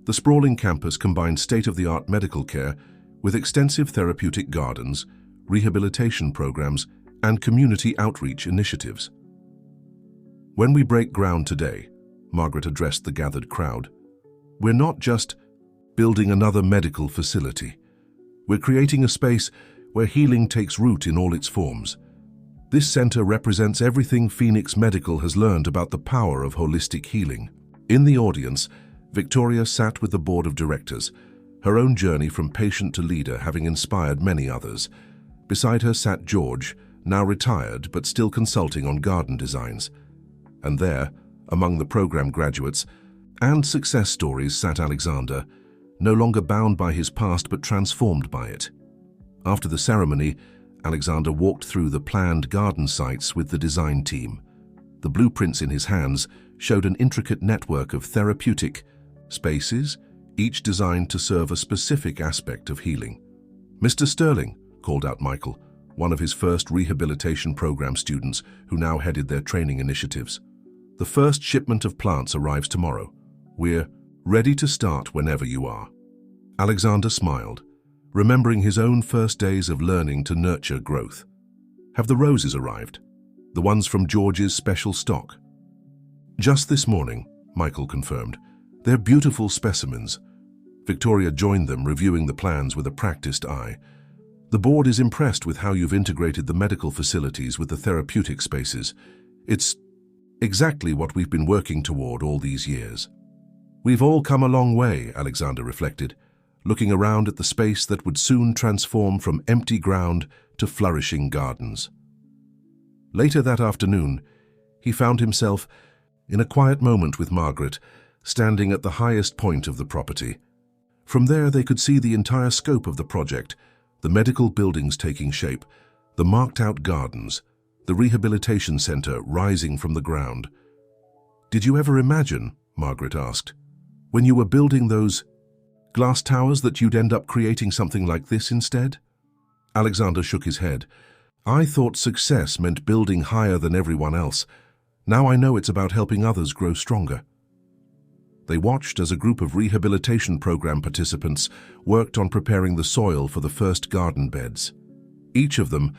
Speaker 1: The sprawling campus combined state-of-the-art medical care with extensive therapeutic gardens, rehabilitation programs, and community outreach initiatives. "When we break ground today," Margaret addressed the gathered crowd, "we're not just building another medical facility. We're creating a space where healing takes root in all its forms. This center represents everything Phoenix Medical has learned about the power of holistic healing." In the audience, Victoria sat with the board of directors, her own journey from patient to leader having inspired many others. Beside her sat George, now retired but still consulting on garden designs. And there, among the program graduates and success stories, sat Alexander, no longer bound by his past but transformed by it. After the ceremony, Alexander walked through the planned garden sites with the design team. The blueprints in his hands showed an intricate network of therapeutic spaces, each designed to serve a specific aspect of healing. "Mr. Sterling," called out Michael, one of his first rehabilitation program students who now headed their training initiatives. "The first shipment of plants arrives tomorrow. We're ready to start whenever you are." Alexander smiled, remembering his own first days of learning to nurture growth. "Have the roses arrived? The ones from George's special stock?" "Just this morning," Michael confirmed. "They're beautiful specimens." Victoria joined them, reviewing the plans with a practiced eye. "The board is impressed with how you've integrated the medical facilities with the therapeutic spaces. It's exactly what we've been working toward all these years." "We've all come a long way," Alexander reflected, looking around at the space that would soon transform from empty ground to flourishing gardens. Later that afternoon, he found himself in a quiet moment with Margaret, standing at the highest point of the property. From there, they could see the entire scope of the project, the medical buildings taking shape, the marked-out gardens, the rehabilitation center rising from the ground. "Did you ever imagine," Margaret asked, "when you were building those glass towers that you'd end up creating something like this instead?" Alexander shook his head. "I thought success meant building higher than everyone else. Now I know it's about helping others grow stronger." They watched as a group of rehabilitation program participants worked on preparing the soil for the first garden beds. Each of them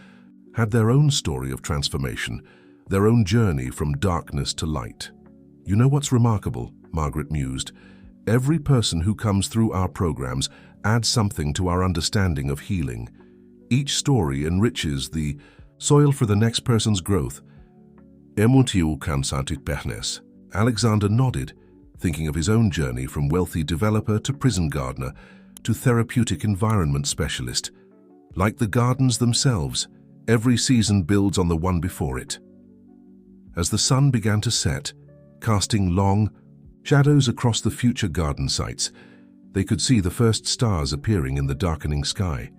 Speaker 1: had their own story of transformation, their own journey from darkness to light. "You know what's remarkable?" Margaret mused. "Every person who comes through our programs adds something to our understanding of healing. Each story enriches the soil for the next person's growth." Alexander nodded, thinking of his own journey from wealthy developer to prison gardener to therapeutic environment specialist. Like the gardens themselves, every season builds on the one before it. As the sun began to set, casting long shadows across the future garden sites, they could see the first stars appearing in the darkening sky.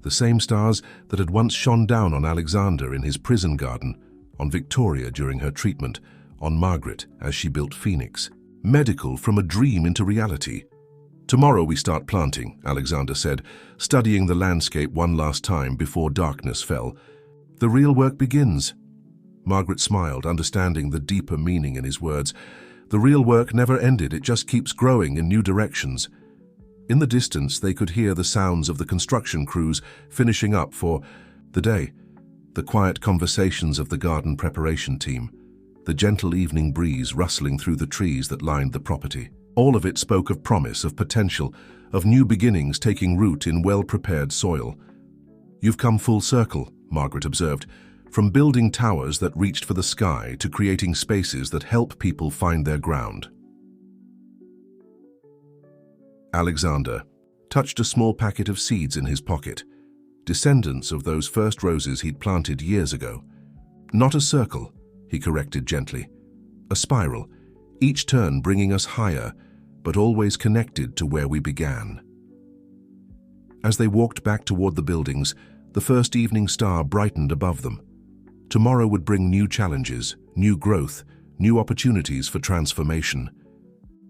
Speaker 1: The same stars that had once shone down on Alexander in his prison garden, on Victoria during her treatment, on Margaret as she built Phoenix. Medical from a dream into reality. "Tomorrow we start planting," Alexander said, studying the landscape one last time before darkness fell. "The real work begins." Margaret smiled, understanding the deeper meaning in his words. The real work never ended, it just keeps growing in new directions. In the distance, they could hear the sounds of the construction crews finishing up for the day, the quiet conversations of the garden preparation team, the gentle evening breeze rustling through the trees that lined the property. All of it spoke of promise, of potential, of new beginnings taking root in well-prepared soil. "You've come full circle," Margaret observed, "from building towers that reached for the sky to creating spaces that help people find their ground." Alexander touched a small packet of seeds in his pocket, descendants of those first roses he'd planted years ago. "Not a circle," he corrected gently. "A spiral, each turn bringing us higher, but always connected to where we began." As they walked back toward the buildings, the first evening star brightened above them. Tomorrow would bring new challenges, new growth, new opportunities for transformation.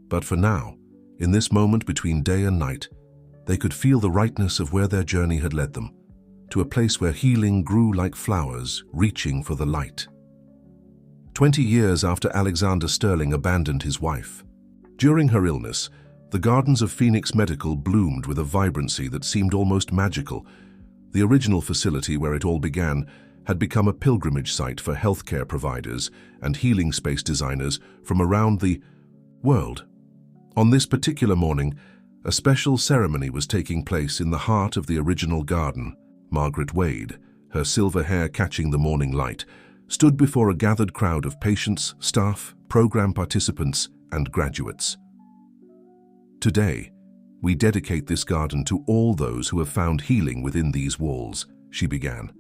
Speaker 1: But for now, in this moment between day and night, they could feel the rightness of where their journey had led them, to a place where healing grew like flowers, reaching for the light. 20 years after Alexander Sterling abandoned his wife. During her illness, the gardens of Phoenix Medical bloomed with a vibrancy that seemed almost magical. The original facility where it all began had become a pilgrimage site for healthcare providers and healing space designers from around the world. On this particular morning, a special ceremony was taking place in the heart of the original garden. Margaret Wade, her silver hair catching the morning light, stood before a gathered crowd of patients, staff, program participants, and graduates. "Today, we dedicate this garden to all those who have found healing within these walls," she began.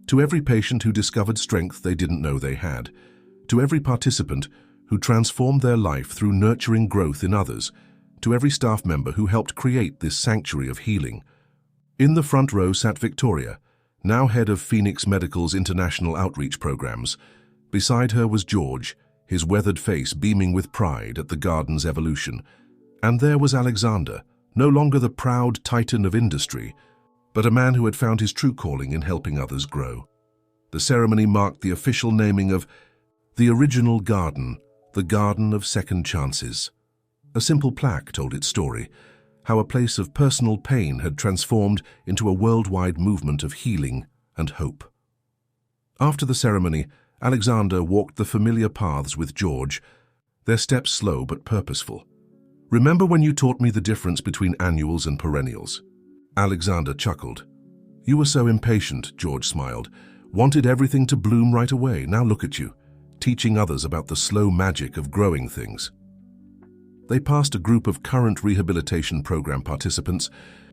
Speaker 1: "To every patient who discovered strength they didn't know they had, to every participant who transformed their life through nurturing growth in others, to every staff member who helped create this sanctuary of healing. In the front row sat Victoria, now head of Phoenix Medical's international outreach programs. Beside her was George, his weathered face beaming with pride at the garden's evolution. And there was Alexander, no longer the proud titan of industry, but a man who had found his true calling in helping others grow. The ceremony marked the official naming of the original garden, the Garden of Second Chances. A simple plaque told its story, how a place of personal pain had transformed into a worldwide movement of healing and hope. After the ceremony, Alexander walked the familiar paths with George, their steps slow but purposeful. "Remember when you taught me the difference between annuals and perennials?" Alexander chuckled. "You were so impatient," George smiled. "Wanted everything to bloom right away. Now look at you, teaching others about the slow magic of growing things." They passed a group of current rehabilitation program participants,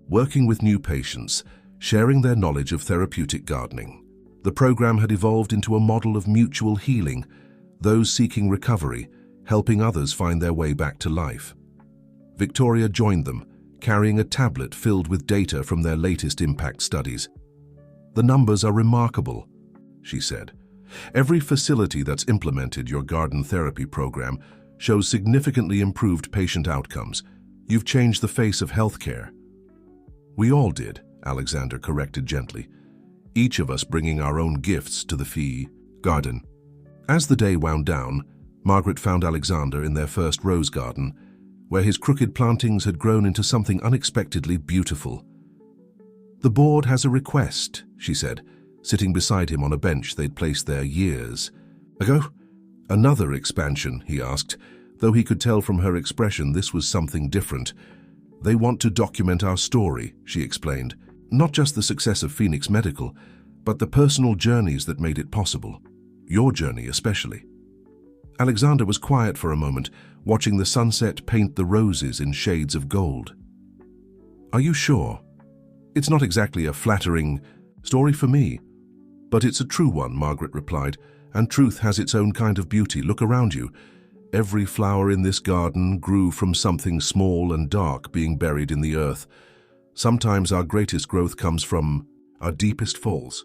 Speaker 1: working with new patients, sharing their knowledge of therapeutic gardening. The program had evolved into a model of mutual healing, those seeking recovery, helping others find their way back to life. Victoria joined them, carrying a tablet filled with data from their latest impact studies. "The numbers are remarkable," she said. "Every facility that's implemented your garden therapy program shows significantly improved patient outcomes. You've changed the face of healthcare." "We all did," Alexander corrected gently, each of us bringing our own gifts to the garden. As the day wound down, Margaret found Alexander in their first rose garden, where his crooked plantings had grown into something unexpectedly beautiful. "The board has a request," she said, sitting beside him on a bench they'd placed there years ago. "Another expansion?" he asked, though he could tell from her expression this was something different. "They want to document our story," she explained. "Not just the success of Phoenix Medical, but the personal journeys that made it possible. Your journey especially." Alexander was quiet for a moment, watching the sunset paint the roses in shades of gold. "Are you sure? It's not exactly a flattering story for me, but it's a true one," Margaret replied, "and truth has its own kind of beauty. Look around you. Every flower in this garden grew from something small and dark being buried in the earth. Sometimes our greatest growth comes from our deepest falls."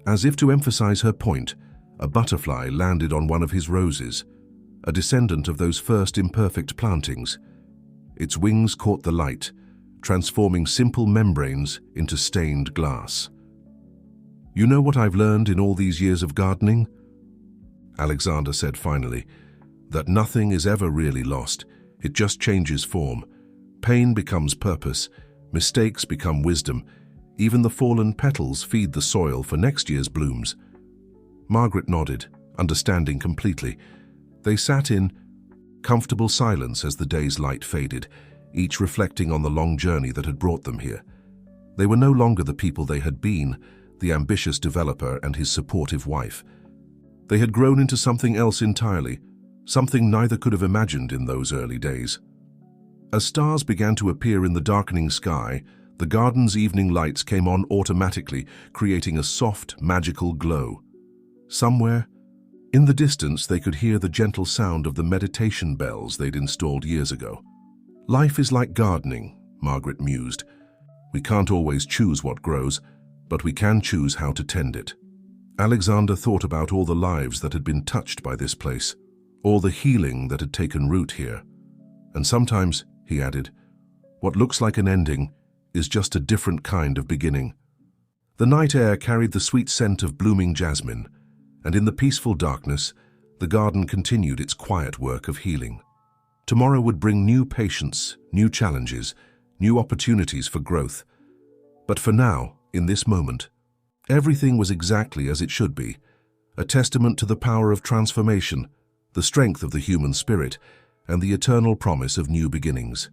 Speaker 1: As if to emphasize her point, a butterfly landed on one of his roses, a descendant of those first imperfect plantings. Its wings caught the light, transforming simple membranes into stained glass. "You know what I've learned in all these years of gardening?" Alexander said finally, "that nothing is ever really lost. It just changes form. Pain becomes purpose. Mistakes become wisdom. Even the fallen petals feed the soil for next year's blooms." Margaret nodded, understanding completely. They sat in comfortable silence as the day's light faded, each reflecting on the long journey that had brought them here. They were no longer the people they had been, the ambitious developer and his supportive wife. They had grown into something else entirely, something neither could have imagined in those early days. As stars began to appear in the darkening sky, the garden's evening lights came on automatically, creating a soft, magical glow. Somewhere, in the distance, they could hear the gentle sound of the meditation bells they'd installed years ago. "Life is like gardening," Margaret mused. "We can't always choose what grows, but we can choose how to tend it." Alexander thought about all the lives that had been touched by this place, all the healing that had taken root here. "And sometimes," he added, "what looks like an ending is just a different kind of beginning." The night air carried the sweet scent of blooming jasmine, and in the peaceful darkness, the garden continued its quiet work of healing. Tomorrow would bring new patience, new challenges, new opportunities for growth. But for now, in this moment, everything was exactly as it should be, a testament to the power of transformation, the strength of the human spirit, and the eternal promise of new beginnings.